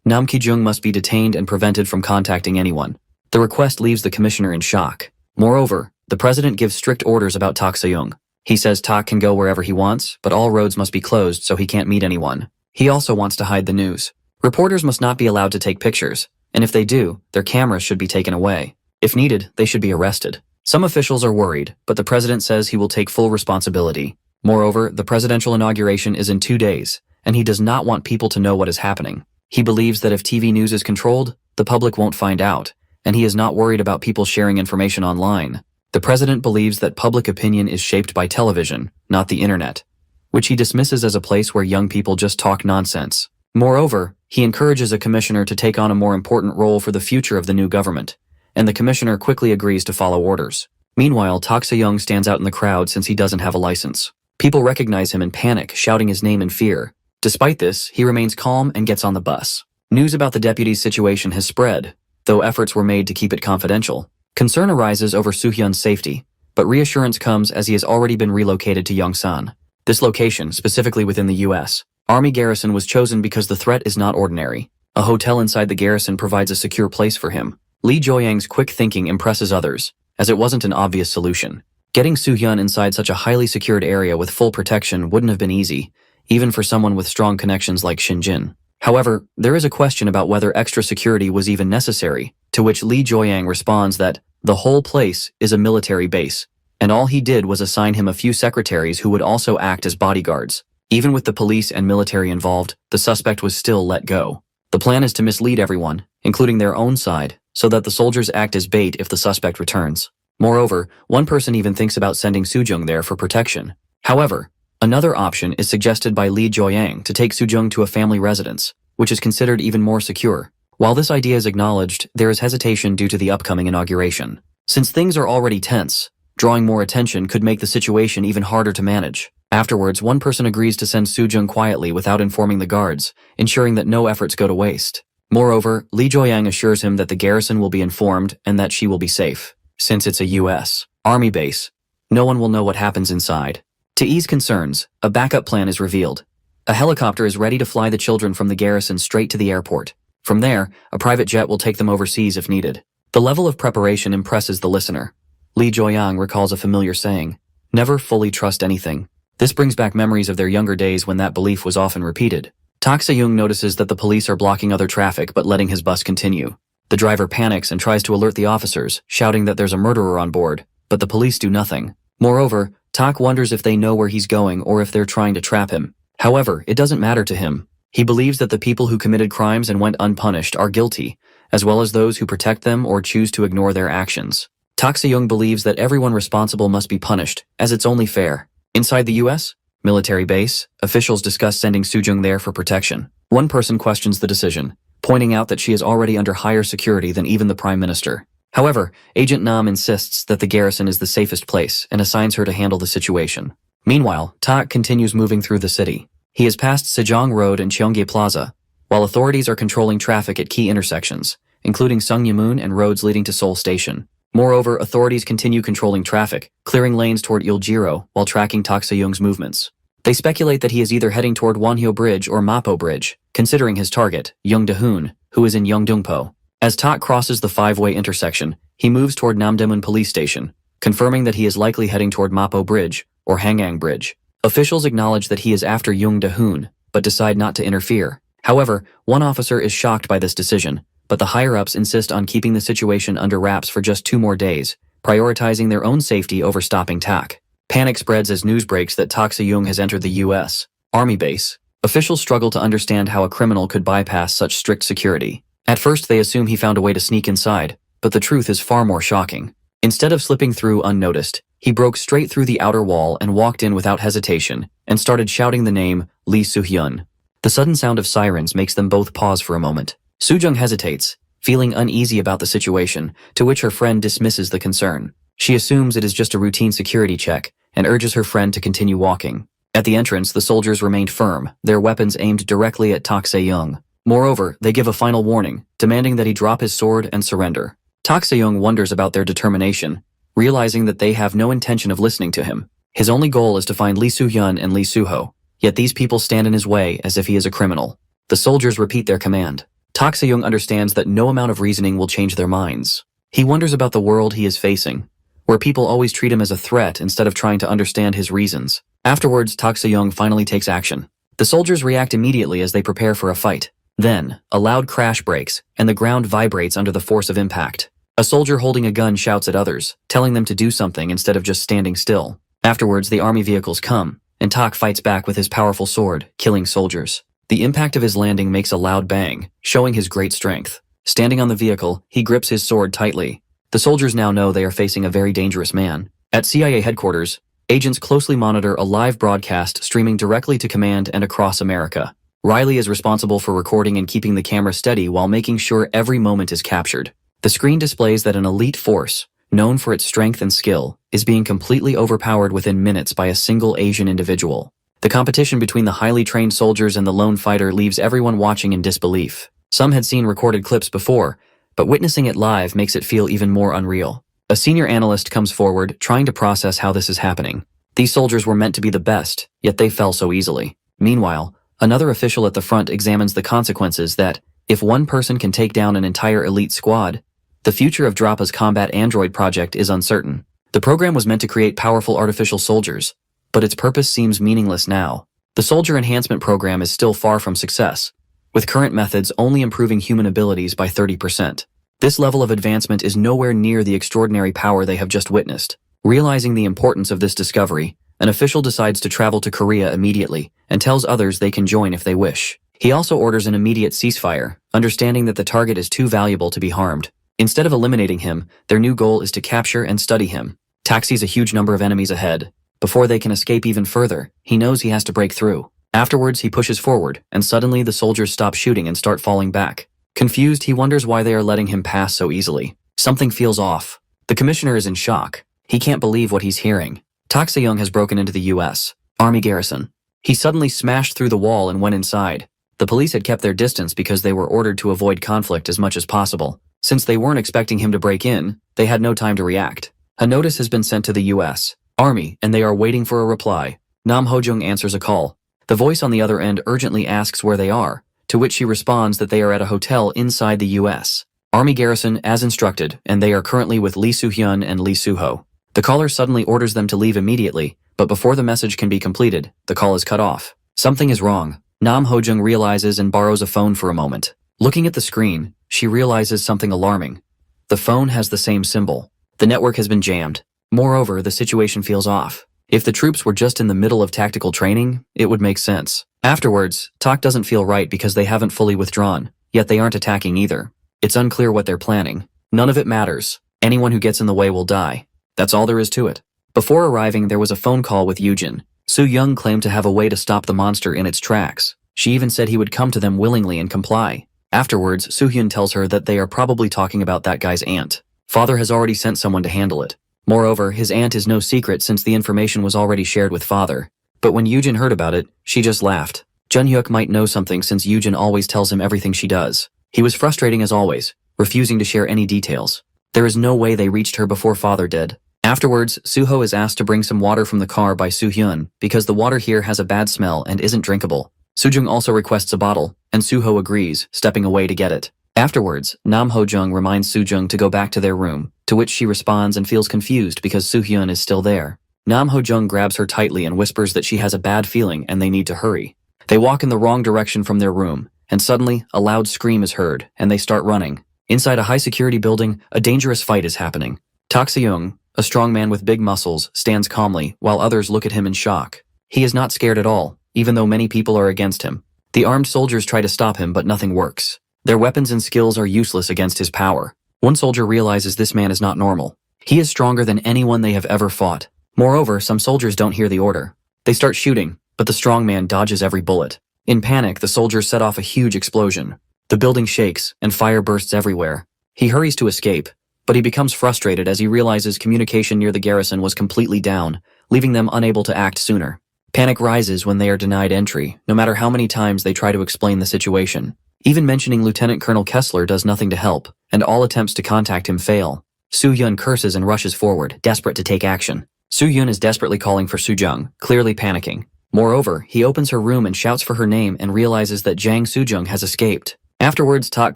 Nam Ki-jung must be detained and prevented from contacting anyone. The request leaves the commissioner in shock. Moreover, the president gives strict orders about Tak Se-young. He says Tak can go wherever he wants, but all roads must be closed so he can't meet anyone. He also wants to hide the news. Reporters must not be allowed to take pictures, and if they do, their cameras should be taken away. If needed, they should be arrested. Some officials are worried, but the president says he will take full responsibility. Moreover, the presidential inauguration is in 2 days, and he does not want people to know what is happening. He believes that if TV news is controlled, the public won't find out, and he is not worried about people sharing information online. The president believes that public opinion is shaped by television, not the internet, which he dismisses as a place where young people just talk nonsense. Moreover, he encourages a commissioner to take on a more important role for the future of the new government, and the commissioner quickly agrees to follow orders. Meanwhile, Tak Se-young stands out in the crowd since he doesn't have a license. People recognize him and panic, shouting his name in fear. Despite this, he remains calm and gets on the bus. News about the deputy's situation has spread, though efforts were made to keep it confidential. Concern arises over Soo-hyun's safety, but reassurance comes as he has already been relocated to Yongsan. This location, specifically within the US Army garrison, was chosen because the threat is not ordinary. A hotel inside the garrison provides a secure place for him. Lee Joyang's quick thinking impresses others, as it wasn't an obvious solution. Getting Soo-hyun inside such a highly secured area with full protection wouldn't have been easy, even for someone with strong connections like Shinjin. However, there is a question about whether extra security was even necessary, to which Lee Joyang responds that the whole place is a military base, and all he did was assign him a few secretaries who would also act as bodyguards. Even with the police and military involved, the suspect was still let go. The plan is to mislead everyone, including their own side, so that the soldiers act as bait if the suspect returns. Moreover, one person even thinks about sending Sujung there for protection. However, another option is suggested by Lee Joyang to take Sujung to a family residence, which is considered even more secure. While this idea is acknowledged, there is hesitation due to the upcoming inauguration. Since things are already tense, drawing more attention could make the situation even harder to manage. Afterwards, one person agrees to send Sujung quietly without informing the guards, ensuring that no efforts go to waste. Moreover, Lee Joyang assures him that the garrison will be informed and that she will be safe. Since it's a U.S. Army base, no one will know what happens inside. To ease concerns, a backup plan is revealed. A helicopter is ready to fly the children from the garrison straight to the airport. From there, a private jet will take them overseas if needed. The level of preparation impresses the listener. Lee Joyang recalls a familiar saying, "Never fully trust anything." This brings back memories of their younger days when that belief was often repeated. Tak Se-young notices that the police are blocking other traffic but letting his bus continue. The driver panics and tries to alert the officers, shouting that there's a murderer on board, but the police do nothing. Moreover, Tak wonders if they know where he's going or if they're trying to trap him. However, it doesn't matter to him. He believes that the people who committed crimes and went unpunished are guilty, as well as those who protect them or choose to ignore their actions. Tak Se-young believes that everyone responsible must be punished, as it's only fair. Inside the U.S. military base, officials discuss sending Sujung there for protection. One person questions the decision, pointing out that she is already under higher security than even the Prime Minister. However, Agent Nam insists that the garrison is the safest place and assigns her to handle the situation. Meanwhile, Tak continues moving through the city. He has passed Sejong Road and Cheonggae Plaza, while authorities are controlling traffic at key intersections, including Sungyamun and roads leading to Seoul Station. Moreover, authorities continue controlling traffic, clearing lanes toward Iljiro while tracking Tak Se-young's movements. They speculate that he is either heading toward Wonhyo Bridge or Mapo Bridge, considering his target, Young Da-hoon, who is in Yeongdongpo. As Tak crosses the five-way intersection, he moves toward Namdaemun Police Station, confirming that he is likely heading toward Mapo Bridge or Hangang Bridge. Officials acknowledge that he is after Young Da-hoon, but decide not to interfere. However, one officer is shocked by this decision, but the higher-ups insist on keeping the situation under wraps for just 2 more days, prioritizing their own safety over stopping Tak. Panic spreads as news breaks that Tak Se-young has entered the U.S. Army base. Officials struggle to understand how a criminal could bypass such strict security. At first they assume he found a way to sneak inside, but the truth is far more shocking. Instead of slipping through unnoticed, he broke straight through the outer wall and walked in without hesitation, and started shouting the name Lee Soo-hyun. The sudden sound of sirens makes them both pause for a moment. Sujung hesitates, feeling uneasy about the situation, to which her friend dismisses the concern. She assumes it is just a routine security check, and urges her friend to continue walking. At the entrance, the soldiers remained firm, their weapons aimed directly at Tak Se-young. Moreover, they give a final warning, demanding that he drop his sword and surrender. Tak Se-young wonders about their determination, realizing that they have no intention of listening to him. His only goal is to find Lee Soo-hyun and Lee Soo-ho, yet these people stand in his way as if he is a criminal. The soldiers repeat their command. Tak Se-young understands that no amount of reasoning will change their minds. He wonders about the world he is facing, where people always treat him as a threat instead of trying to understand his reasons. Afterwards, Tak Se-young finally takes action. The soldiers react immediately as they prepare for a fight. Then, a loud crash breaks, and the ground vibrates under the force of impact. A soldier holding a gun shouts at others, telling them to do something instead of just standing still. Afterwards, the army vehicles come, and Tak fights back with his powerful sword, killing soldiers. The impact of his landing makes a loud bang, showing his great strength. Standing on the vehicle, he grips his sword tightly. The soldiers now know they are facing a very dangerous man. At CIA headquarters, agents closely monitor a live broadcast streaming directly to command and across America. Riley is responsible for recording and keeping the camera steady while making sure every moment is captured. The screen displays that an elite force, known for its strength and skill, is being completely overpowered within minutes by a single Asian individual. The competition between the highly trained soldiers and the lone fighter leaves everyone watching in disbelief. Some had seen recorded clips before, but witnessing it live makes it feel even more unreal. A senior analyst comes forward, trying to process how this is happening. These soldiers were meant to be the best, yet they fell so easily. Meanwhile, another official at the front examines the consequences that, if one person can take down an entire elite squad, the future of DRAPA's combat android project is uncertain. The program was meant to create powerful artificial soldiers, but its purpose seems meaningless now. The soldier enhancement program is still far from success, with current methods only improving human abilities by 30%. This level of advancement is nowhere near the extraordinary power they have just witnessed. Realizing the importance of this discovery, an official decides to travel to Korea immediately and tells others they can join if they wish. He also orders an immediate ceasefire, understanding that the target is too valuable to be harmed. Instead of eliminating him, their new goal is to capture and study him. Tak sees a huge number of enemies ahead. Before they can escape even further, he knows he has to break through. Afterwards, he pushes forward, and suddenly the soldiers stop shooting and start falling back. Confused, he wonders why they are letting him pass so easily. Something feels off. The commissioner is in shock. He can't believe what he's hearing. Tak Se-young has broken into the U.S. Army garrison. He suddenly smashed through the wall and went inside. The police had kept their distance because they were ordered to avoid conflict as much as possible. Since they weren't expecting him to break in, they had no time to react. A notice has been sent to the U.S. Army, and they are waiting for a reply. Nam Ho-jung answers a call. The voice on the other end urgently asks where they are, to which she responds that they are at a hotel inside the U.S. Army garrison as instructed, and they are currently with Lee Soo-hyun and Lee Soo-ho. The caller suddenly orders them to leave immediately, but before the message can be completed, the call is cut off. Something is wrong. Nam Ho-jung realizes and borrows a phone for a moment. Looking at the screen, she realizes something alarming. The phone has the same symbol. The network has been jammed. Moreover, the situation feels off. If the troops were just in the middle of tactical training, it would make sense. Afterwards, Tak doesn't feel right because they haven't fully withdrawn, yet they aren't attacking either. It's unclear what they're planning. None of it matters. Anyone who gets in the way will die. That's all there is to it. Before arriving, there was a phone call with Yujin. Soo-young claimed to have a way to stop the monster in its tracks. She even said he would come to them willingly and comply. Afterwards, Soo-hyun tells her that they are probably talking about that guy's aunt. Father has already sent someone to handle it. Moreover, his aunt is no secret since the information was already shared with father. But when Yujin heard about it, she just laughed. Jun-hyuk might know something since Yujin always tells him everything she does. He was frustrating as always, refusing to share any details. There is no way they reached her before father did. Afterwards, Soo-ho is asked to bring some water from the car by Soo-hyun because the water here has a bad smell and isn't drinkable. Soo-jung also requests a bottle, and Soo-ho agrees, stepping away to get it. Afterwards, Nam Ho-jung reminds Soo-jung to go back to their room, to which she responds and feels confused because Soo-hyun is still there. Nam Ho-jung grabs her tightly and whispers that she has a bad feeling and they need to hurry. They walk in the wrong direction from their room, and suddenly, a loud scream is heard, and they start running. Inside a high-security building, a dangerous fight is happening. Tak Se-young, a strong man with big muscles, stands calmly, while others look at him in shock. He is not scared at all, even though many people are against him. The armed soldiers try to stop him, but nothing works. Their weapons and skills are useless against his power. One soldier realizes this man is not normal. He is stronger than anyone they have ever fought. Moreover, some soldiers don't hear the order. They start shooting, but the strong man dodges every bullet. In panic, the soldiers set off a huge explosion. The building shakes, and fire bursts everywhere. He hurries to escape, but he becomes frustrated as he realizes communication near the garrison was completely down, leaving them unable to act sooner. Panic rises when they are denied entry, no matter how many times they try to explain the situation. Even mentioning Lieutenant Colonel Kessler does nothing to help, and all attempts to contact him fail. Soo-hyun curses and rushes forward, desperate to take action. Soo-hyun is desperately calling for Soo-jung, clearly panicking. Moreover, he opens her room and shouts for her name and realizes that Jang Soo-jung has escaped. Afterwards, Tak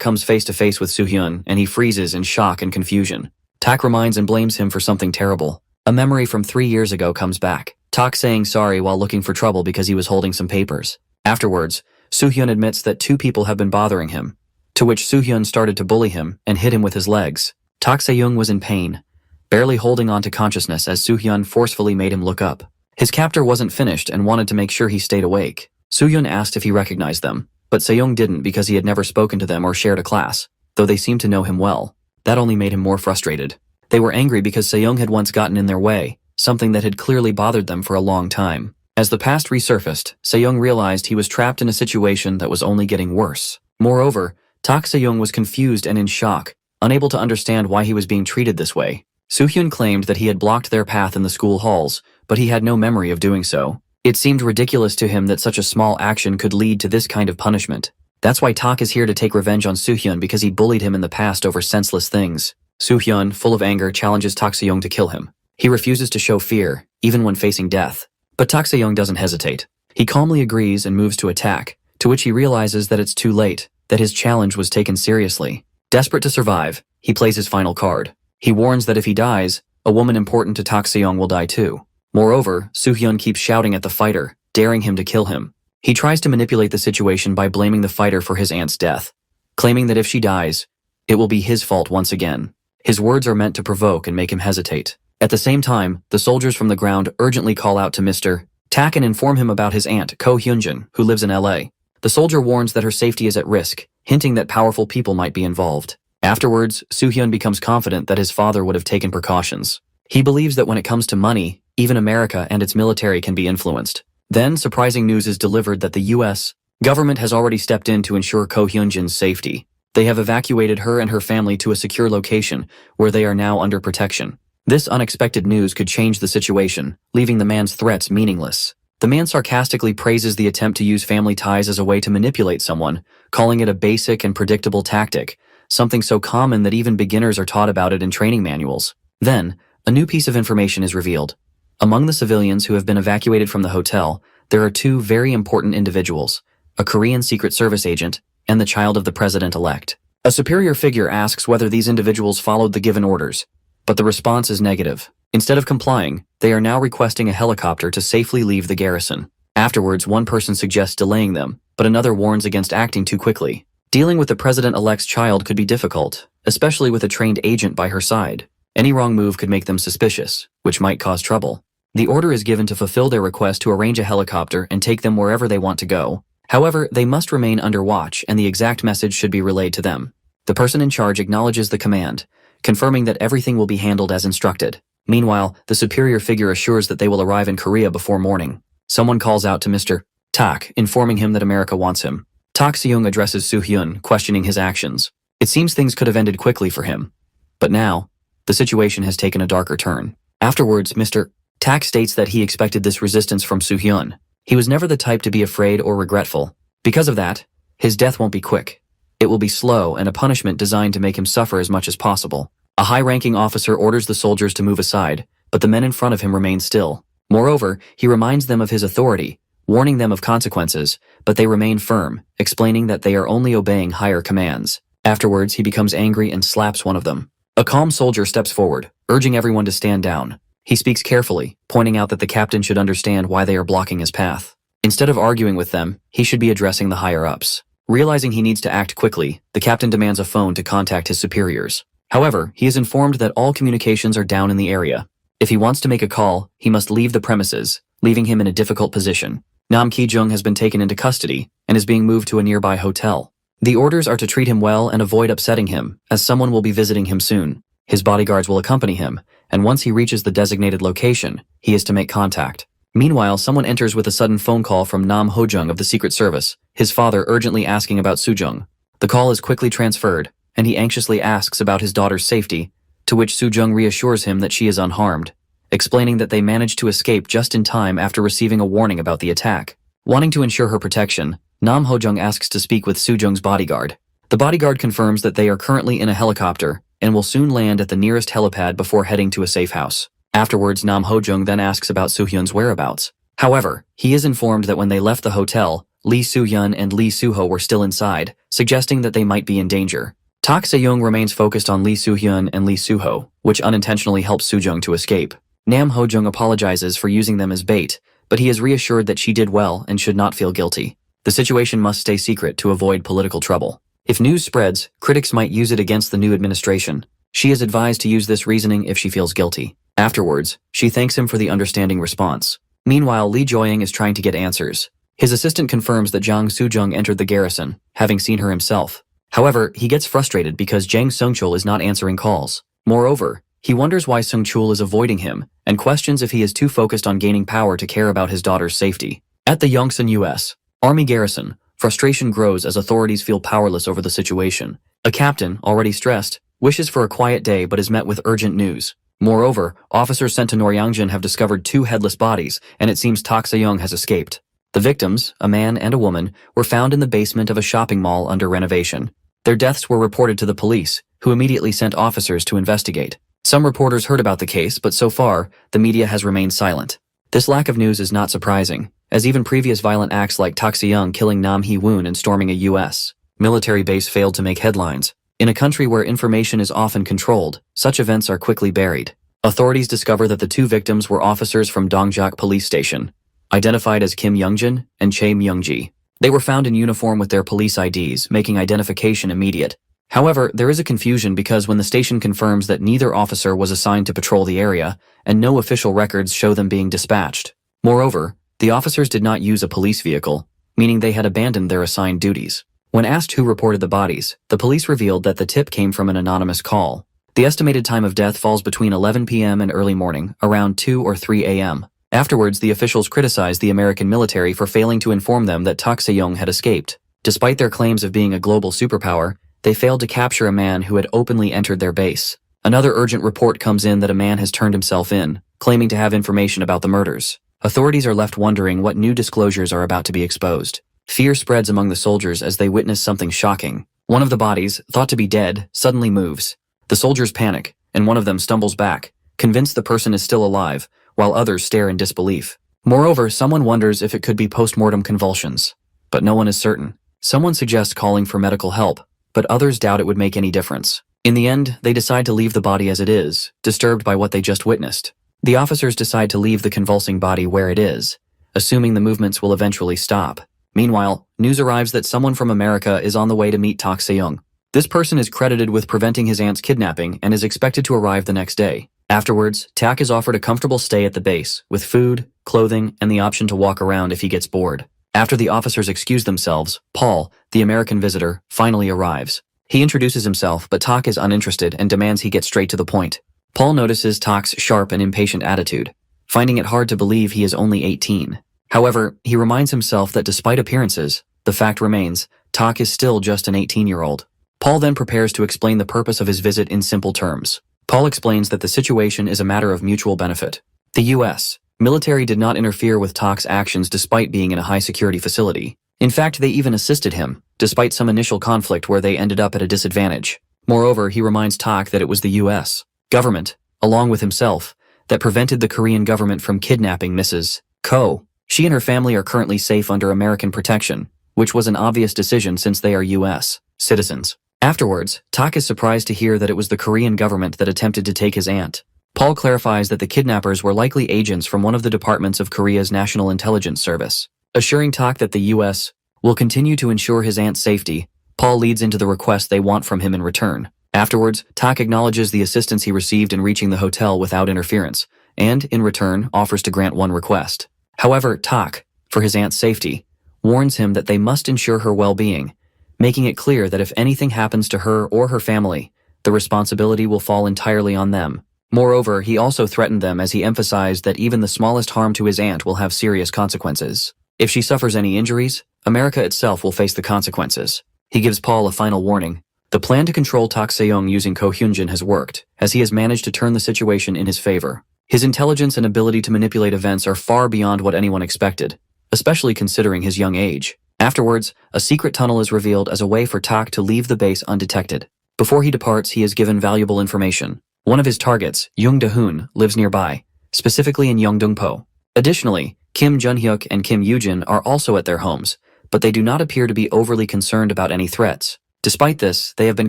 comes face to face with Soo-hyun, and he freezes in shock and confusion. Tak reminds and blames him for something terrible. A memory from 3 years ago comes back. Tak saying sorry while looking for trouble because he was holding some papers. Afterwards, Soo-hyun admits that 2 people have been bothering him, to which Soo-hyun started to bully him and hit him with his legs. Tak Se-young was in pain, barely holding on to consciousness as Soo-hyun forcefully made him look up. His captor wasn't finished and wanted to make sure he stayed awake. Soo-hyun asked if he recognized them, but Se-young didn't because he had never spoken to them or shared a class, though they seemed to know him well. That only made him more frustrated. They were angry because Se-young had once gotten in their way, something that had clearly bothered them for a long time. As the past resurfaced, Se-young realized he was trapped in a situation that was only getting worse. Moreover, Tak Se-young was confused and in shock, unable to understand why he was being treated this way. Soo-hyun claimed that he had blocked their path in the school halls, but he had no memory of doing so. It seemed ridiculous to him that such a small action could lead to this kind of punishment. That's why Tak is here to take revenge on Soo-hyun because he bullied him in the past over senseless things. Soo-hyun, full of anger, challenges Tak Se-young to kill him. He refuses to show fear, even when facing death. But Tak Se-young doesn't hesitate. He calmly agrees and moves to attack, to which he realizes that it's too late, that his challenge was taken seriously. Desperate to survive, he plays his final card. He warns that if he dies, a woman important to Tak Se-young will die too. Moreover, Soo-hyun keeps shouting at the fighter, daring him to kill him. He tries to manipulate the situation by blaming the fighter for his aunt's death, claiming that if she dies, it will be his fault once again. His words are meant to provoke and make him hesitate. At the same time, the soldiers from the ground urgently call out to Mr. Tak and inform him about his aunt, Ko Hyunjin, who lives in LA. The soldier warns that her safety is at risk, hinting that powerful people might be involved. Afterwards, Soo-hyun becomes confident that his father would have taken precautions. He believes that when it comes to money, even America and its military can be influenced. Then, surprising news is delivered that the U.S. government has already stepped in to ensure Ko Hyunjin's safety. They have evacuated her and her family to a secure location, where they are now under protection. This unexpected news could change the situation, leaving the man's threats meaningless. The man sarcastically praises the attempt to use family ties as a way to manipulate someone, calling it a basic and predictable tactic, something so common that even beginners are taught about it in training manuals. Then, a new piece of information is revealed. Among the civilians who have been evacuated from the hotel, there are two very important individuals, a Korean Secret Service agent and the child of the president-elect. A superior figure asks whether these individuals followed the given orders, but the response is negative. Instead of complying, they are now requesting a helicopter to safely leave the garrison. Afterwards, one person suggests delaying them, but another warns against acting too quickly. Dealing with the president-elect's child could be difficult, especially with a trained agent by her side. Any wrong move could make them suspicious, which might cause trouble. The order is given to fulfill their request to arrange a helicopter and take them wherever they want to go. However, they must remain under watch and the exact message should be relayed to them. The person in charge acknowledges the command, confirming that everything will be handled as instructed. Meanwhile, the superior figure assures that they will arrive in Korea before morning. Someone calls out to Mr. Tak, informing him that America wants him. Tak Seung addresses Soo-hyun, questioning his actions. It seems things could have ended quickly for him. But now, the situation has taken a darker turn. Afterwards, Mr. Tak states that he expected this resistance from Soo-hyun. He was never the type to be afraid or regretful. Because of that, his death won't be quick. It will be slow and a punishment designed to make him suffer as much as possible. A high-ranking officer orders the soldiers to move aside, but the men in front of him remain still. Moreover, he reminds them of his authority, warning them of consequences, but they remain firm, explaining that they are only obeying higher commands. Afterwards, he becomes angry and slaps one of them. A calm soldier steps forward, urging everyone to stand down. He speaks carefully, pointing out that the captain should understand why they are blocking his path. Instead of arguing with them, he should be addressing the higher-ups. Realizing he needs to act quickly, the captain demands a phone to contact his superiors. However, he is informed that all communications are down in the area. If he wants to make a call, he must leave the premises, leaving him in a difficult position. Nam Ki-jung has been taken into custody and is being moved to a nearby hotel. The orders are to treat him well and avoid upsetting him, as someone will be visiting him soon. His bodyguards will accompany him, and once he reaches the designated location, he is to make contact. Meanwhile, someone enters with a sudden phone call from Nam Ho-jung of the Secret Service, his father urgently asking about Soo-jung. The call is quickly transferred, and he anxiously asks about his daughter's safety, to which Soo-jung reassures him that she is unharmed, explaining that they managed to escape just in time after receiving a warning about the attack. Wanting to ensure her protection, Nam Ho-jung asks to speak with Soo-jung's bodyguard. The bodyguard confirms that they are currently in a helicopter and will soon land at the nearest helipad before heading to a safe house. Afterwards, Nam Ho-jung then asks about Soo-hyun's whereabouts. However, he is informed that when they left the hotel, Lee Soo-hyun and Lee Soo-ho were still inside, suggesting that they might be in danger. Tak Se-young remains focused on Lee Soo-hyun and Lee Soo-ho, which unintentionally helps Soo-jung to escape. Nam Ho-jung apologizes for using them as bait, but he is reassured that she did well and should not feel guilty. The situation must stay secret to avoid political trouble. If news spreads, critics might use it against the new administration. She is advised to use this reasoning if she feels guilty. Afterwards, she thanks him for the understanding response. Meanwhile, Lee Joying is trying to get answers. His assistant confirms that Jang Soo-jung entered the garrison, having seen her himself. However, he gets frustrated because Jang Seung-chul is not answering calls. Moreover, he wonders why Seung-chul is avoiding him and questions if he is too focused on gaining power to care about his daughter's safety. At the Yongsan U.S. Army garrison, frustration grows as authorities feel powerless over the situation. A captain, already stressed, wishes for a quiet day but is met with urgent news. Moreover, officers sent to Noryangjin have discovered 2 headless bodies, and it seems Tak Se-young has escaped. The victims, a man and a woman, were found in the basement of a shopping mall under renovation. Their deaths were reported to the police, who immediately sent officers to investigate. Some reporters heard about the case, but so far, the media has remained silent. This lack of news is not surprising, as even previous violent acts like Tak Se-young killing Nam Hee-woon and storming a U.S. military base failed to make headlines. In a country where information is often controlled, such events are quickly buried. Authorities discover that the 2 victims were officers from Dongjak Police Station, identified as Kim Youngjin and Chae Myungji. They were found in uniform with their police IDs, making identification immediate. However, there is a confusion because when the station confirms that neither officer was assigned to patrol the area, and no official records show them being dispatched. Moreover, the officers did not use a police vehicle, meaning they had abandoned their assigned duties. When asked who reported the bodies, the police revealed that the tip came from an anonymous call. The estimated time of death falls between 11 p.m. and early morning, around 2 or 3 a.m. Afterwards, the officials criticized the American military for failing to inform them that Tak Se-young had escaped. Despite their claims of being a global superpower, they failed to capture a man who had openly entered their base. Another urgent report comes in that a man has turned himself in, claiming to have information about the murders. Authorities are left wondering what new disclosures are about to be exposed. Fear spreads among the soldiers as they witness something shocking. One of the bodies, thought to be dead, suddenly moves. The soldiers panic, and one of them stumbles back, convinced the person is still alive, while others stare in disbelief. Moreover, someone wonders if it could be post-mortem convulsions. But no one is certain. Someone suggests calling for medical help, but others doubt it would make any difference. In the end, they decide to leave the body as it is, disturbed by what they just witnessed. The officers decide to leave the convulsing body where it is, assuming the movements will eventually stop. Meanwhile, news arrives that someone from America is on the way to meet Tak Se-young. This person is credited with preventing his aunt's kidnapping and is expected to arrive the next day. Afterwards, Tak is offered a comfortable stay at the base, with food, clothing, and the option to walk around if he gets bored. After the officers excuse themselves, Paul, the American visitor, finally arrives. He introduces himself, but Tak is uninterested and demands he get straight to the point. Paul notices Tak's sharp and impatient attitude, finding it hard to believe he is only 18. However, he reminds himself that despite appearances, the fact remains, Tak is still just an 18-year-old. Paul then prepares to explain the purpose of his visit in simple terms. Paul explains that the situation is a matter of mutual benefit. The U.S. military did not interfere with Tak's actions despite being in a high-security facility. In fact, they even assisted him, despite some initial conflict where they ended up at a disadvantage. Moreover, he reminds Tak that it was the U.S. government, along with himself, that prevented the Korean government from kidnapping Mrs. Ko. She and her family are currently safe under American protection, which was an obvious decision since they are U.S. citizens. Afterwards, Tak is surprised to hear that it was the Korean government that attempted to take his aunt. Paul clarifies that the kidnappers were likely agents from one of the departments of Korea's National Intelligence Service. Assuring Tak that the U.S. will continue to ensure his aunt's safety, Paul leads into the request they want from him in return. Afterwards, Tak acknowledges the assistance he received in reaching the hotel without interference, and, in return, offers to grant one request. However, Tak, for his aunt's safety, warns him that they must ensure her well-being, making it clear that if anything happens to her or her family, the responsibility will fall entirely on them. Moreover, he also threatened them as he emphasized that even the smallest harm to his aunt will have serious consequences. If she suffers any injuries, America itself will face the consequences. He gives Paul a final warning. The plan to control Tak Se-young using Ko Hyunjin has worked, as he has managed to turn the situation in his favor. His intelligence and ability to manipulate events are far beyond what anyone expected, especially considering his young age. Afterwards, a secret tunnel is revealed as a way for Tak to leave the base undetected. Before he departs, he is given valuable information. One of his targets, Young Da-hoon, lives nearby, specifically in Yeongdeungpo. Additionally, Kim Jun-hyuk and Kim Yoo-jin are also at their homes, but they do not appear to be overly concerned about any threats. Despite this, they have been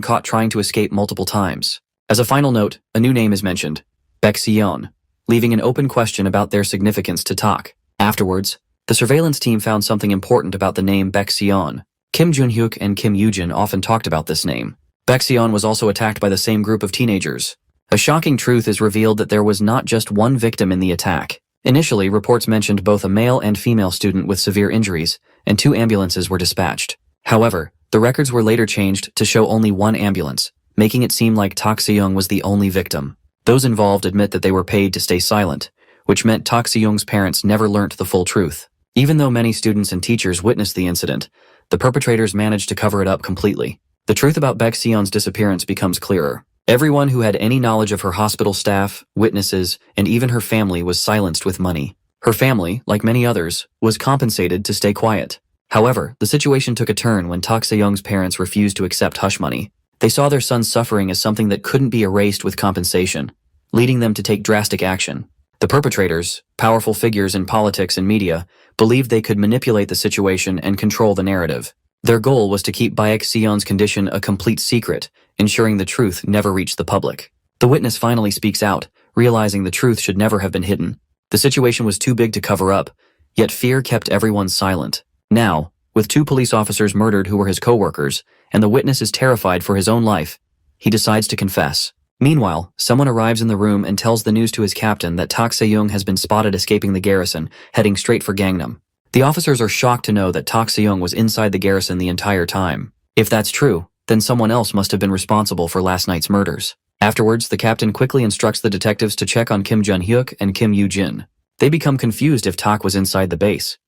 caught trying to escape multiple times. As a final note, a new name is mentioned, Baek Se-yeon, leaving an open question about their significance to Tak. Afterwards, the surveillance team found something important about the name Baek Se-yeon. Kim Jun-hyuk and Kim Yoo-jin often talked about this name. Baek Se-yeon was also attacked by the same group of teenagers. A shocking truth is revealed that there was not just one victim in the attack. Initially, reports mentioned both a male and female student with severe injuries, and 2 ambulances were dispatched. However, the records were later changed to show only 1 ambulance, making it seem like Tak Se-young was the only victim. Those involved admit that they were paid to stay silent, which meant Tak Se-young's parents never learnt the full truth. Even though many students and teachers witnessed the incident, the perpetrators managed to cover it up completely. The truth about Baek Se-yeon's disappearance becomes clearer. Everyone who had any knowledge of her hospital staff, witnesses, and even her family was silenced with money. Her family, like many others, was compensated to stay quiet. However, the situation took a turn when Tak Se-young's parents refused to accept hush money. They saw their son's suffering as something that couldn't be erased with compensation, leading them to take drastic action. The perpetrators, powerful figures in politics and media, believed they could manipulate the situation and control the narrative. Their goal was to keep Baek Se-yeon's condition a complete secret, ensuring the truth never reached the public. The witness finally speaks out, realizing the truth should never have been hidden. The situation was too big to cover up, yet fear kept everyone silent. Now, with 2 police officers murdered who were his co-workers, and the witness is terrified for his own life. He decides to confess. Meanwhile, someone arrives in the room and tells the news to his captain that Tak Se-young has been spotted escaping the garrison, heading straight for Gangnam. The officers are shocked to know that Tak Se-young was inside the garrison the entire time. If that's true, then someone else must have been responsible for last night's murders. Afterwards, the captain quickly instructs the detectives to check on Kim Jun-hyuk and Kim Yoo-jin. They become confused if Tak was inside the base.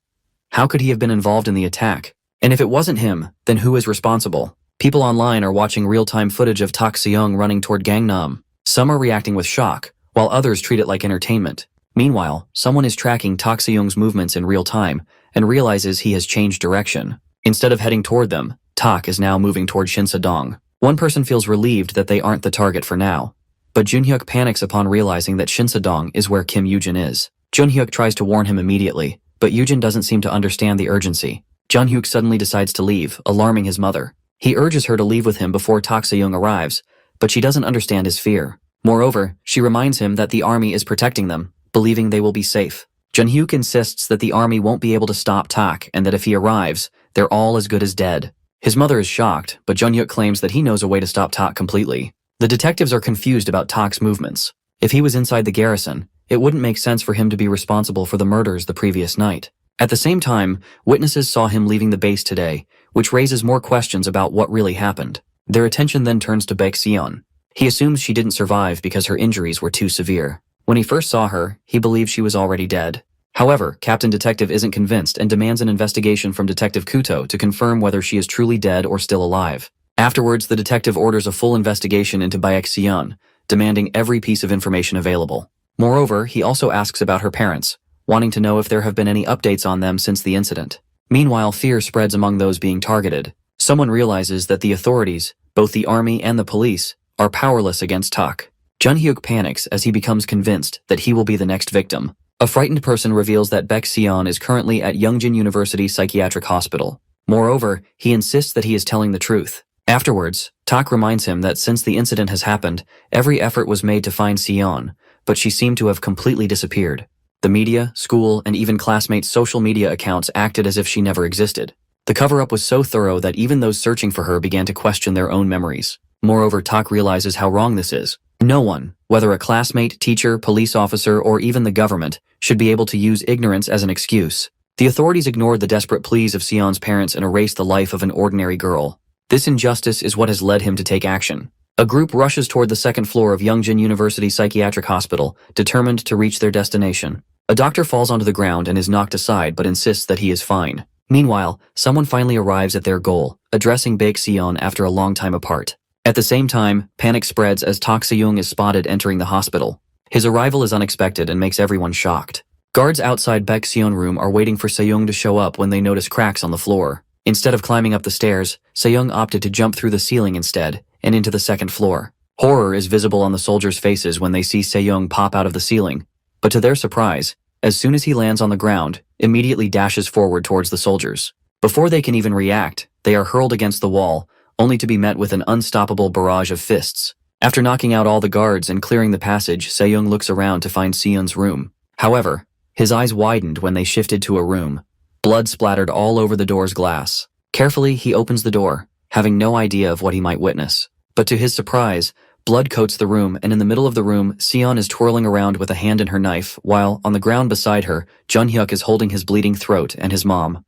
How could he have been involved in the attack? And if it wasn't him, then who is responsible? People online are watching real-time footage of Tak Se-young running toward Gangnam. Some are reacting with shock, while others treat it like entertainment. Meanwhile, someone is tracking Tak Se-young's movements in real time and realizes he has changed direction. Instead of heading toward them, Tak is now moving toward Shinsa-dong. One person feels relieved that they aren't the target for now, but Jun-hyuk panics upon realizing that Shinsa-dong is where Kim Yoo-jin is. Jun-hyuk tries to warn him immediately, but Yoo-jin doesn't seem to understand the urgency. Jun-hyuk suddenly decides to leave, alarming his mother. He urges her to leave with him before Tak Se-young arrives, but she doesn't understand his fear. Moreover, she reminds him that the army is protecting them, believing they will be safe. Jun-hyuk insists that the army won't be able to stop Tak and that if he arrives, they're all as good as dead. His mother is shocked, but Jun-hyuk claims that he knows a way to stop Tak completely. The detectives are confused about Tak's movements. If he was inside the garrison, it wouldn't make sense for him to be responsible for the murders the previous night. At the same time, witnesses saw him leaving the base today, which raises more questions about what really happened. Their attention then turns to Baek Seon. He assumes she didn't survive because her injuries were too severe. When he first saw her, he believed she was already dead. However, Captain Detective isn't convinced and demands an investigation from Detective Kuto to confirm whether she is truly dead or still alive. Afterwards, the detective orders a full investigation into Baek Seon, demanding every piece of information available. Moreover, he also asks about her parents, wanting to know if there have been any updates on them since the incident. Meanwhile, fear spreads among those being targeted. Someone realizes that the authorities, both the army and the police, are powerless against Tak. Jun-hyuk panics as he becomes convinced that he will be the next victim. A frightened person reveals that Baek Seon is currently at Yongjin University Psychiatric Hospital. Moreover, he insists that he is telling the truth. Afterwards, Tak reminds him that since the incident has happened, every effort was made to find Seon, but she seemed to have completely disappeared. The media, school, and even classmates' social media accounts acted as if she never existed. The cover-up was so thorough that even those searching for her began to question their own memories. Moreover, Tak realizes how wrong this is. No one, whether a classmate, teacher, police officer, or even the government, should be able to use ignorance as an excuse. The authorities ignored the desperate pleas of Seon's parents and erased the life of an ordinary girl. This injustice is what has led him to take action. A group rushes toward the second floor of Yongjin University Psychiatric Hospital, determined to reach their destination. A doctor falls onto the ground and is knocked aside but insists that he is fine. Meanwhile, someone finally arrives at their goal, addressing Baek Seon after a long time apart. At the same time, panic spreads as Tak Se-young is spotted entering the hospital. His arrival is unexpected and makes everyone shocked. Guards outside Baek Seon room are waiting for Se-young to show up when they notice cracks on the floor. Instead of climbing up the stairs, Se-young opted to jump through the ceiling instead, and into the second floor. Horror is visible on the soldiers' faces when they see Se-young pop out of the ceiling, but to their surprise, as soon as he lands on the ground, immediately dashes forward towards the soldiers. Before they can even react, they are hurled against the wall, only to be met with an unstoppable barrage of fists. After knocking out all the guards and clearing the passage, Se-young looks around to find Seon's room. However, his eyes widened when they shifted to a room. Blood splattered all over the door's glass. Carefully, he opens the door, having no idea of what he might witness. But to his surprise, blood coats the room, and in the middle of the room, Seon is twirling around with a hand in her knife, while, on the ground beside her, Jun-hyuk is holding his bleeding throat and his mom.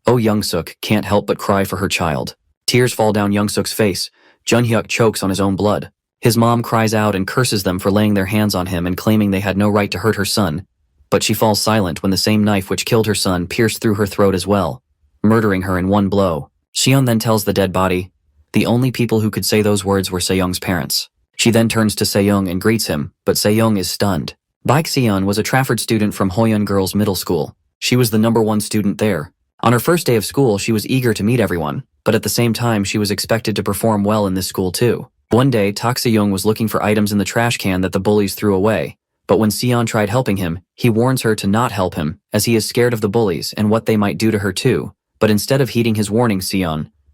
Oh, Young-suk can't help but cry for her child. Tears fall down Young-suk's face. Jun-hyuk chokes on his own blood. His mom cries out and curses them for laying their hands on him and claiming they had no right to hurt her son. But she falls silent when the same knife which killed her son pierced through her throat as well, murdering her in one blow. Seon then tells the dead body, the only people who could say those words were Se-young's parents. She then turns to Se-young and greets him, but Se-young is stunned. Baek Seon was a Trafford student from Hoyeon Girls Middle School. She was the #1 student there. On her first day of school, she was eager to meet everyone, but at the same time, she was expected to perform well in this school too. One day, Tak Se-young was looking for items in the trash can that the bullies threw away, but when Seon tried helping him, he warns her to not help him, as he is scared of the bullies and what they might do to her too. But instead of heeding his warning,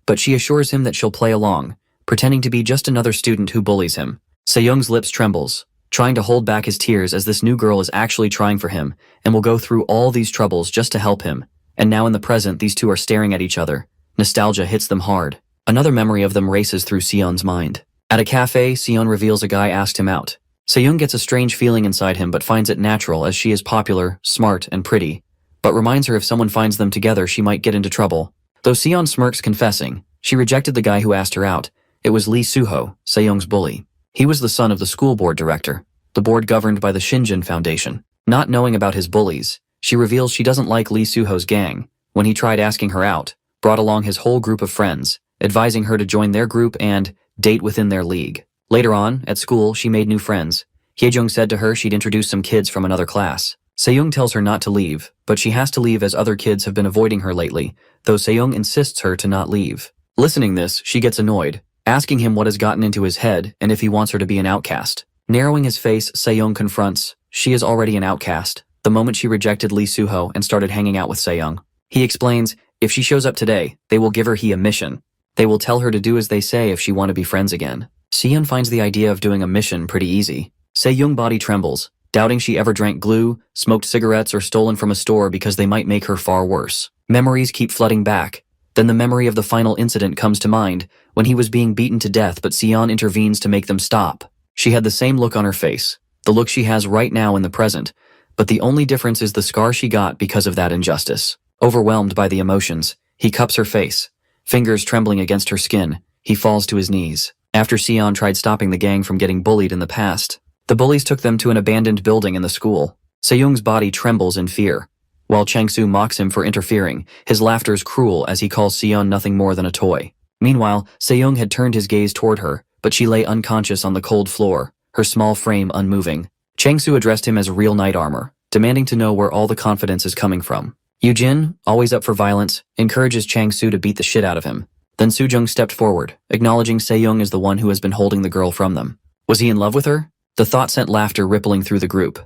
but she assures him that she'll play along, pretending to be just another student who bullies him. Se-young's lips trembles, trying to hold back his tears as this new girl is actually trying for him and will go through all these troubles just to help him. And now in the present, these two are staring at each other. Nostalgia hits them hard. Another memory of them races through Seon's mind. At a cafe, Seon reveals a guy asked him out. Seyoung gets a strange feeling inside him but finds it natural as she is popular, smart, and pretty, but reminds her if someone finds them together she might get into trouble. Though Seon smirks confessing, she rejected the guy who asked her out. It was Lee Suho, Seyoung's bully. He was the son of the school board director, the board governed by the Shinjin Foundation. Not knowing about his bullies, she reveals she doesn't like Lee Suho's gang. When he tried asking her out, brought along his whole group of friends, advising her to join their group and date within their league. Later on, at school, she made new friends. Hyejung said to her she'd introduce some kids from another class. Seyoung tells her not to leave, but she has to leave as other kids have been avoiding her lately, though Seyoung insists her to not leave. Listening this, she gets annoyed, asking him what has gotten into his head and if he wants her to be an outcast. Narrowing his face, Seyoung confronts, she is already an outcast, the moment she rejected Lee Suho and started hanging out with Seyoung. He explains, if she shows up today, they will give her a mission. They will tell her to do as they say if she want to be friends again. Seon finds the idea of doing a mission pretty easy. Seyoung's body trembles, doubting she ever drank glue, smoked cigarettes, or stolen from a store because they might make her far worse. Memories keep flooding back. Then the memory of the final incident comes to mind, when he was being beaten to death but Seon intervenes to make them stop. She had the same look on her face, the look she has right now in the present, but the only difference is the scar she got because of that injustice. Overwhelmed by the emotions, he cups her face. Fingers trembling against her skin, he falls to his knees. After Seon tried stopping the gang from getting bullied in the past, the bullies took them to an abandoned building in the school. Seyoung's body trembles in fear. While Chang-soo mocks him for interfering, his laughter is cruel as he calls Seon nothing more than a toy. Meanwhile, Seyoung had turned his gaze toward her, but she lay unconscious on the cold floor, her small frame unmoving. Chang-soo addressed him as real knight armor, demanding to know where all the confidence is coming from. Yoo-jin, always up for violence, encourages Chang-soo to beat the shit out of him. Then Soo-jung stepped forward, acknowledging Seyoung as the one who has been holding the girl from them. Was he in love with her? The thought sent laughter rippling through the group.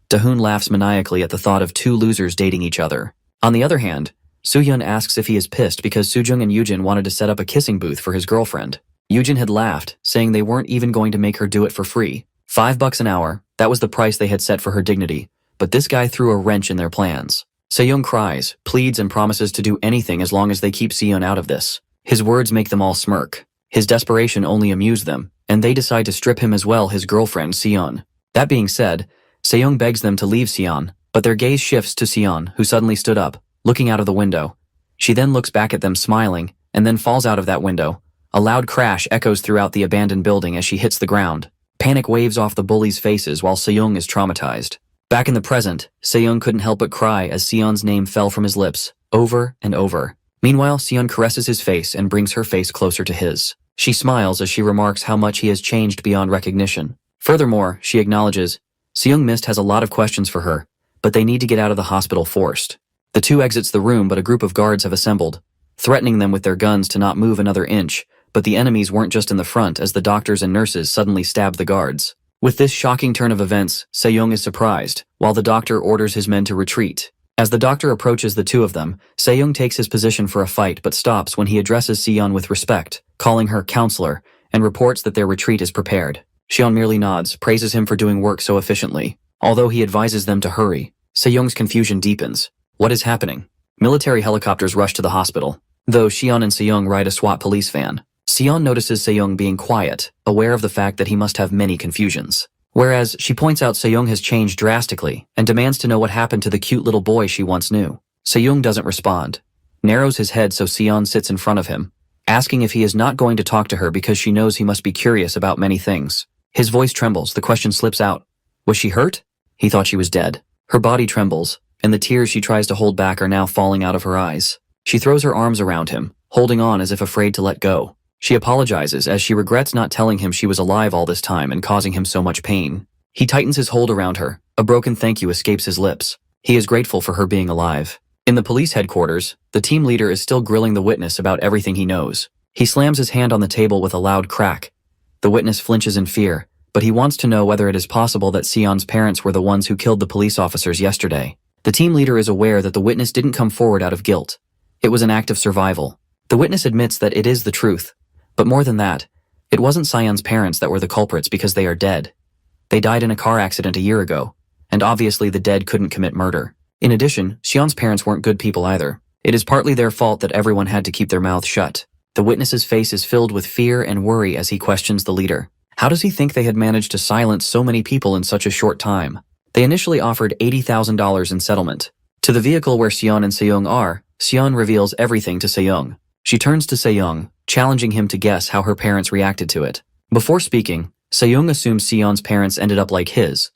Dahoon laughs maniacally at the thought of two losers dating each other. On the other hand, Soo-hyun asks if he is pissed because Soo-jung and Yoo-jin wanted to set up a kissing booth for his girlfriend. Yoo-jin had laughed, saying they weren't even going to make her do it for free. $5 an hour, that was the price they had set for her dignity, but this guy threw a wrench in their plans. Seyoung cries, pleads and promises to do anything as long as they keep Seon out of this. His words make them all smirk. His desperation only amused them, and they decide to strip him as well his girlfriend Seon. That being said, Seyoung begs them to leave Seon, but their gaze shifts to Seon, who suddenly stood up, looking out of the window. She then looks back at them smiling, and then falls out of that window. A loud crash echoes throughout the abandoned building as she hits the ground. Panic waves off the bullies' faces while Seyoung is traumatized. Back in the present, Seyoung couldn't help but cry as Seon's name fell from his lips, over and over. Meanwhile, Seon caresses his face and brings her face closer to his. She smiles as she remarks how much he has changed beyond recognition. Furthermore, she acknowledges, Seyoung Mist has a lot of questions for her, but they need to get out of the hospital forced. The two exits the room, but a group of guards have assembled, threatening them with their guns to not move another inch, but the enemies weren't just in the front as the doctors and nurses suddenly stab the guards. With this shocking turn of events, Seyoung is surprised, while the doctor orders his men to retreat. As the doctor approaches the two of them, Seyoung takes his position for a fight but stops when he addresses Seon with respect, calling her counselor, and reports that their retreat is prepared. Seon merely nods, praises him for doing work so efficiently. Although he advises them to hurry, Seyoung's confusion deepens. What is happening? Military helicopters rush to the hospital, though Seon and Seyoung ride a SWAT police van. Seon notices Seyoung being quiet, aware of the fact that he must have many confusions. Whereas, she points out Seyoung has changed drastically and demands to know what happened to the cute little boy she once knew. Seyoung doesn't respond, narrows his head so Seon sits in front of him, asking if he is not going to talk to her because she knows he must be curious about many things. His voice trembles, the question slips out. Was she hurt? He thought she was dead. Her body trembles, and the tears she tries to hold back are now falling out of her eyes. She throws her arms around him, holding on as if afraid to let go. She apologizes as she regrets not telling him she was alive all this time and causing him so much pain. He tightens his hold around her. A broken thank you escapes his lips. He is grateful for her being alive. In the police headquarters, the team leader is still grilling the witness about everything he knows. He slams his hand on the table with a loud crack. The witness flinches in fear, but he wants to know whether it is possible that Seon's parents were the ones who killed the police officers yesterday. The team leader is aware that the witness didn't come forward out of guilt. It was an act of survival. The witness admits that it is the truth. But more than that, it wasn't Seon's parents that were the culprits because they are dead. They died in a car accident a year ago, and obviously the dead couldn't commit murder. In addition, Seon's parents weren't good people either. It is partly their fault that everyone had to keep their mouths shut. The The witness's face is filled with fear and worry as he questions the leader. How does he think they had managed to silence so many people in such a short time? They initially offered $80,000 in settlement. To the vehicle where Seon and Seyoung are, Seon reveals everything to Seyoung. She turns to Seyoung, challenging him to guess how her parents reacted to it. Before speaking, Seyoung assumes Seon's parents ended up like his.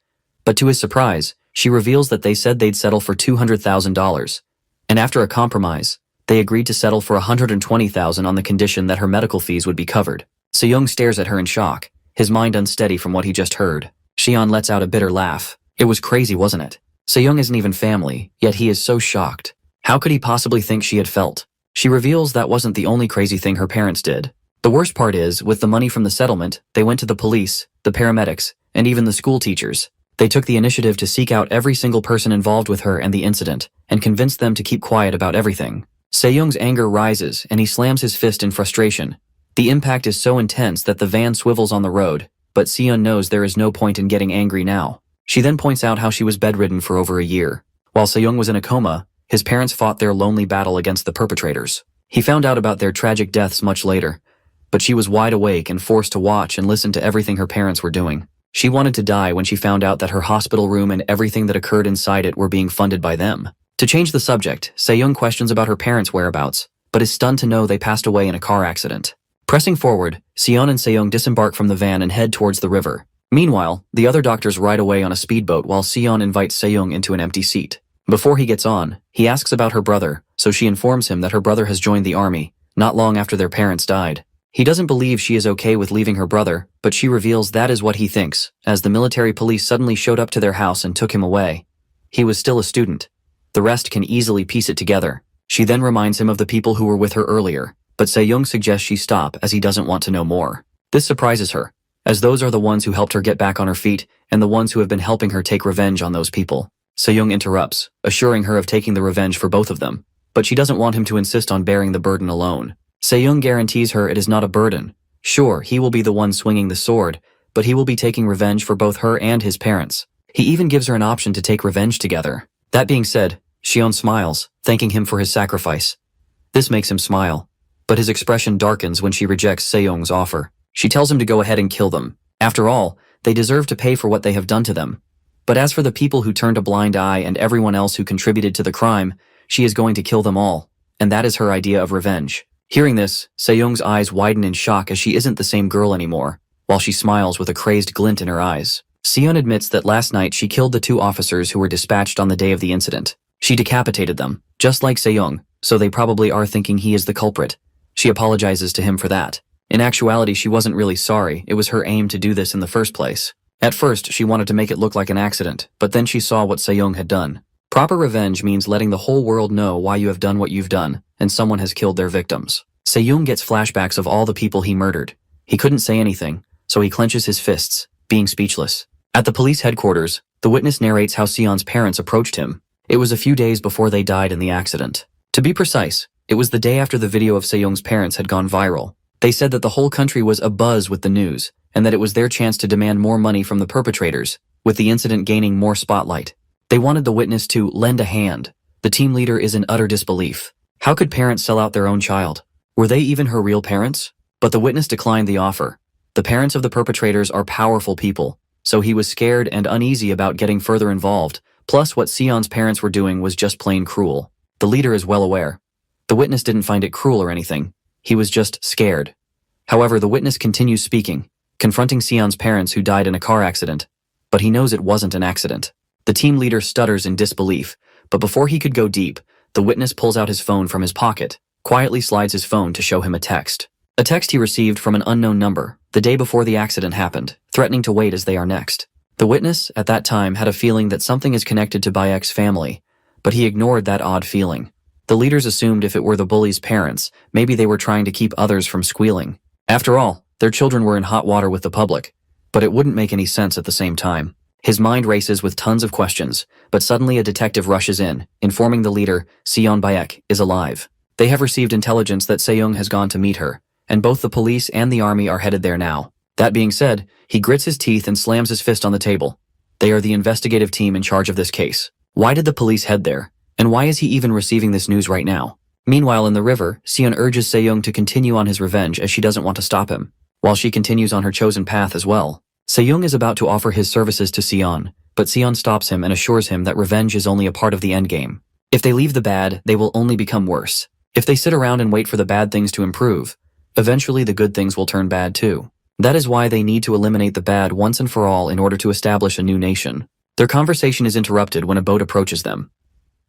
But to his surprise, she reveals that they said they'd settle for $200,000. And after a compromise, they agreed to settle for $120,000 on the condition that her medical fees would be covered. Seyoung stares at her in shock, his mind unsteady from what he just heard. Seon lets out a bitter laugh. It was crazy, wasn't it? Seyoung isn't even family, yet he is so shocked. How could he possibly think she had felt? She reveals that wasn't the only crazy thing her parents did. The worst part is, with the money from the settlement, they went to the police, the paramedics, and even the school teachers. They took the initiative to seek out every single person involved with her and the incident, and convinced them to keep quiet about everything. Seyoung's anger rises, and he slams his fist in frustration. The impact is so intense that the van swivels on the road, but Seon knows there is no point in getting angry now. She then points out how she was bedridden for over a year. While Seyoung was in a coma, his parents fought their lonely battle against the perpetrators. He found out about their tragic deaths much later, but she was wide awake and forced to watch and listen to everything her parents were doing. She wanted to die when she found out that her hospital room and everything that occurred inside it were being funded by them. To change the subject, Seyoung questions about her parents' whereabouts, but is stunned to know they passed away in a car accident. Pressing forward, Seon and Seyoung disembark from the van and head towards the river. Meanwhile, the other doctors ride away on a speedboat while Seon invites Seyoung into an empty seat. Before he gets on, he asks about her brother, so she informs him that her brother has joined the army, not long after their parents died. He doesn't believe she is okay with leaving her brother, but she reveals that is what he thinks, as the military police suddenly showed up to their house and took him away. He was still a student. The rest can easily piece it together. She then reminds him of the people who were with her earlier, but Seyoung suggests she stop as he doesn't want to know more. This surprises her, as those are the ones who helped her get back on her feet and the ones who have been helping her take revenge on those people. Seyoung interrupts, assuring her of taking the revenge for both of them, but she doesn't want him to insist on bearing the burden alone. Seyoung guarantees her it is not a burden. Sure, he will be the one swinging the sword, but he will be taking revenge for both her and his parents. He even gives her an option to take revenge together. That being said, Seon smiles, thanking him for his sacrifice. This makes him smile, but his expression darkens when she rejects Seyoung's offer. She tells him to go ahead and kill them. After all, they deserve to pay for what they have done to them. But as for the people who turned a blind eye and everyone else who contributed to the crime, she is going to kill them all, and that is her idea of revenge. Hearing this, Seyoung's eyes widen in shock as she isn't the same girl anymore, while she smiles with a crazed glint in her eyes. Seon admits that last night she killed the two officers who were dispatched on the day of the incident. She decapitated them, just like Seyoung, so they probably are thinking he is the culprit. She apologizes to him for that. In actuality, she wasn't really sorry. It was her aim to do this in the first place. At first, she wanted to make it look like an accident, but then she saw what Seyoung had done. Proper revenge means letting the whole world know why you have done what you've done, and someone has killed their victims. Seyoung gets flashbacks of all the people he murdered. He couldn't say anything, so he clenches his fists, being speechless. At the police headquarters, the witness narrates how Seon's parents approached him. It was a few days before they died in the accident. To be precise, it was the day after the video of Seyoung's parents had gone viral. They said that the whole country was abuzz with the news, and that it was their chance to demand more money from the perpetrators, with the incident gaining more spotlight. They wanted the witness to lend a hand. The team leader is in utter disbelief. How could parents sell out their own child? Were they even her real parents? But the witness declined the offer. The parents of the perpetrators are powerful people, so he was scared and uneasy about getting further involved, plus what Seon's parents were doing was just plain cruel. The leader is well aware. The witness didn't find it cruel or anything. He was just scared. However, the witness continues speaking, confronting Seon's parents who died in a car accident, but he knows it wasn't an accident. The team leader stutters in disbelief, but before he could go deep, the witness pulls out his phone from his pocket, quietly slides his phone to show him a text. A text he received from an unknown number, the day before the accident happened, threatening to wait as they are next. The witness, at that time, had a feeling that something is connected to Bayek's family, but he ignored that odd feeling. The leaders assumed if it were the bullies' parents, maybe they were trying to keep others from squealing. After all, their children were in hot water with the public, but it wouldn't make any sense at the same time. His mind races with tons of questions, but suddenly a detective rushes in, informing the leader, Seon Bayek, is alive. They have received intelligence that Seyoung has gone to meet her, and both the police and the army are headed there now. That being said, he grits his teeth and slams his fist on the table. They are the investigative team in charge of this case. Why did the police head there? And why is he even receiving this news right now? Meanwhile in the river, Sion urges Se-young to continue on his revenge as she doesn't want to stop him, while she continues on her chosen path as well. Se-young is about to offer his services to Sion, but Sion stops him and assures him that revenge is only a part of the endgame. If they leave the bad, they will only become worse. If they sit around and wait for the bad things to improve, eventually the good things will turn bad too. That is why they need to eliminate the bad once and for all in order to establish a new nation. Their conversation is interrupted when a boat approaches them.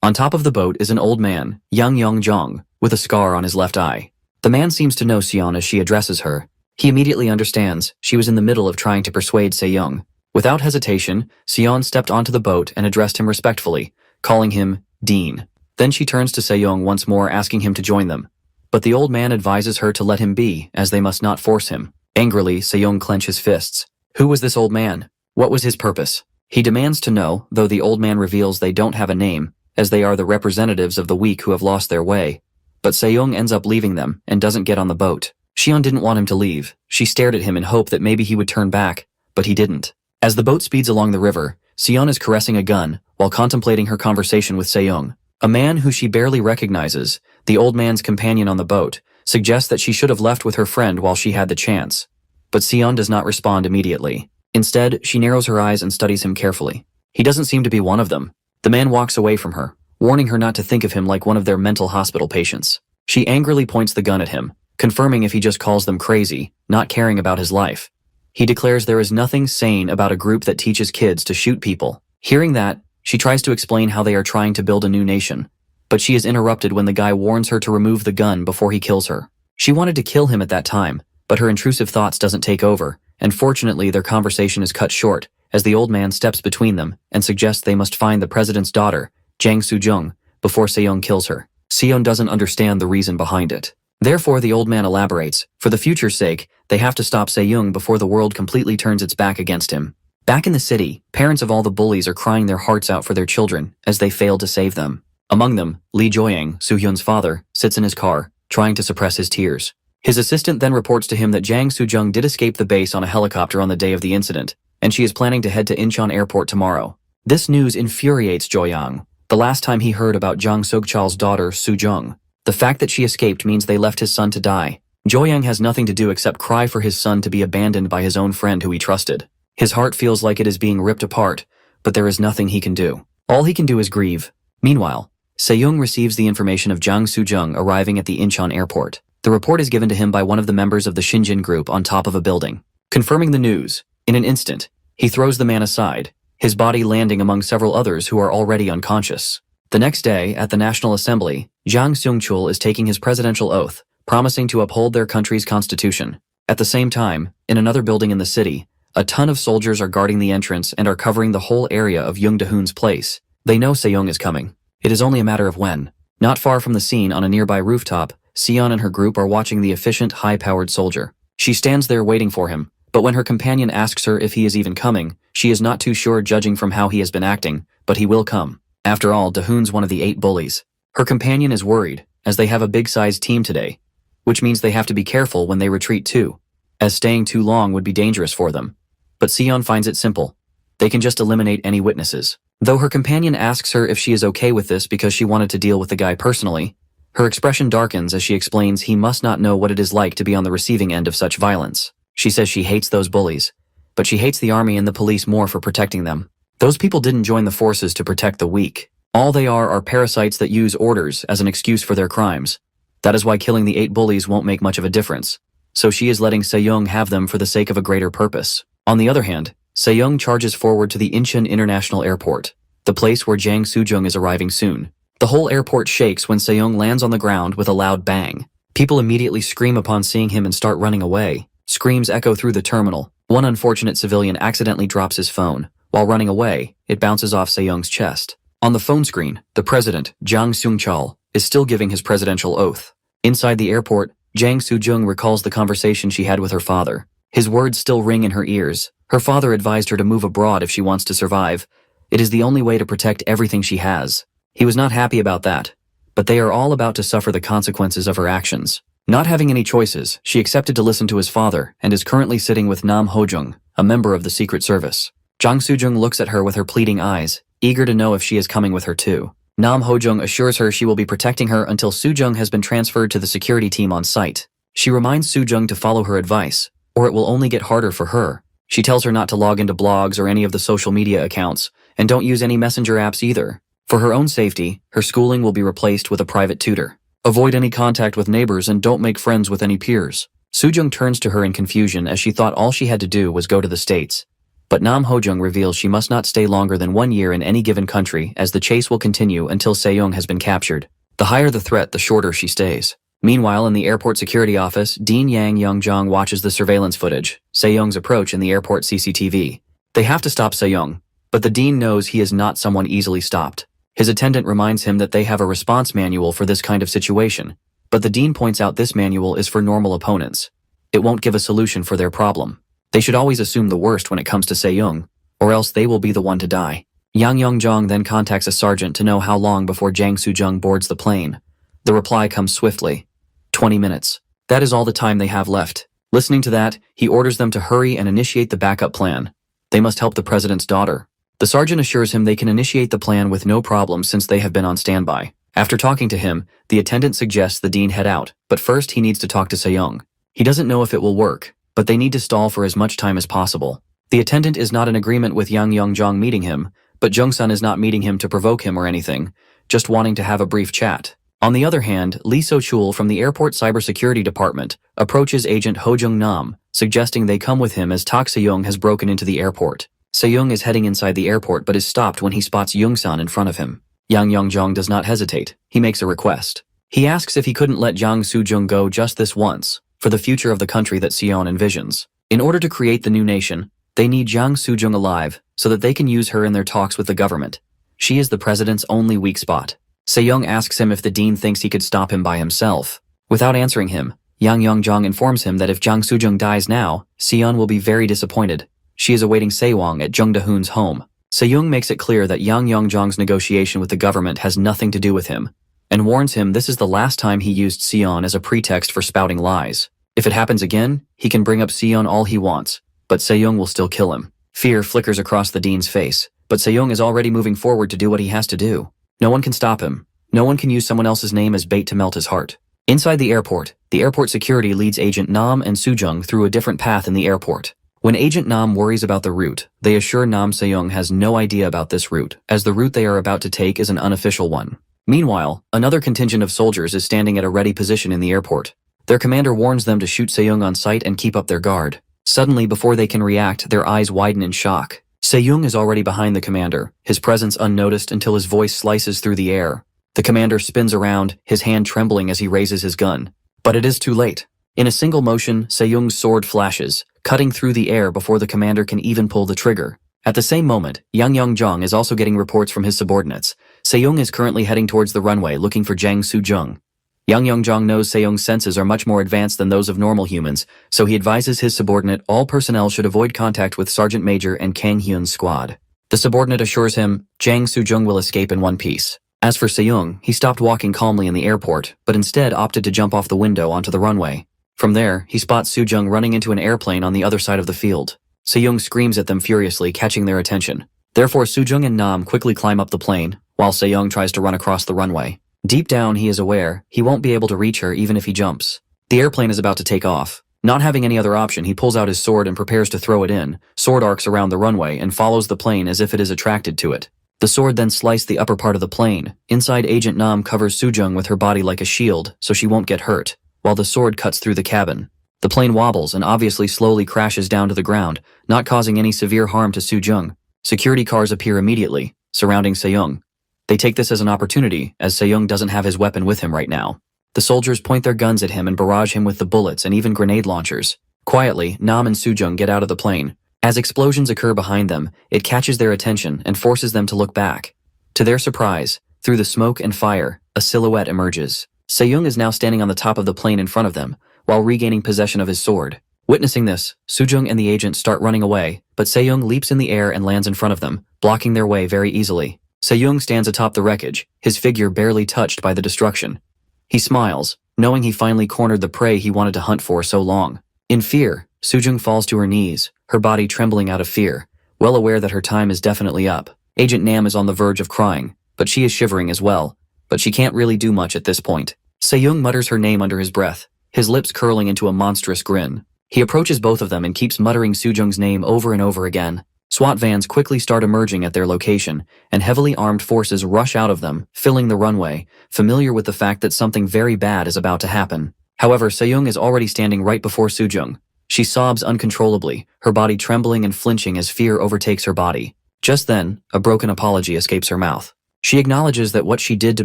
On top of the boat is an old man, Yang Yong-jong, with a scar on his left eye. The man seems to know Sion as she addresses her. He immediately understands she was in the middle of trying to persuade Se-young. Without hesitation, Sion stepped onto the boat and addressed him respectfully, calling him Dean. Then she turns to Se-young once more asking him to join them. But the old man advises her to let him be, as they must not force him. Angrily, Se-young clenches fists. Who was this old man? What was his purpose? He demands to know, though the old man reveals they don't have a name, as they are the representatives of the weak who have lost their way. But Se-young ends up leaving them and doesn't get on the boat. Sion didn't want him to leave. She stared at him in hope that maybe he would turn back, but he didn't. As the boat speeds along the river, Sion is caressing a gun while contemplating her conversation with Se-young. A man who she barely recognizes, the old man's companion on the boat, suggests that she should have left with her friend while she had the chance. But Sion does not respond immediately. Instead, she narrows her eyes and studies him carefully. He doesn't seem to be one of them. The man walks away from her, warning her not to think of him like one of their mental hospital patients. She angrily points the gun at him, confirming if he just calls them crazy, not caring about his life. He declares there is nothing sane about a group that teaches kids to shoot people. Hearing that, she tries to explain how they are trying to build a new nation, but she is interrupted when the guy warns her to remove the gun before he kills her. She wanted to kill him at that time, but her intrusive thoughts doesn't take over, and fortunately their conversation is cut short as the old man steps between them and suggests they must find the president's daughter, Jang Soo-jung, before Se-young kills her. Sion doesn't understand the reason behind it. Therefore, the old man elaborates, for the future's sake, they have to stop Se-young before the world completely turns its back against him. Back in the city, parents of all the bullies are crying their hearts out for their children as they failed to save them. Among them, Lee Joyang, Soo-hyun's father, sits in his car, trying to suppress his tears. His assistant then reports to him that Jang Soo-jung did escape the base on a helicopter on the day of the incident, and she is planning to head to Incheon Airport tomorrow. This news infuriates Joyang. The last time he heard about Jang Seok-chal's daughter, Soo-jung. The fact that she escaped means they left his son to die. Joyang has nothing to do except cry for his son to be abandoned by his own friend who he trusted. His heart feels like it is being ripped apart, but there is nothing he can do. All he can do is grieve. Meanwhile, Se-young receives the information of Jang Soo-jung arriving at the Incheon Airport. The report is given to him by one of the members of the Shinjin group on top of a building. Confirming the news, in an instant, he throws the man aside, his body landing among several others who are already unconscious. The next day, at the National Assembly, Jang Seung-chul is taking his presidential oath, promising to uphold their country's constitution. At the same time, in another building in the city, a ton of soldiers are guarding the entrance and are covering the whole area of Young Da-hoon's place. They know Se-young is coming. It is only a matter of when. Not far from the scene on a nearby rooftop, Sion and her group are watching the efficient, high-powered soldier. She stands there waiting for him, but when her companion asks her if he is even coming, she is not too sure judging from how he has been acting, but he will come. After all, Da-hoon's one of the 8 bullies. Her companion is worried, as they have a big-sized team today, which means they have to be careful when they retreat too, as staying too long would be dangerous for them. But Sion finds it simple. They can just eliminate any witnesses. Though her companion asks her if she is okay with this because she wanted to deal with the guy personally, her expression darkens as she explains he must not know what it is like to be on the receiving end of such violence. She says she hates those bullies, but she hates the army and the police more for protecting them. Those people didn't join the forces to protect the weak. All they are parasites that use orders as an excuse for their crimes. That is why killing the 8 bullies won't make much of a difference. So she is letting Se-young have them for the sake of a greater purpose. On the other hand, Se-young charges forward to the Incheon International Airport, the place where Jang Soo-jung is arriving soon. The whole airport shakes when Se-young lands on the ground with a loud bang. People immediately scream upon seeing him and start running away. Screams echo through the terminal. One unfortunate civilian accidentally drops his phone. While running away, it bounces off Se-young's chest. On the phone screen, the president, Jang Seung-chul, is still giving his presidential oath. Inside the airport, Jang Soo-jung recalls the conversation she had with her father. His words still ring in her ears. Her father advised her to move abroad if she wants to survive. It is the only way to protect everything she has. He was not happy about that, but they are all about to suffer the consequences of her actions. Not having any choices, she accepted to listen to his father and is currently sitting with Nam Ho-jung, a member of the Secret Service. Jang Soo-jung looks at her with her pleading eyes, eager to know if she is coming with her too. Nam Hojung assures her she will be protecting her until Soo-jung has been transferred to the security team on site. She reminds Soo-jung to follow her advice, or it will only get harder for her. She tells her not to log into blogs or any of the social media accounts, and don't use any messenger apps either. For her own safety, her schooling will be replaced with a private tutor. Avoid any contact with neighbors and don't make friends with any peers. Soo-jung turns to her in confusion as she thought all she had to do was go to the States. But Nam Hojung reveals she must not stay longer than 1 year in any given country, as the chase will continue until Se-young has been captured. The higher the threat, the shorter she stays. Meanwhile, in the airport security office, Dean Yang Young-jong watches the surveillance footage, Se-young's approach in the airport CCTV. They have to stop Se-young, but the dean knows he is not someone easily stopped. His attendant reminds him that they have a response manual for this kind of situation, but the dean points out this manual is for normal opponents. It won't give a solution for their problem. They should always assume the worst when it comes to Se-young, or else they will be the one to die. Yang Young-jong then contacts a sergeant to know how long before Jang Soo-jung boards the plane. The reply comes swiftly. 20 minutes. That is all the time they have left. Listening to that, he orders them to hurry and initiate the backup plan. They must help the president's daughter. The sergeant assures him they can initiate the plan with no problem since they have been on standby. After talking to him, the attendant suggests the dean head out, but first he needs to talk to Se-young. He doesn't know if it will work, but they need to stall for as much time as possible. The attendant is not in agreement with Yang Young-jong meeting him, but Jung-sun is not meeting him to provoke him or anything, just wanting to have a brief chat. On the other hand, Lee So-chul from the airport cybersecurity department approaches agent Ho Jung-nam, suggesting they come with him as Tak Se-young has broken into the airport. Se-young is heading inside the airport but is stopped when he spots Jung-sun in front of him. Yang Young-jong does not hesitate. He makes a request. He asks if he couldn't let Jang Soo-jung go just this once, for the future of the country that Seon envisions. In order to create the new nation, they need Jang Soo-jung alive so that they can use her in their talks with the government. She is the president's only weak spot. Se-young asks him if the dean thinks he could stop him by himself. Without answering him, Yang Young-jong informs him that if Jang Soo-jung dies now, Seon will be very disappointed. She is awaiting Se-wang at Jung Da-hoon's home. Se-young makes it clear that Yang Young-jong's negotiation with the government has nothing to do with him, and warns him this is the last time he used Seon as a pretext for spouting lies. If it happens again, he can bring up Seon all he wants, but Se-young will still kill him. Fear flickers across the dean's face, but Se-young is already moving forward to do what he has to do. No one can stop him. No one can use someone else's name as bait to melt his heart. Inside the airport security leads Agent Nam and Soo-jung through a different path in the airport. When Agent Nam worries about the route, they assure Nam Se-young has no idea about this route, as the route they are about to take is an unofficial one. Meanwhile, another contingent of soldiers is standing at a ready position in the airport. Their commander warns them to shoot Se-young on sight and keep up their guard. Suddenly, before they can react, their eyes widen in shock. Se-young is already behind the commander, his presence unnoticed until his voice slices through the air. The commander spins around, his hand trembling as he raises his gun. But it is too late. In a single motion, Se-young's sword flashes, cutting through the air before the commander can even pull the trigger. At the same moment, Yang Young-jong is also getting reports from his subordinates. Se-young is currently heading towards the runway looking for Jang Soo-jung. Yang Young-jong knows Se-young's senses are much more advanced than those of normal humans, so he advises his subordinate all personnel should avoid contact with Sergeant Major and Kang Hyun's squad. The subordinate assures him Jang Soo-jung will escape in one piece. As for Se-young, he stopped walking calmly in the airport, but instead opted to jump off the window onto the runway. From there, he spots Soo-jung running into an airplane on the other side of the field. Se-young screams at them furiously, catching their attention. Therefore, Soo-jung and Nam quickly climb up the plane, while Se-young tries to run across the runway. Deep down, he is aware he won't be able to reach her even if he jumps. The airplane is about to take off. Not having any other option, he pulls out his sword and prepares to throw it in. Sword arcs around the runway and follows the plane as if it is attracted to it. The sword then sliced the upper part of the plane. Inside, Agent Nam covers Soo-jung with her body like a shield so she won't get hurt, while the sword cuts through the cabin. The plane wobbles and obviously slowly crashes down to the ground, not causing any severe harm to Soo-jung. Security cars appear immediately, surrounding Se-young. They take this as an opportunity, as Se-young doesn't have his weapon with him right now. The soldiers point their guns at him and barrage him with the bullets and even grenade launchers. Quietly, Nam and Soo-jung get out of the plane. As explosions occur behind them, it catches their attention and forces them to look back. To their surprise, through the smoke and fire, a silhouette emerges. Se-young is now standing on the top of the plane in front of them, while regaining possession of his sword. Witnessing this, Soo-jung and the agent start running away, but Se-young leaps in the air and lands in front of them, blocking their way very easily. Se-young stands atop the wreckage, his figure barely touched by the destruction. He smiles, knowing he finally cornered the prey he wanted to hunt for so long. In fear, Soo-jung falls to her knees, her body trembling out of fear, well aware that her time is definitely up. Agent Nam is on the verge of crying. but she is shivering as well. But she can't really do much at this point. Se-young mutters her name under his breath, his lips curling into a monstrous grin. He approaches both of them and keeps muttering Soo-jung's name over and over again. SWAT vans quickly start emerging at their location, and heavily armed forces rush out of them, filling the runway, familiar with the fact that something very bad is about to happen. However, Se-young is already standing right before Soo-jung. She sobs uncontrollably, her body trembling and flinching as fear overtakes her body. Just then, a broken apology escapes her mouth. She acknowledges that what she did to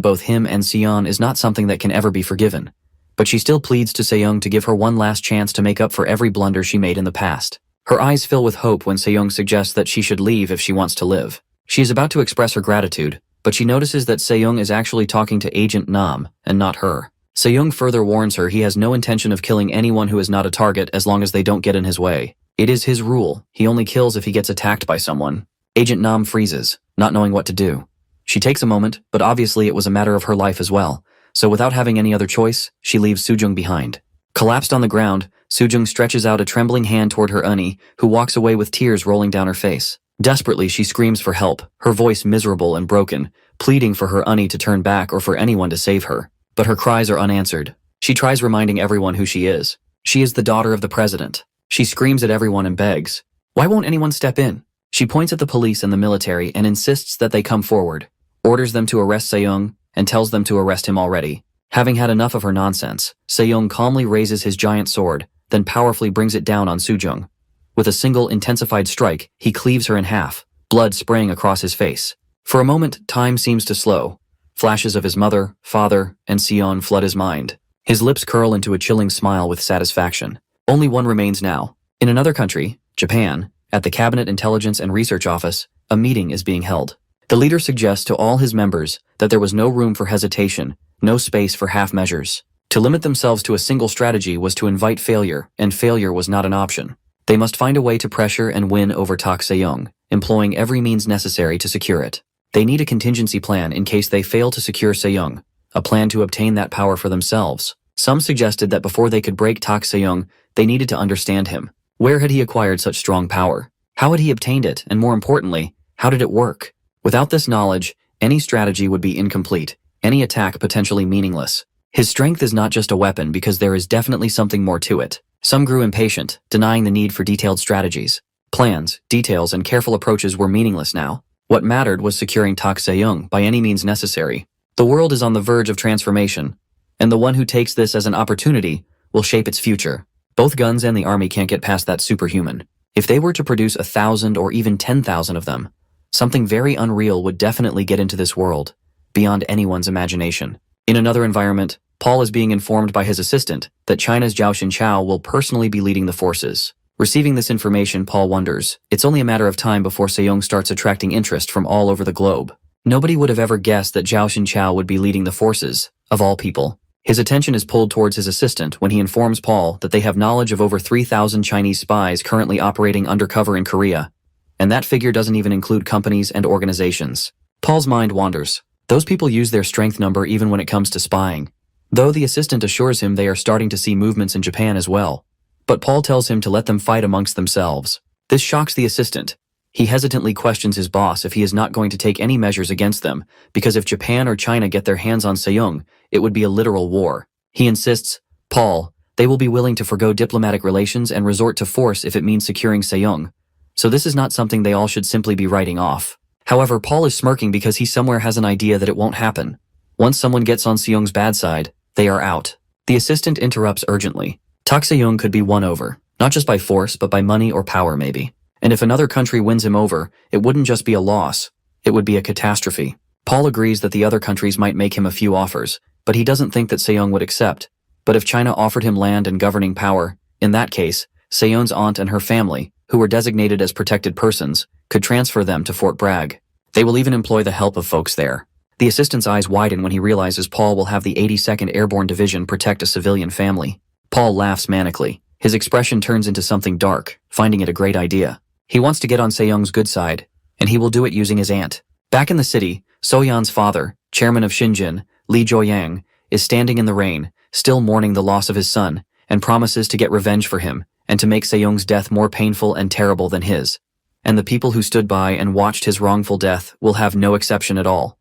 both him and Sion is not something that can ever be forgiven. But she still pleads to Se-young to give her one last chance to make up for every blunder she made in the past. Her eyes fill with hope when Se-young suggests that she should leave if she wants to live. She is about to express her gratitude, but she notices that Se-young is actually talking to Agent Nam, and not her. Se-young further warns her he has no intention of killing anyone who is not a target as long as they don't get in his way. It is his rule, he only kills if he gets attacked by someone. Agent Nam freezes, not knowing what to do. She takes a moment, but obviously it was a matter of her life as well, so without having any other choice, she leaves Soo-jung behind. Collapsed on the ground, Soo-jung stretches out a trembling hand toward her Unnie, who walks away with tears rolling down her face. Desperately, she screams for help, her voice miserable and broken, pleading for her Unnie to turn back or for anyone to save her. But her cries are unanswered. She tries reminding everyone who she is. She is the daughter of the president. She screams at everyone and begs. Why won't anyone step in? She points at the police and the military and insists that they come forward, orders them to arrest Se-young, and tells them to arrest him already. Having had enough of her nonsense, Se-young calmly raises his giant sword, then powerfully brings it down on Soo-jung. With a single intensified strike, he cleaves her in half, blood spraying across his face. For a moment, time seems to slow. Flashes of his mother, father, and Sion flood his mind. His lips curl into a chilling smile with satisfaction. Only one remains now. In another country, Japan, at the Cabinet Intelligence and Research Office, a meeting is being held. The leader suggests to all his members that there was no room for hesitation, no space for half measures. To limit themselves to a single strategy was to invite failure, and failure was not an option. They must find a way to pressure and win over Tak Se-young, employing every means necessary to secure it. They need a contingency plan in case they fail to secure Se-young, a plan to obtain that power for themselves. Some suggested that before they could break Tak Se-young, they needed to understand him. Where had he acquired such strong power? How had he obtained it, and more importantly, how did it work? Without this knowledge, any strategy would be incomplete, any attack potentially meaningless. His strength is not just a weapon because there is definitely something more to it. Some grew impatient, denying the need for detailed strategies. Plans, details, and careful approaches were meaningless now. What mattered was securing Tak Se-young by any means necessary. The world is on the verge of transformation, and the one who takes this as an opportunity will shape its future. Both guns and the army can't get past that superhuman. If they were to produce 1,000 or even 10,000 of them, something very unreal would definitely get into this world, beyond anyone's imagination. In another environment, Paul is being informed by his assistant that China's Zhao Xinchao will personally be leading the forces. Receiving this information, Paul wonders, it's only a matter of time before Se-young starts attracting interest from all over the globe. Nobody would have ever guessed that Zhao Xinchao would be leading the forces, of all people. His attention is pulled towards his assistant when he informs Paul that they have knowledge of over 3,000 Chinese spies currently operating undercover in Korea. And that figure doesn't even include companies and organizations. Paul's mind wanders. Those people use their strength number even when it comes to spying. Though the assistant assures him they are starting to see movements in Japan as well. But Paul tells him to let them fight amongst themselves. This shocks the assistant. He hesitantly questions his boss if he is not going to take any measures against them, because if Japan or China get their hands on Se-young, it would be a literal war. He insists, Paul, they will be willing to forgo diplomatic relations and resort to force if it means securing Se-young. So this is not something they all should simply be writing off. However, Paul is smirking because he somewhere has an idea that it won't happen. Once someone gets on Se-young's bad side, they are out. The assistant interrupts urgently. Tak Se-young could be won over, not just by force, but by money or power maybe. And if another country wins him over, it wouldn't just be a loss, it would be a catastrophe. Paul agrees that the other countries might make him a few offers, but he doesn't think that Se-young would accept. But if China offered him land and governing power, in that case, Se-young's aunt and her family, who were designated as protected persons, could transfer them to Fort Bragg. They will even employ the help of folks there. The assistant's eyes widen when he realizes Paul will have the 82nd Airborne Division protect a civilian family. Paul laughs manically. His expression turns into something dark, finding it a great idea. He wants to get on Se-young's good side, and he will do it using his aunt. Back in the city, So-yan's father, chairman of Xinjin, Li Joyang, is standing in the rain, still mourning the loss of his son, and promises to get revenge for him, and to make Se-young's death more painful and terrible than his. And the people who stood by and watched his wrongful death will have no exception at all.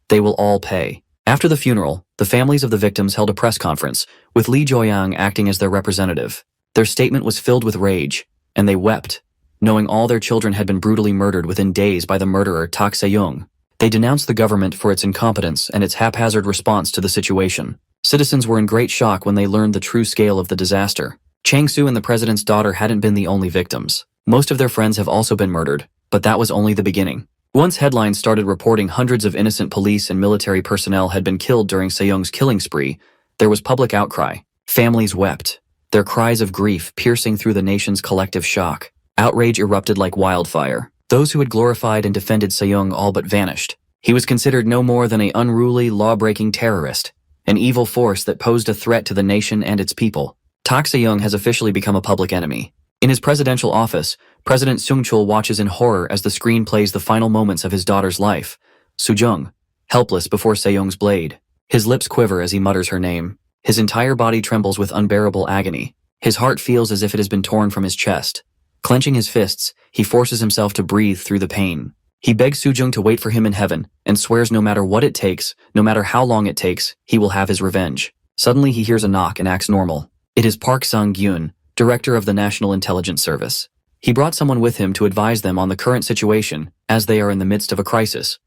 They will all pay. After the funeral, the families of the victims held a press conference, with Lee Joyang acting as their representative. Their statement was filled with rage, and they wept, knowing all their children had been brutally murdered within days by the murderer Tak Se-young. They denounced the government for its incompetence and its haphazard response to the situation. Citizens were in great shock when they learned the true scale of the disaster. Chang Su and the president's daughter hadn't been the only victims. Most of their friends have also been murdered, but that was only the beginning. Once headlines started reporting hundreds of innocent police and military personnel had been killed during Se-young's killing spree, there was public outcry. Families wept, their cries of grief piercing through the nation's collective shock. Outrage erupted like wildfire. Those who had glorified and defended Se-young all but vanished. He was considered no more than an unruly, law-breaking terrorist, an evil force that posed a threat to the nation and its people. Tak Se-young has officially become a public enemy. In his presidential office, President Seung-chul watches in horror as the screen plays the final moments of his daughter's life. Soo-jung, helpless before Se-young's blade. His lips quiver as he mutters her name. His entire body trembles with unbearable agony. His heart feels as if it has been torn from his chest. Clenching his fists, he forces himself to breathe through the pain. He begs Soo-jung to wait for him in heaven and swears no matter what it takes, no matter how long it takes, he will have his revenge. Suddenly he hears a knock and acts normal. It is Park Sang-gyun, director of the National Intelligence Service. He brought someone with him to advise them on the current situation, as they are in the midst of a crisis.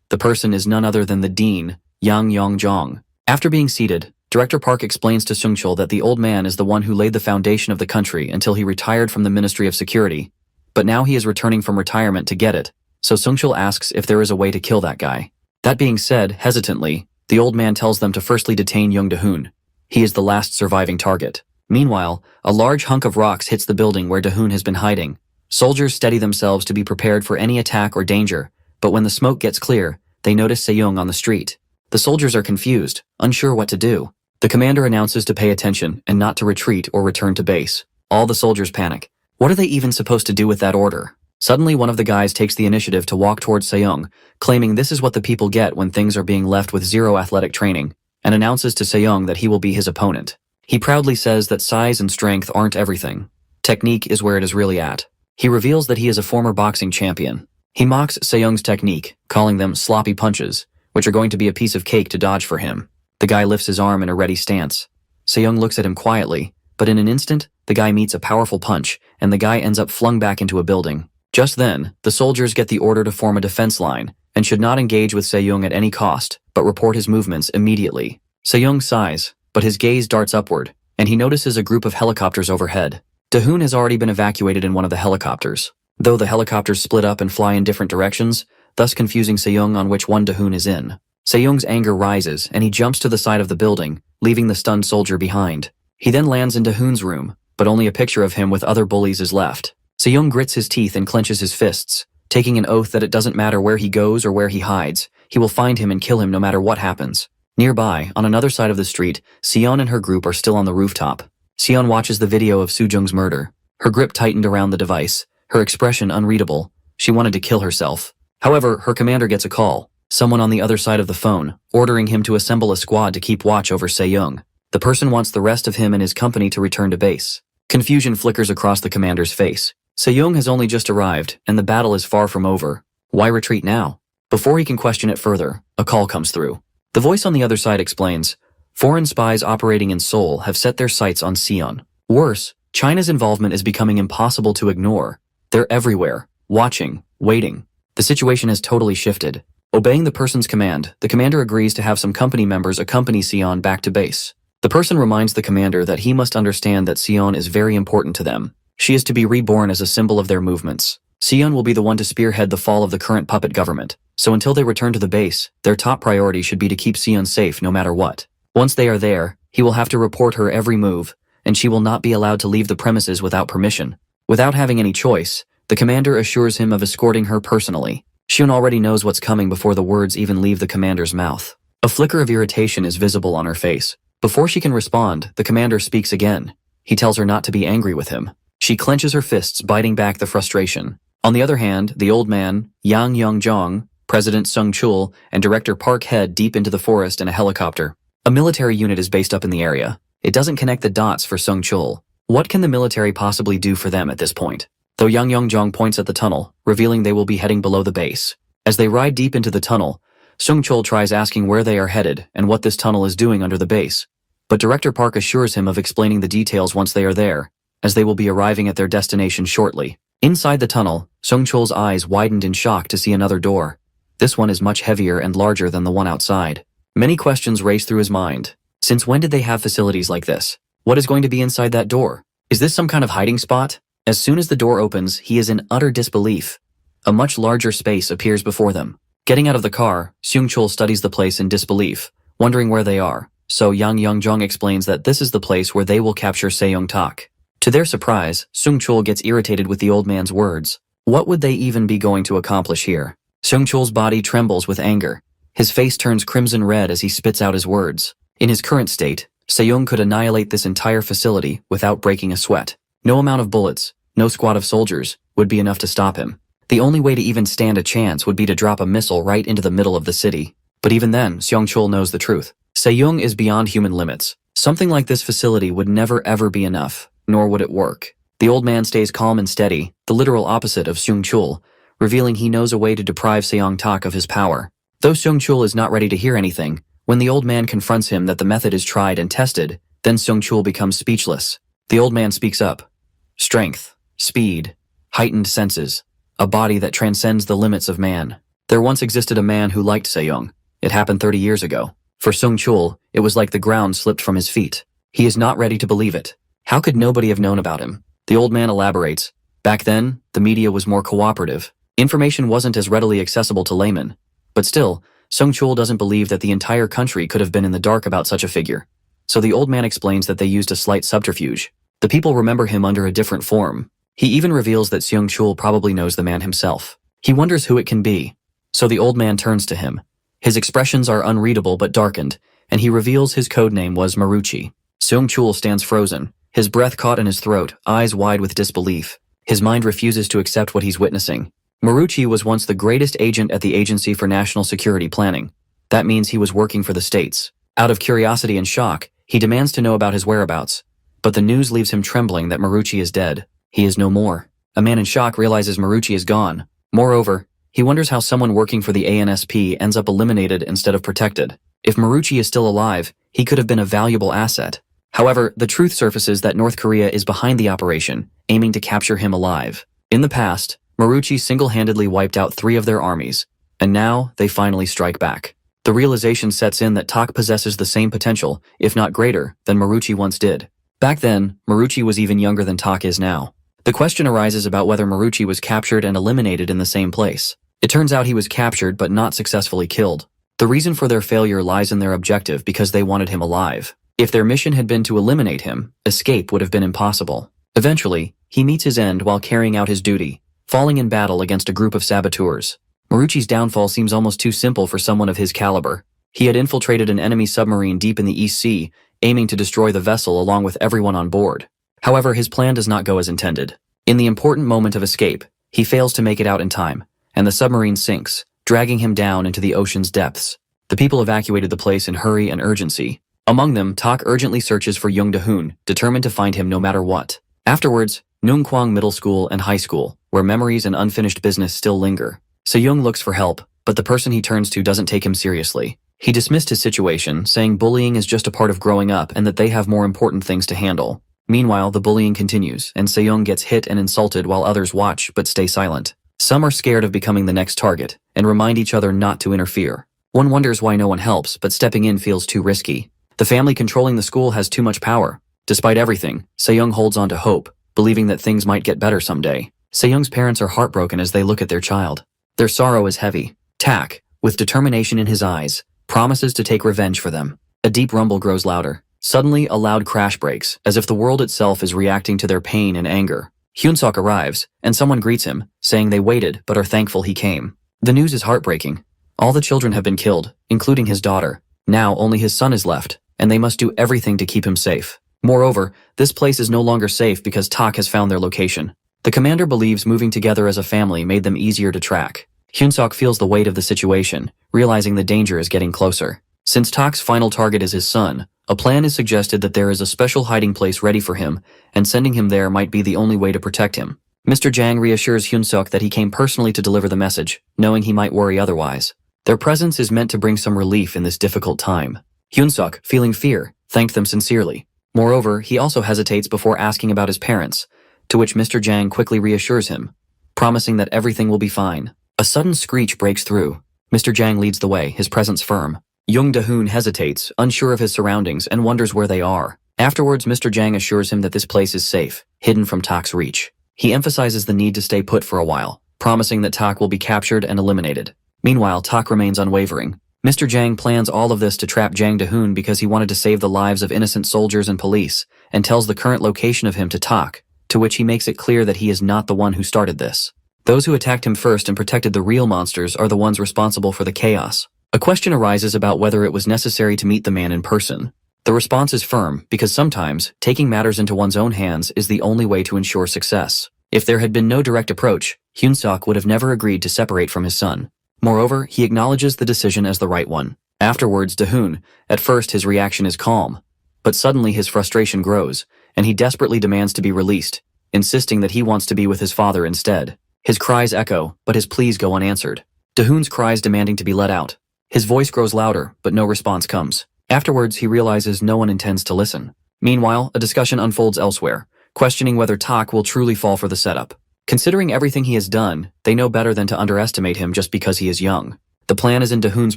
The person is none other than the dean, Yang Yong-jong. After being seated, Director Park explains to Seung-chul that the old man is the one who laid the foundation of the country until he retired from the Ministry of Security, but now he is returning from retirement to get it, so Seung-chul asks if there is a way to kill that guy. That being said, hesitantly, the old man tells them to firstly detain Young Da-hoon. He is the last surviving target. Meanwhile, a large hunk of rocks hits the building where Da-hoon has been hiding. Soldiers steady themselves to be prepared for any attack or danger, but when the smoke gets clear, they notice Se-young on the street. The soldiers are confused, unsure what to do. The commander announces to pay attention and not to retreat or return to base. All the soldiers panic. What are they even supposed to do with that order? Suddenly one of the guys takes the initiative to walk towards Se-young, claiming this is what the people get when things are being left with zero athletic training, and announces to Se-young that he will be his opponent. He proudly says that size and strength aren't everything. Technique is where it is really at. He reveals that he is a former boxing champion. He mocks Se-young's technique, calling them sloppy punches, which are going to be a piece of cake to dodge for him. The guy lifts his arm in a ready stance. Se-young looks at him quietly, but in an instant, the guy meets a powerful punch, and the guy ends up flung back into a building. Just then, the soldiers get the order to form a defense line, and should not engage with Se-young at any cost, but report his movements immediately. Se-young sighs, but his gaze darts upward, and he notices a group of helicopters overhead. Da-hoon has already been evacuated in one of the helicopters, though the helicopters split up and fly in different directions, thus confusing Se-young on which one Da-hoon is in. Se-young's anger rises, and he jumps to the side of the building, leaving the stunned soldier behind. He then lands in Da-hoon's room, but only a picture of him with other bullies is left. Se-young grits his teeth and clenches his fists, taking an oath that it doesn't matter where he goes or where he hides, he will find him and kill him no matter what happens. Nearby, on another side of the street, Sion and her group are still on the rooftop. Sion watches the video of Soo-jung's murder. Her grip tightened around the device, her expression unreadable. She wanted to kill herself. However, her commander gets a call, someone on the other side of the phone, ordering him to assemble a squad to keep watch over Se-young. The person wants the rest of him and his company to return to base. Confusion flickers across the commander's face. Se-young has only just arrived, and the battle is far from over. Why retreat now? Before he can question it further, a call comes through. The voice on the other side explains, foreign spies operating in Seoul have set their sights on Sion. Worse, China's involvement is becoming impossible to ignore. They're everywhere, watching, waiting. The situation has totally shifted. Obeying the person's command, the commander agrees to have some company members accompany Sion back to base. The person reminds the commander that he must understand that Sion is very important to them. She is to be reborn as a symbol of their movements. Sion will be the one to spearhead the fall of the current puppet government, so until they return to the base, their top priority should be to keep Sion safe no matter what. Once they are there, he will have to report her every move, and she will not be allowed to leave the premises without permission. Without having any choice, the commander assures him of escorting her personally. Shun already knows what's coming before the words even leave the commander's mouth. A flicker of irritation is visible on her face. Before she can respond, the commander speaks again. He tells her not to be angry with him. She clenches her fists, biting back the frustration. On the other hand, the old man, Yang Yong-jong, President Seung-chul, and Director Park head deep into the forest in a helicopter. A military unit is based up in the area. It doesn't connect the dots for Seung-chul. What can the military possibly do for them at this point? Though Yang Yong-jong points at the tunnel, revealing they will be heading below the base. As they ride deep into the tunnel, Seung-chul tries asking where they are headed and what this tunnel is doing under the base. But Director Park assures him of explaining the details once they are there, as they will be arriving at their destination shortly. Inside the tunnel, Seung-chul's eyes widened in shock to see another door. This one is much heavier and larger than the one outside. Many questions race through his mind. Since when did they have facilities like this? What is going to be inside that door? Is this some kind of hiding spot? As soon as the door opens, he is in utter disbelief. A much larger space appears before them. Getting out of the car, Seung-chul studies the place in disbelief, wondering where they are. So Yang Young-jung explains that this is the place where they will capture Seong-tak. To their surprise, Seung-chul gets irritated with the old man's words. What would they even be going to accomplish here? Seung-chul's body trembles with anger. His face turns crimson red as he spits out his words. In his current state, Seong could annihilate this entire facility without breaking a sweat. No amount of bullets, no squad of soldiers, would be enough to stop him. The only way to even stand a chance would be to drop a missile right into the middle of the city. But even then, Seong-chul knows the truth. Seong is beyond human limits. Something like this facility would never ever be enough, nor would it work. The old man stays calm and steady, the literal opposite of Seung-chul, revealing he knows a way to deprive Seong-tak of his power. Though Seung-chul is not ready to hear anything, when the old man confronts him that the method is tried and tested, then Seung-chul becomes speechless. The old man speaks up. Strength, speed, heightened senses, a body that transcends the limits of man. There once existed a man who liked Seong. It happened 30 years ago. For Seung-chul, it was like the ground slipped from his feet. He is not ready to believe it. How could nobody have known about him? The old man elaborates. Back then, the media was more cooperative. Information wasn't as readily accessible to laymen. But still, Seung-chul doesn't believe that the entire country could have been in the dark about such a figure. So the old man explains that they used a slight subterfuge. The people remember him under a different form. He even reveals that Seung-chul probably knows the man himself. He wonders who it can be. So the old man turns to him. His expressions are unreadable but darkened, and he reveals his code name was Maruchi. Seung-chul stands frozen, his breath caught in his throat, eyes wide with disbelief. His mind refuses to accept what he's witnessing. Maruchi was once the greatest agent at the Agency for National Security Planning. That means he was working for the states. Out of curiosity and shock, he demands to know about his whereabouts. But the news leaves him trembling that Maruchi is dead. He is no more. A man in shock realizes Maruchi is gone. Moreover, he wonders how someone working for the ANSP ends up eliminated instead of protected. If Maruchi is still alive, he could have been a valuable asset. However, the truth surfaces that North Korea is behind the operation, aiming to capture him alive. In the past, Maruchi single-handedly wiped out 3 of their armies, and now they finally strike back. The realization sets in that Tak possesses the same potential, if not greater, than Maruchi once did. Back then, Maruchi was even younger than Tak is now. The question arises about whether Maruchi was captured and eliminated in the same place. It turns out he was captured but not successfully killed. The reason for their failure lies in their objective because they wanted him alive. If their mission had been to eliminate him, escape would have been impossible. Eventually, he meets his end while carrying out his duty, falling in battle against a group of saboteurs. Maruchi's downfall seems almost too simple for someone of his caliber. He had infiltrated an enemy submarine deep in the East Sea, aiming to destroy the vessel along with everyone on board. However, his plan does not go as intended. In the important moment of escape, he fails to make it out in time, and the submarine sinks, dragging him down into the ocean's depths. The people evacuated the place in hurry and urgency. Among them, Tak urgently searches for Young Da-hoon, determined to find him no matter what. Afterwards, Nungkwang Middle School and High School, where memories and unfinished business still linger. Se-young looks for help, but the person he turns to doesn't take him seriously. He dismissed his situation, saying bullying is just a part of growing up and that they have more important things to handle. Meanwhile, the bullying continues, and Se-young gets hit and insulted while others watch but stay silent. Some are scared of becoming the next target, and remind each other not to interfere. One wonders why no one helps, but stepping in feels too risky. The family controlling the school has too much power. Despite everything, Se-young holds on to hope, believing that things might get better someday. Se-young's parents are heartbroken as they look at their child. Their sorrow is heavy. Tak, with determination in his eyes, promises to take revenge for them. A deep rumble grows louder. Suddenly, a loud crash breaks, as if the world itself is reacting to their pain and anger. Hyunsuk arrives, and someone greets him, saying they waited but are thankful he came. The news is heartbreaking. All the children have been killed, including his daughter. Now only his son is left, and they must do everything to keep him safe. Moreover, this place is no longer safe because Tak has found their location. The commander believes moving together as a family made them easier to track. Hyunsuk feels the weight of the situation, realizing the danger is getting closer. Since Tak's final target is his son, a plan is suggested that there is a special hiding place ready for him, and sending him there might be the only way to protect him. Mr. Jang reassures Hyunsuk that he came personally to deliver the message, knowing he might worry otherwise. Their presence is meant to bring some relief in this difficult time. Hyunsuk, feeling fear, thanked them sincerely. Moreover, he also hesitates before asking about his parents, to which Mr. Jang quickly reassures him, promising that everything will be fine. A sudden screech breaks through. Mr. Jang leads the way, his presence firm. Young Da-hoon hesitates, unsure of his surroundings, and wonders where they are. Afterwards, Mr. Jang assures him that this place is safe, hidden from Tak's reach. He emphasizes the need to stay put for a while, promising that Tak will be captured and eliminated. Meanwhile, Tak remains unwavering. Mr. Jang plans all of this to trap Jang Da-hoon because he wanted to save the lives of innocent soldiers and police, and tells the current location of him to Tak, to which he makes it clear that he is not the one who started this. Those who attacked him first and protected the real monsters are the ones responsible for the chaos. A question arises about whether it was necessary to meet the man in person. The response is firm, because sometimes, taking matters into one's own hands is the only way to ensure success. If there had been no direct approach, Hyunsuk would have never agreed to separate from his son. Moreover, he acknowledges the decision as the right one. Afterwards, Da-hoon, at first his reaction is calm, but suddenly his frustration grows, and he desperately demands to be released, insisting that he wants to be with his father instead. His cries echo, but his pleas go unanswered. Da-hoon's cries demanding to be let out. His voice grows louder, but no response comes. Afterwards, he realizes no one intends to listen. Meanwhile, a discussion unfolds elsewhere, questioning whether Tak will truly fall for the setup. Considering everything he has done, they know better than to underestimate him just because he is young. The plan is in Da-hoon's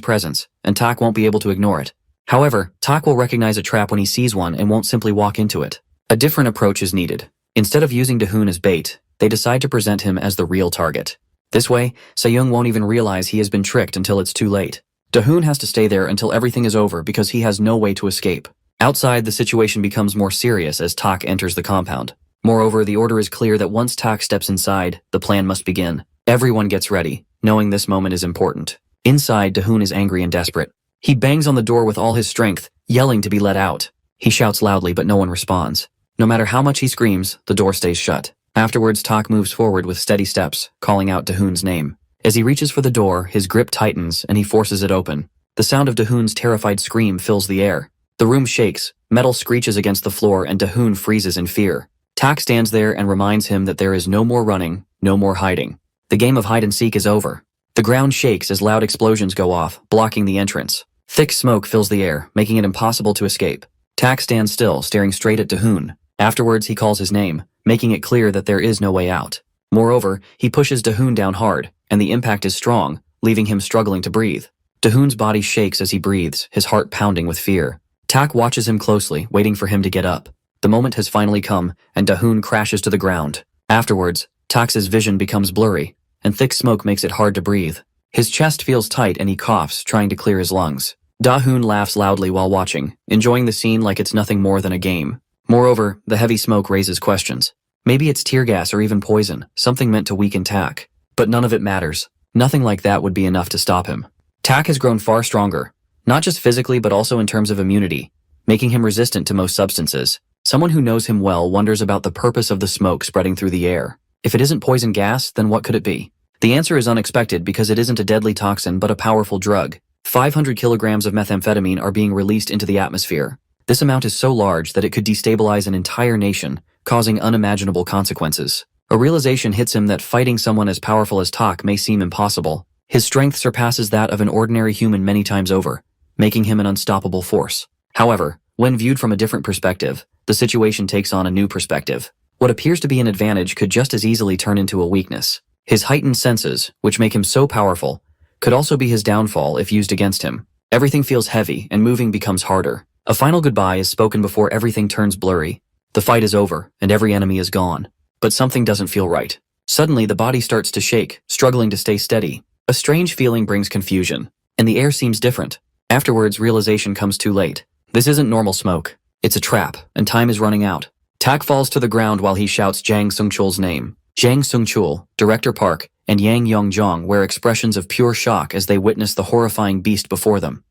presence, and Tak won't be able to ignore it. However, Tak will recognize a trap when he sees one and won't simply walk into it. A different approach is needed. Instead of using Da-hoon as bait, they decide to present him as the real target. This way, Se-young won't even realize he has been tricked until it's too late. Da-hoon has to stay there until everything is over because he has no way to escape. Outside, the situation becomes more serious as Tak enters the compound. Moreover, the order is clear that once Tak steps inside, the plan must begin. Everyone gets ready, knowing this moment is important. Inside, Da-hoon is angry and desperate. He bangs on the door with all his strength, yelling to be let out. He shouts loudly, but no one responds. No matter how much he screams, the door stays shut. Afterwards, Tak moves forward with steady steps, calling out Da-hoon's name. As he reaches for the door, his grip tightens and he forces it open. The sound of Da-hoon's terrified scream fills the air. The room shakes, metal screeches against the floor, and Da-hoon freezes in fear. Tak stands there and reminds him that there is no more running, no more hiding. The game of hide-and-seek is over. The ground shakes as loud explosions go off, blocking the entrance. Thick smoke fills the air, making it impossible to escape. Tak stands still, staring straight at Da-hoon. Afterwards, he calls his name, making it clear that there is no way out. Moreover, he pushes Da-hoon down hard, and the impact is strong, leaving him struggling to breathe. Da-hoon's body shakes as he breathes, his heart pounding with fear. Tak watches him closely, waiting for him to get up. The moment has finally come, and Da-hoon crashes to the ground. Afterwards, Tak's vision becomes blurry, and thick smoke makes it hard to breathe. His chest feels tight and he coughs, trying to clear his lungs. Da-hoon laughs loudly while watching, enjoying the scene like it's nothing more than a game. Moreover, the heavy smoke raises questions. Maybe it's tear gas or even poison, something meant to weaken Tak. But none of it matters. Nothing like that would be enough to stop him. Tak has grown far stronger, not just physically but also in terms of immunity, making him resistant to most substances. Someone who knows him well wonders about the purpose of the smoke spreading through the air. If it isn't poison gas, then what could it be? The answer is unexpected because it isn't a deadly toxin but a powerful drug. 500 kilograms of methamphetamine are being released into the atmosphere. This amount is so large that it could destabilize an entire nation, causing unimaginable consequences. A realization hits him that fighting someone as powerful as Tak may seem impossible. His strength surpasses that of an ordinary human many times over, making him an unstoppable force. However, when viewed from a different perspective, the situation takes on a new perspective. What appears to be an advantage could just as easily turn into a weakness. His heightened senses, which make him so powerful, could also be his downfall if used against him. Everything feels heavy and moving becomes harder. A final goodbye is spoken before everything turns blurry. The fight is over and every enemy is gone. But something doesn't feel right. Suddenly, the body starts to shake, struggling to stay steady. A strange feeling brings confusion, and the air seems different. Afterwards, realization comes too late. This isn't normal smoke. It's a trap, and time is running out. Tak falls to the ground while he shouts Jang Sung-chul's name. Jang Sung-chul, Director Park, and Yang Yong-jong wear expressions of pure shock as they witness the horrifying beast before them.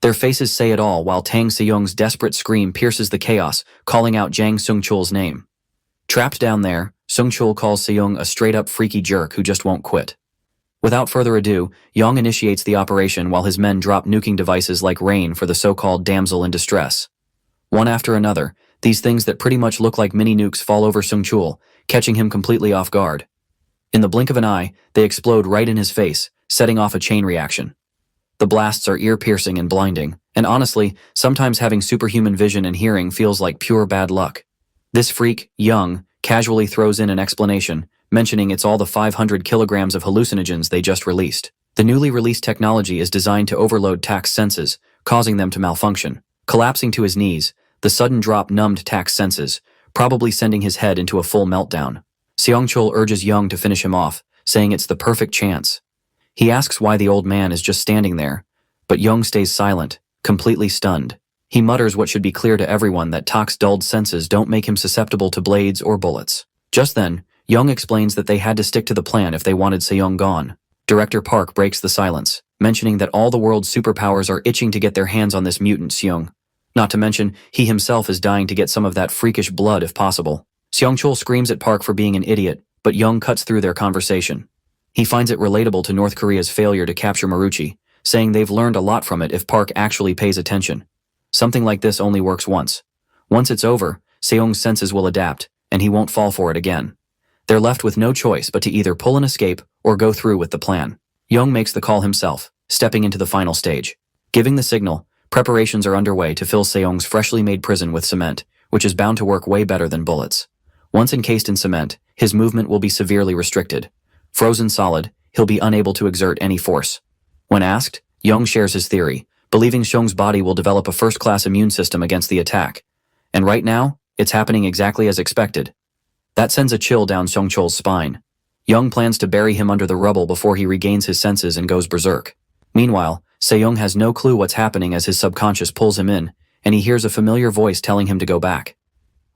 Their faces say it all while Tang Se-young's desperate scream pierces the chaos, calling out Jang Sung-chul's name. Trapped down there, Sung-chul calls Se-young a straight-up freaky jerk who just won't quit. Without further ado, Yong initiates the operation while his men drop nuking devices like rain for the so-called damsel in distress. One after another, these things that pretty much look like mini-nukes fall over Sung-chul, catching him completely off guard. In the blink of an eye, they explode right in his face, setting off a chain reaction. The blasts are ear-piercing and blinding, and honestly, sometimes having superhuman vision and hearing feels like pure bad luck. This freak, Young, casually throws in an explanation, mentioning it's all the 500 kilograms of hallucinogens they just released. The newly released technology is designed to overload Tak's senses, causing them to malfunction. Collapsing to his knees, the sudden drop numbed Tak's senses, probably sending his head into a full meltdown. Seong-chul urges Young to finish him off, saying it's the perfect chance. He asks why the old man is just standing there, but Young stays silent, completely stunned. He mutters what should be clear to everyone that Tak's dulled senses don't make him susceptible to blades or bullets. Just then, Young explains that they had to stick to the plan if they wanted Seong gone. Director Park breaks the silence, mentioning that all the world's superpowers are itching to get their hands on this mutant Seong. Not to mention, he himself is dying to get some of that freakish blood if possible. Seong-chul screams at Park for being an idiot, but Young cuts through their conversation. He finds it relatable to North Korea's failure to capture Maruchi, saying they've learned a lot from it if Park actually pays attention. Something like this only works once. Once it's over, Seong's senses will adapt, and he won't fall for it again. They're left with no choice but to either pull an escape or go through with the plan. Young makes the call himself, stepping into the final stage. Giving the signal, preparations are underway to fill Seong's freshly made prison with cement, which is bound to work way better than bullets. Once encased in cement, his movement will be severely restricted. Frozen solid, he'll be unable to exert any force. When asked, Young shares his theory, believing Seong's body will develop a first-class immune system against the attack. And right now, it's happening exactly as expected. That sends a chill down Seong-chul's spine. Young plans to bury him under the rubble before he regains his senses and goes berserk. Meanwhile, Se-young has no clue what's happening as his subconscious pulls him in, and he hears a familiar voice telling him to go back.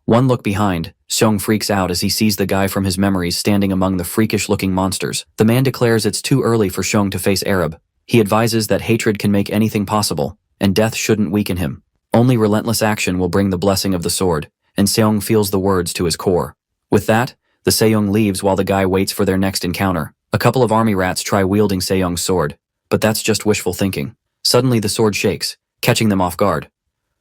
One look behind, Seong freaks out as he sees the guy from his memories standing among the freakish-looking monsters. The man declares it's too early for Seong to face Arab. He advises that hatred can make anything possible, and death shouldn't weaken him. Only relentless action will bring the blessing of the sword, and Seong feels the words to his core. With that, the Se-young leaves while the guy waits for their next encounter. A couple of army rats try wielding Se-young's sword, but that's just wishful thinking. Suddenly the sword shakes, catching them off guard.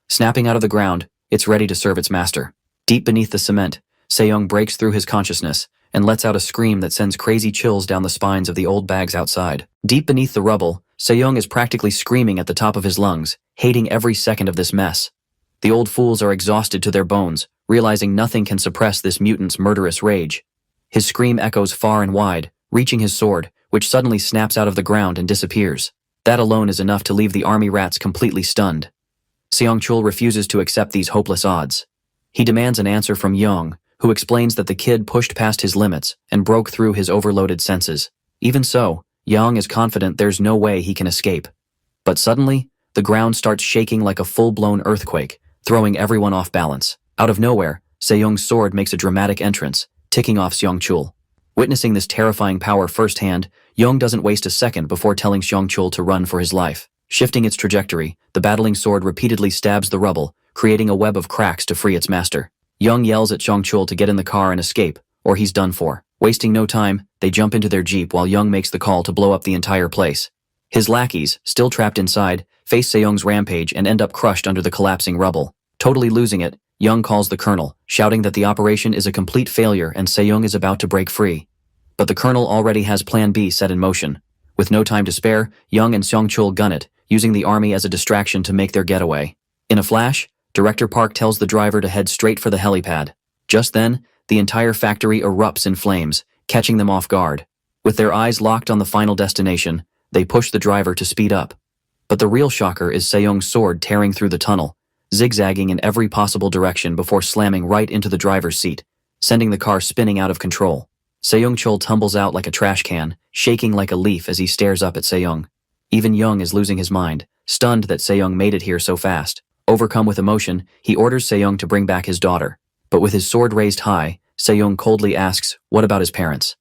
Snapping out of the ground, it's ready to serve its master. Deep beneath the cement, Se-young breaks through his consciousness and lets out a scream that sends crazy chills down the spines of the old bags outside. Deep beneath the rubble, Se-young is practically screaming at the top of his lungs, hating every second of this mess. The old fools are exhausted to their bones, realizing nothing can suppress this mutant's murderous rage. His scream echoes far and wide, reaching his sword, which suddenly snaps out of the ground and disappears. That alone is enough to leave the army rats completely stunned. Seong-chul refuses to accept these hopeless odds. He demands an answer from Young, who explains that the kid pushed past his limits and broke through his overloaded senses. Even so, Young is confident there's no way he can escape. But suddenly, the ground starts shaking like a full-blown earthquake, throwing everyone off balance. Out of nowhere, Se-young's sword makes a dramatic entrance, ticking off Seong-chul. Witnessing this terrifying power firsthand, Young doesn't waste a second before telling Seong-chul to run for his life. Shifting its trajectory, the battling sword repeatedly stabs the rubble, creating a web of cracks to free its master. Young yells at Seong-chul to get in the car and escape, or he's done for. Wasting no time, they jump into their jeep while Young makes the call to blow up the entire place. His lackeys, still trapped inside, face Se-young's rampage and end up crushed under the collapsing rubble. Totally losing it, Young calls the colonel, shouting that the operation is a complete failure and Se-young is about to break free. But the colonel already has Plan B set in motion. With no time to spare, Young and Seong-chul gun it, using the army as a distraction to make their getaway. In a flash, Director Park tells the driver to head straight for the helipad. Just then, the entire factory erupts in flames, catching them off guard. With their eyes locked on the final destination, they push the driver to speed up. But the real shocker is Se-young's sword tearing through the tunnel, zigzagging in every possible direction before slamming right into the driver's seat, sending the car spinning out of control. Seong-chul tumbles out like a trash can, shaking like a leaf as he stares up at Se-young. Even Young is losing his mind, stunned that Se-young made it here so fast. Overcome with emotion, he orders Se-young to bring back his daughter. But with his sword raised high, Se-young coldly asks, what about his parents?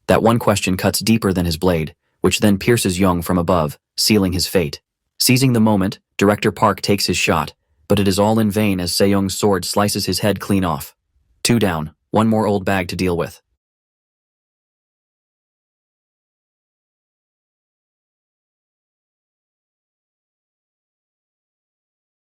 That one question cuts deeper than his blade, which then pierces Young from above, sealing his fate. Seizing the moment, Director Park takes his shot, but it is all in vain as Se-young's sword slices his head clean off. 2 down, one more old bag to deal with.